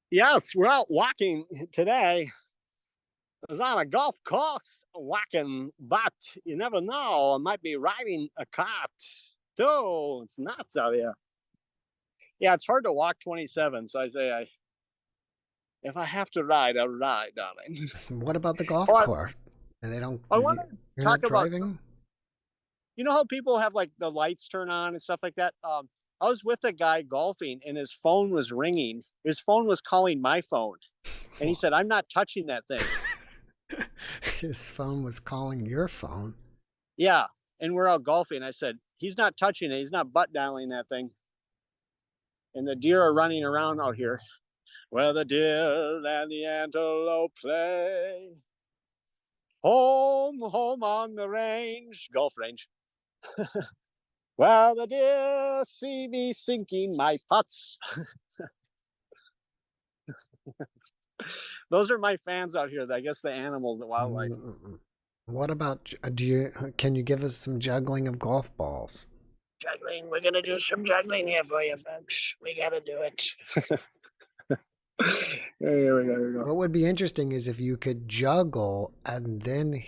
Yes, we're out walking today. I was on a golf course walking, but you never know. I might be riding a cart too. It's nuts out here. Yeah, it's hard to walk 27. So I say, if I have to ride, I'll ride, darling. What about the golf course? They don't. You're not driving. You know how people have like the lights turn on and stuff like that. I was with a guy golfing, and his phone was ringing. His phone was calling my phone, and he said, "I'm not touching that thing." His phone was calling your phone. Yeah, and we're out golfing. I said, "He's not touching it. He's not butt dialing that thing." And the deer are running around out here. Where the deer and the antelope play. Home, home on the range, golf range. Where the deer see me sinking my putts. Those are my fans out here. I guess the animals, the wildlife. What about, can you give us some juggling of golf balls? Juggling, we're going to do some juggling here for you, folks. We got to do it. Here we go. What would be interesting is if you could juggle and then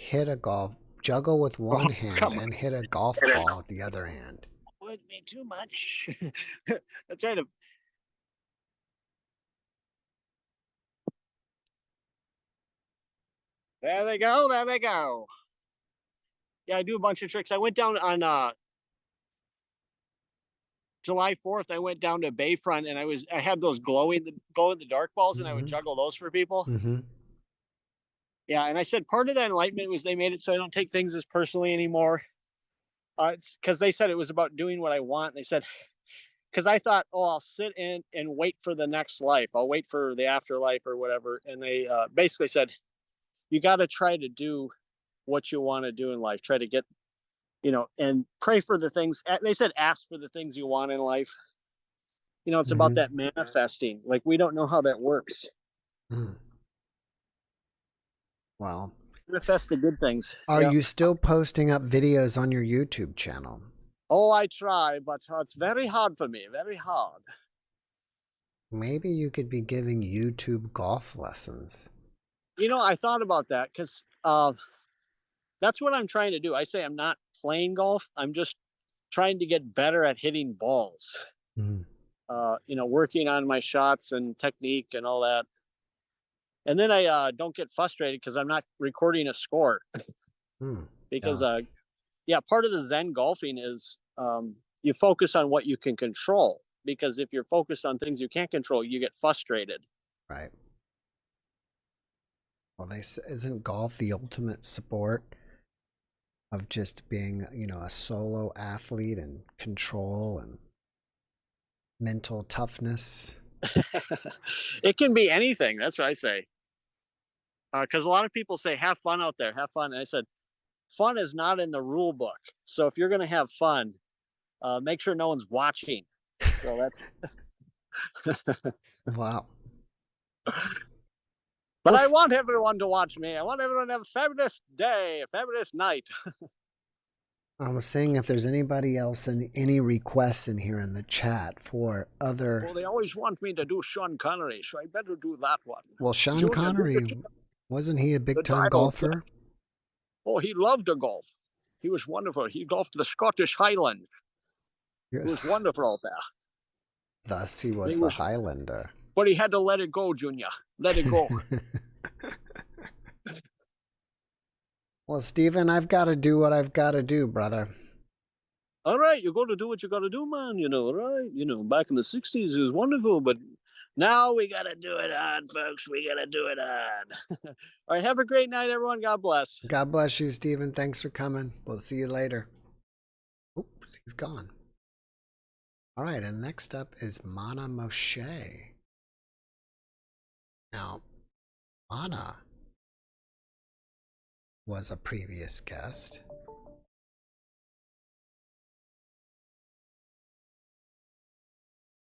juggle with one hand and hit a golf ball with the other hand. Would be too much. I'll try to. There they go. There they go. Yeah, I do a bunch of tricks. I went down on July 4th. I went down to Bayfront, and I had those glow in the dark balls, and I would juggle those for people. Mm-hmm. Yeah, and I said part of that enlightenment was they made it so I don't take things as personally anymore. It's because they said it was about doing what I want. They said, because I thought, I'll sit in and wait for the next life. I'll wait for the afterlife or whatever. And they basically said, you got to try to do what you want to do in life. Try to get, and pray for the things. They said, ask for the things you want in life. It's about that manifesting. Like, we don't know how that works. Mm. Wow. Manifest the good things. Are you still posting up videos on your YouTube channel? Oh, I try, but it's very hard for me. Very hard. Maybe you could be giving YouTube golf lessons. I thought about that because that's what I'm trying to do. I say I'm not playing golf. I'm just trying to get better at hitting balls. Mm. Working on my shots and technique and all that. And then I don't get frustrated because I'm not recording a score. Because part of the Zen golfing is you focus on what you can control. Because if you're focused on things you can't control, you get frustrated. Right. Well, isn't golf the ultimate sport of just being, a solo athlete and control and mental toughness? It can be anything. That's what I say. Because a lot of people say, have fun out there, have fun. And I said, fun is not in the rule book. So if you're going to have fun, make sure no one's watching. So that's. Wow. But Well, I want everyone to watch me. I want everyone to have a fabulous day, a fabulous night. I was saying if there's anybody else and any requests in here in the chat for other. Well, they always want me to do Sean Connery, so I better do that one. Well, Sean Junior, Connery, wasn't he a big time golfer? Oh, he loved to golf. He was wonderful. He golfed the Scottish Highlands. It was wonderful out there. Thus, he was the Highlander. But he had to let it go, Junior. Let it go. Well, Stephen, I've got to do what I've got to do, brother. All right, you got to do what you got to do, man. You know, right? You know, back in the 60s, it was wonderful, but now we got to do it on, folks. We got to do it on. All right, have a great night, everyone. God bless. God bless you, Stephen. Thanks for coming. We'll see you later. Oops, he's gone. All right, and next up is Mana Moshe. Now, Mana was a previous guest.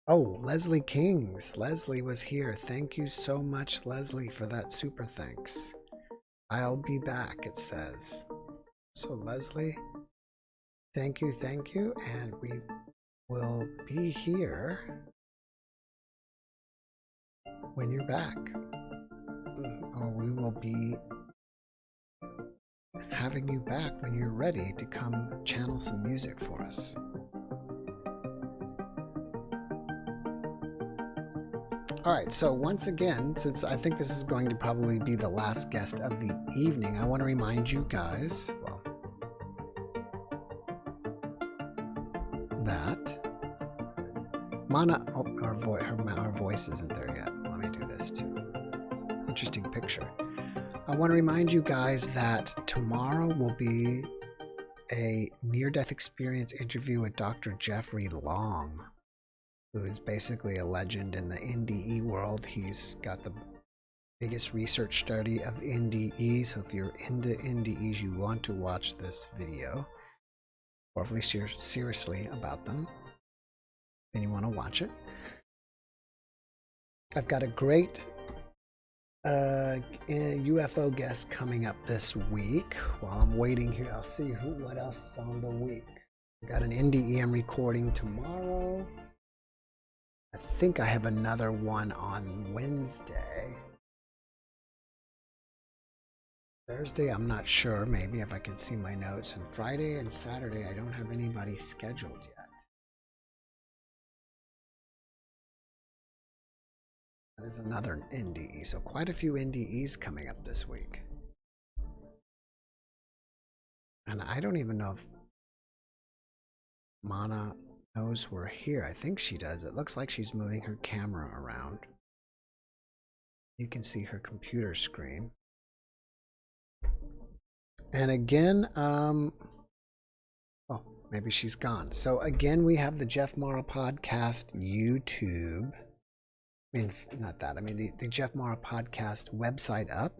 Oh, Leslie Kings. Leslie was here. Thank you so much, Leslie, for that super thanks. I'll be back, it says. So, Leslie, thank you, and we will be here when you're back. Or we will be having you back when you're ready to come channel some music for us. All right, so once again, since I think this is going to probably be the last guest of the evening, I want to remind you guys, well, that Mana, oh, her voice isn't there yet. Let me do this too. Interesting picture. I want to remind you guys that tomorrow will be a near-death experience interview with Dr. Jeffrey Long, who is basically a legend in the NDE world. He's got the biggest research study of NDE, so if you're into NDEs, you want to watch this video, or at least you're seriously about them, then you want to watch it. I've got a great UFO guest coming up this week. While I'm waiting here, I'll see what else is on the week. I've got an NDE I'm recording tomorrow. I think I have another one on Wednesday. Thursday, I'm not sure. Maybe if I can see my notes. And Friday and Saturday, I don't have anybody scheduled yet. There's another NDE, so quite a few NDEs coming up this week. And I don't even know if Mana knows we're here. I think she does. It looks like she's moving her camera around. You can see her computer screen. And again, oh, maybe she's gone. So again, we have the JeffMara Podcast YouTube. I mean, not that. I mean, the JeffMara Podcast website up.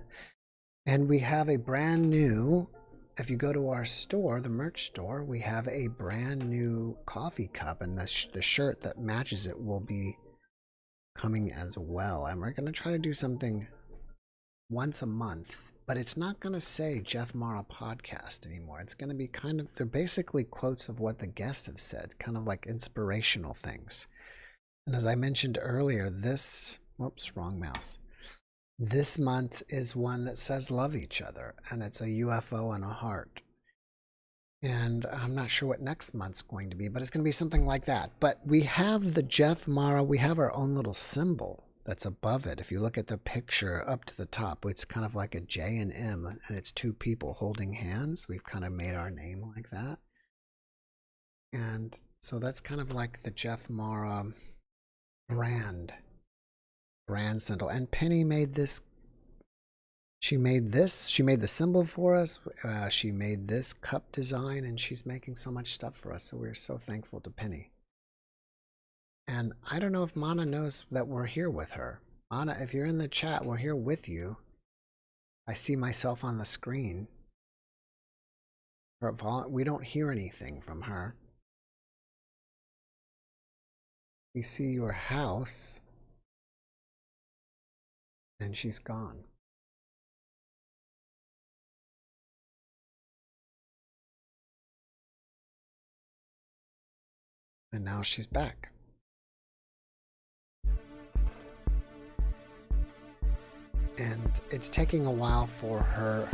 And we have a brand new, if you go to our store, the merch store, we have a brand new coffee cup, and the shirt that matches it will be coming as well. And we're going to try to do something once a month, but it's not going to say JeffMara Podcast anymore. It's going to be kind of, they're basically quotes of what the guests have said, kind of like inspirational things. And as I mentioned earlier, this, whoops, wrong mouse. This month is one that says love each other, and it's a UFO and a heart. And I'm not sure what next month's going to be, but it's going to be something like that. But we have the JeffMara, we have our own little symbol that's above it. If you look at the picture up to the top, it's kind of like a J and M, and it's two people holding hands. We've kind of made our name like that. And so that's kind of like the JeffMara brand symbol. And Penny made this. She made the symbol for us. She made this cup design, and she's making so much stuff for us. So we're so thankful to Penny. And I don't know if Mana knows that we're here with her. Mana, if you're in the chat, we're here with you. I see myself on the screen. We don't hear anything from her. We see your house, and she's gone. And now she's back. And it's taking a while for her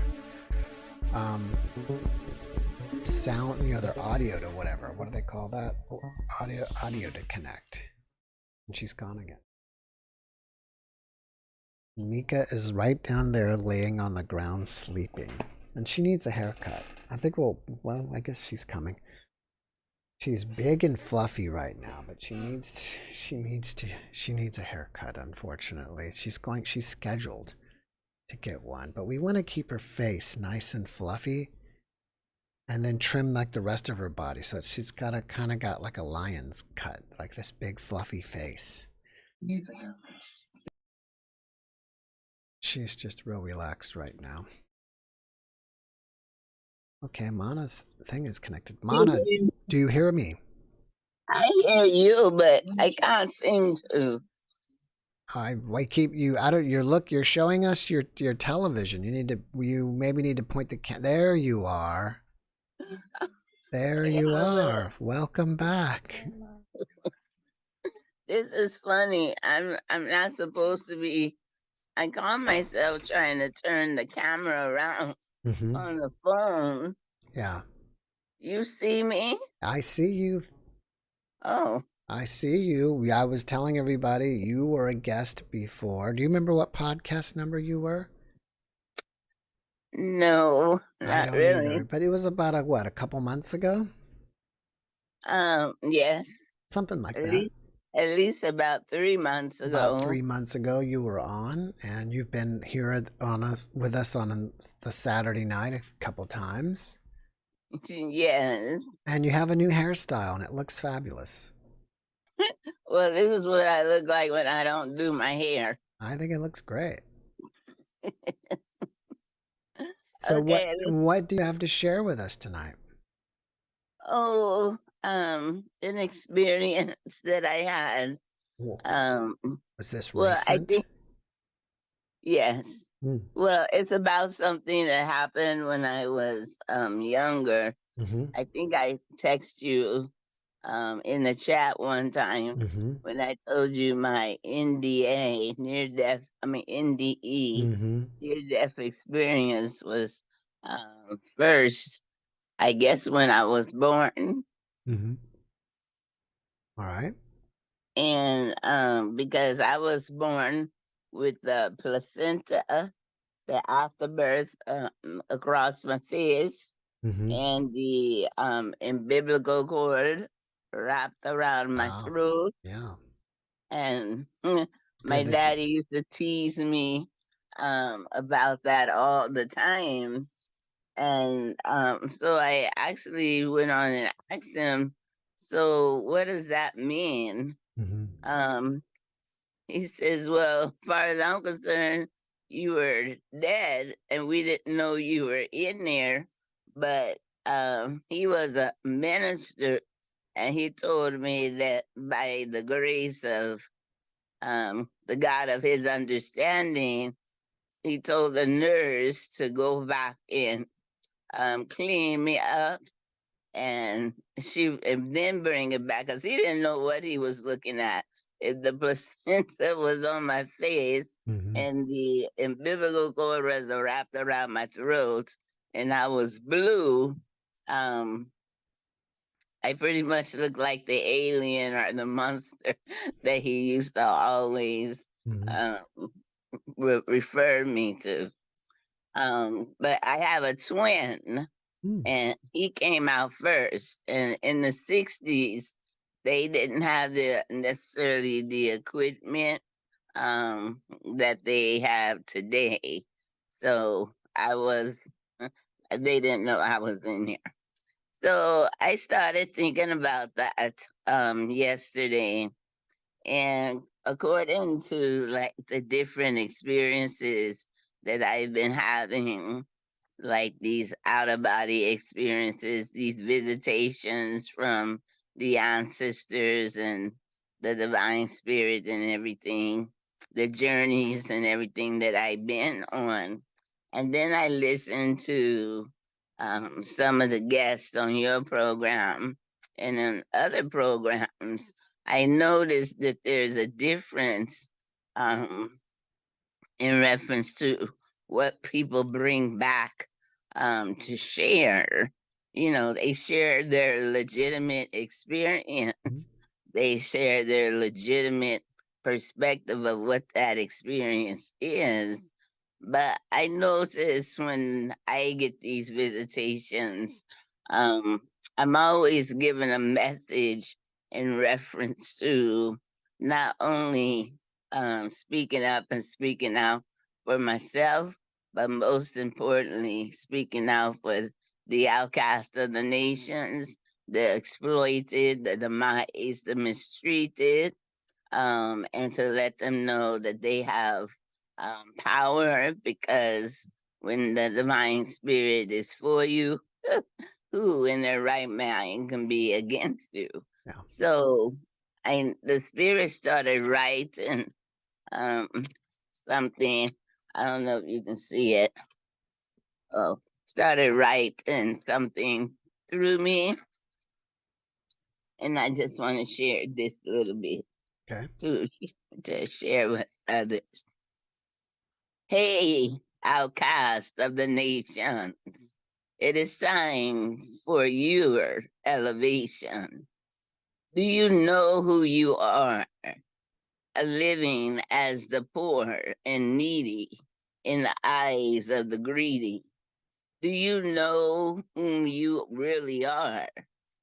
sound, their audio to whatever. What do they call that? Audio to connect. And she's gone again. Mika is right down there laying on the ground sleeping. And she needs a haircut. I think I guess she's coming. She's big and fluffy right now, but she needs a haircut, unfortunately. She's scheduled to get one, but we want to keep her face nice and fluffy and then trim like the rest of her body. So she's got like a lion's cut, like this big fluffy face. She's just real relaxed right now. Okay, Mana's thing is connected. Mana, do you hear me? I hear you, but I can't seem to. I keep you out of your look. You're showing us your television. You maybe need to point the there you are. There you are. Welcome back. This is funny. I'm not supposed to be. I caught myself trying to turn the camera around on the phone. Yeah. You see me? I see you. Oh. I see you. I was telling everybody you were a guest before. Do you remember what podcast number you were? No, not really. Either, but it was about a couple months ago? Yes. Something like that. At least about 3 months ago. About 3 months ago you were on, and you've been here with us on the Saturday night a couple times. Yes. And you have a new hairstyle, and it looks fabulous. Well, this is what I look like when I don't do my hair. I think it looks great. So okay. What do you have to share with us tonight? Oh, an experience that I had. Was this recent? Yes. Well, it's about something that happened when I was younger. I think I text you in the chat one time when I told you my NDE, near-death experience was first, I guess, when I was born. All right. And because I was born with the placenta, the afterbirth across my face, and the umbilical cord wrapped around my throat. Yeah. And my daddy used to tease me about that all the time. And so I actually went on and asked him, so what does that mean? He says, well, as far as I'm concerned, you were dead and we didn't know you were in there. But he was a minister, and he told me that by the grace of the God of his understanding, he told the nurse to go back and clean me up and then bring it back, because he didn't know what he was looking at. If the placenta was on my face and the umbilical cord was wrapped around my throat and I was blue, I pretty much looked like the alien or the monster that he used to always refer me to. But I have a twin, and he came out first. And in the 60s, they didn't have necessarily the equipment that they have today. So they didn't know I was in here. So I started thinking about that yesterday. And according to like the different experiences that I've been having, like these out-of-body experiences, these visitations from the ancestors and the divine spirit and everything, the journeys and everything that I've been on. And then I listened to some of the guests on your program, and in other programs, I noticed that there's a difference in reference to what people bring back to share. You know, they share their legitimate experience. They share their legitimate perspective of what that experience is. But I notice when I get these visitations, I'm always given a message in reference to not only speaking up and speaking out for myself, but most importantly, speaking out for the outcast of the nations, the exploited, the demised, the mistreated, and to let them know that they have power, because when the divine spirit is for you, who in their right mind can be against you? Yeah. So the spirit started writing something. I don't know if you can see it. Oh, started writing something through me. And I just want to share this a little bit. Okay. To share with others. Hey, outcast of the nations, it is time for your elevation. Do you know who you are? Living as the poor and needy in the eyes of the greedy. Do you know whom you really are,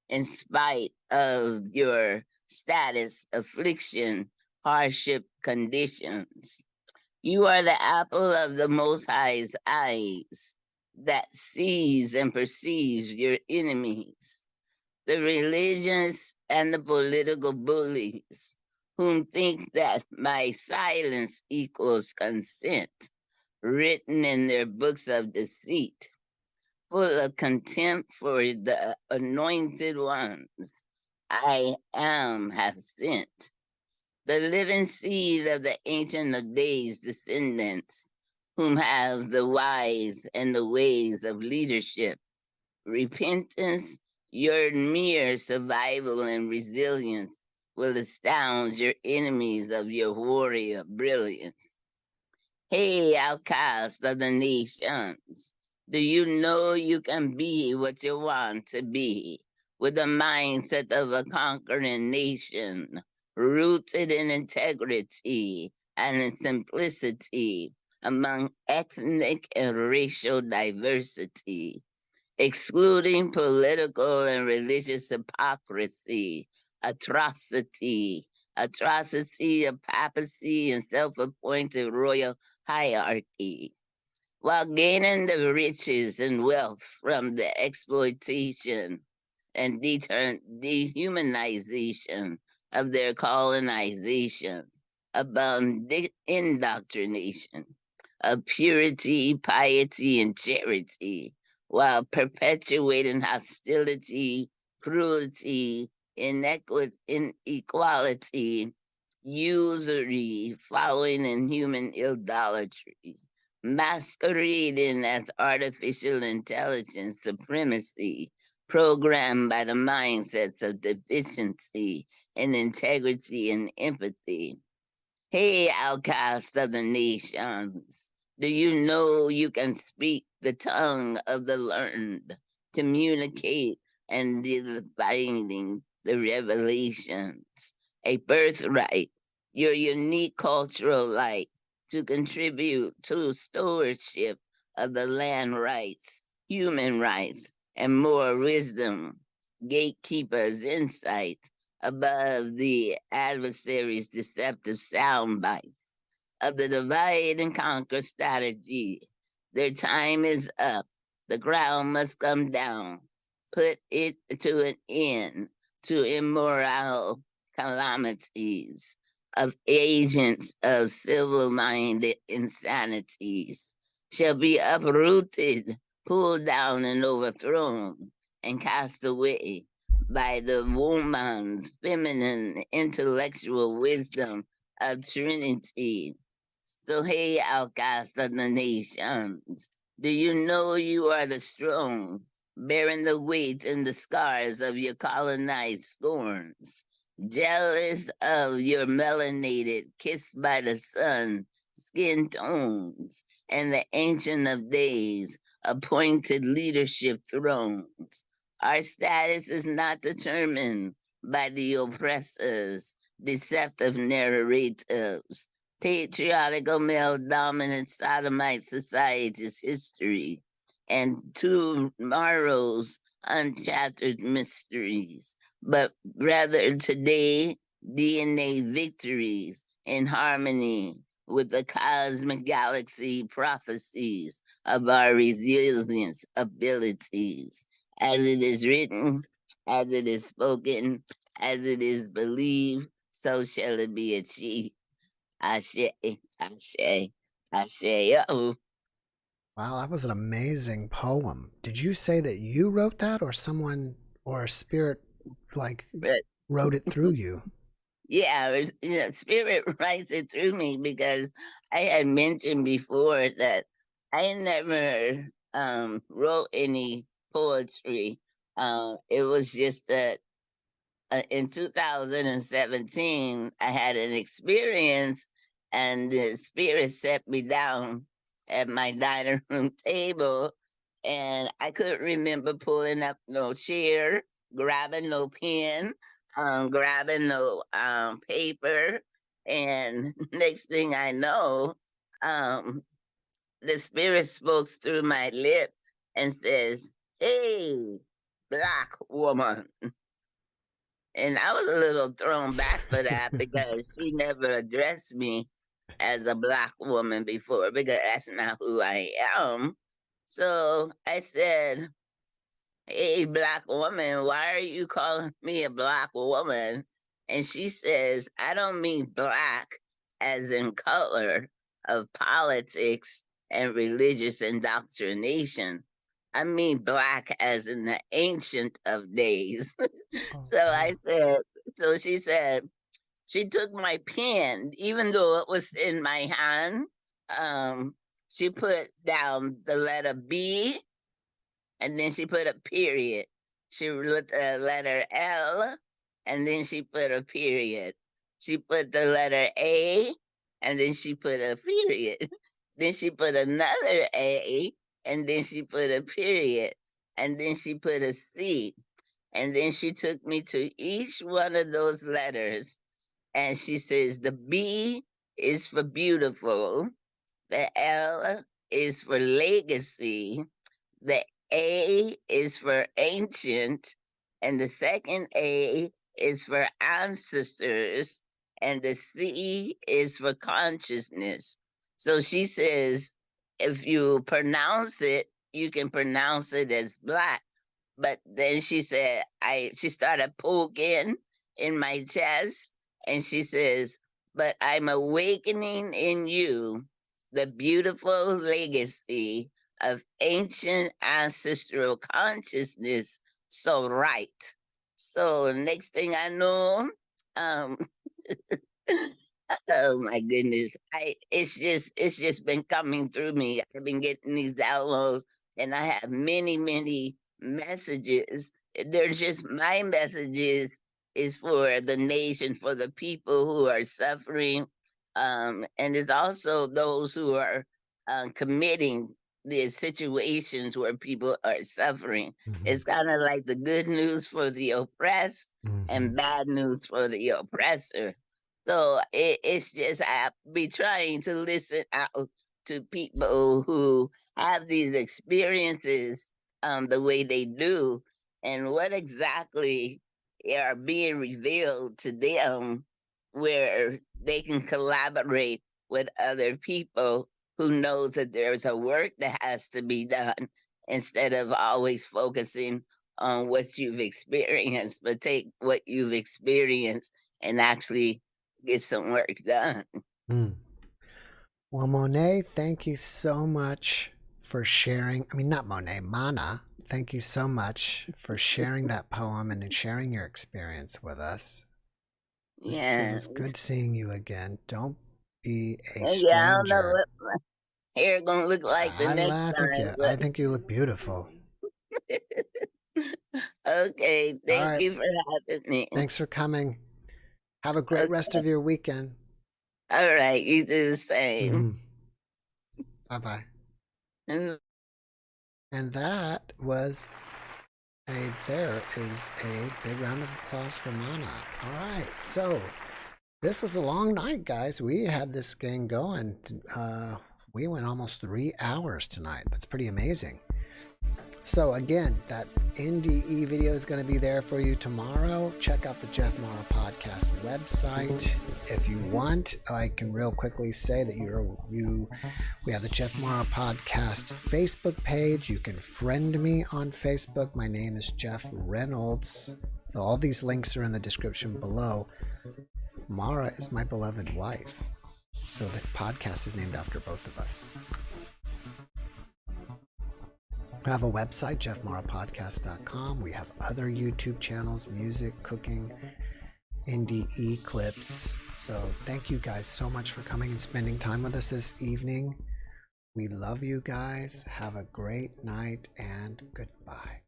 in spite of your status, affliction, hardship, conditions? You are the apple of the Most High's eyes that sees and perceives your enemies, the religious and the political bullies, whom think that my silence equals consent, written in their books of deceit, full of contempt for the anointed ones I have sent, the living seed of the Ancient of Days descendants, whom have the wise and the ways of leadership, repentance, your mere survival and resilience will astound your enemies of your warrior brilliance. Hey, outcast of the nations, do you know you can be what you want to be, with the mindset of a conquering nation, rooted in integrity and in simplicity among ethnic and racial diversity, excluding political and religious hypocrisy, atrocity of papacy and self-appointed royal hierarchy, while gaining the riches and wealth from the exploitation and dehumanization of their colonization, abound indoctrination of purity, piety, and charity, while perpetuating hostility, cruelty, inequality, usury, following in human idolatry, masquerading as artificial intelligence supremacy, programmed by the mindsets of deficiency in integrity and empathy. Hey, outcast of the nations, do you know you can speak the tongue of the learned, communicate and dividing the revelations, a birthright, your unique cultural light to contribute to stewardship of the land rights, human rights, and more wisdom, gatekeepers' insight above the adversary's deceptive sound bites of the divide and conquer strategy. Their time is up. The ground must come down. Put it to an end to immoral calamities of agents of civil-minded insanities shall be uprooted, pulled down, and overthrown, and cast away by the woman's feminine intellectual wisdom of Trinity. So, hey, outcast of the nations, do you know you are the strong, bearing the weight and the scars of your colonized scorns, jealous of your melanated, kissed by the sun, skin tones, and the Ancient of Days, appointed leadership thrones. Our status is not determined by the oppressors, deceptive narrators, patriarchal male dominant sodomite society's history, and tomorrow's unchattered mysteries, but rather today DNA victories in harmony with the cosmic galaxy prophecies of our resilience abilities. As it is written, as it is spoken, as it is believed, so shall it be achieved. Ashe, ashe, ashe. Uh-oh. Wow, that was an amazing poem. Did you say that you wrote that, or someone or a spirit like wrote it through you? Yeah, spirit writes it through me, because I had mentioned before that I never wrote any poetry. It was just that in 2017, I had an experience, and the spirit set me down at my dining room table, and I couldn't remember pulling up no chair, grabbing no pen, grabbing no paper. And next thing I know, the spirit spoke through my lip and says, "Hey, Black woman." And I was a little thrown back for that, because she never addressed me as a Black woman before, because that's not who I am. So I said, "Hey, Black woman, why are you calling me a Black woman?" And she says, "I don't mean Black as in color of politics and religious indoctrination. I mean Black as in the Ancient of Days." So she said, she took my pen, even though it was in my hand. She put down the letter B, and then she put a period. She wrote the letter L, and then she put a period. She put the letter A, and then she put a period. Then she put another A, and then she put a period. And then she put a C. And then she took me to each one of those letters, and she says, the B is for beautiful, the L is for legacy, the A is for ancient, and the second A is for ancestors, and the C is for consciousness. So she says, if you pronounce it, you can pronounce it as Black. But then she said, she started poking in my chest, and she says, but I'm awakening in you the beautiful legacy of ancient ancestral consciousness. So right. So next thing I know, oh my goodness, it's just been coming through me. I've been getting these downloads, and I have many messages. They're just my messages is for the nation, for the people who are suffering, and it's also those who are committing the situations where people are suffering. It's kind of like the good news for the oppressed and bad news for the oppressor. So it's just I be trying to listen out to people who have these experiences the way they do, and what exactly are being revealed to them, where they can collaborate with other people who know that there's a work that has to be done, instead of always focusing on what you've experienced, but take what you've experienced and actually get some work done. Well, Monet, thank you so much for sharing. I mean, not Monet, Mana. Thank you so much for sharing that poem and sharing your experience with us. Yeah. It was good seeing you again. Don't be a Yeah, I don't know stranger. what my hair gonna look like the next time. I think you look beautiful. Okay, All thank right. you for having me. Thanks for coming. Have a great rest of your weekend. All right, you do the same. Bye-bye. Mhm. And that was there is a big round of applause for Mana. All right, so this was a long night, guys. We had this gang going. We went almost 3 hours tonight. That's pretty amazing. So again, that NDE video is going to be there for you tomorrow. Check out the JeffMara podcast website. If you want, I can real quickly say that we have the JeffMara podcast Facebook page. You can friend me on Facebook. My name is Jeff Reynolds. All these links are in the description below. Mara is my beloved wife. So the podcast is named after both of us. We have a website, JeffMaraPodcast.com. We have other YouTube channels, music, cooking, NDE clips. So thank you guys so much for coming and spending time with us this evening. We love you guys. Have a great night and goodbye.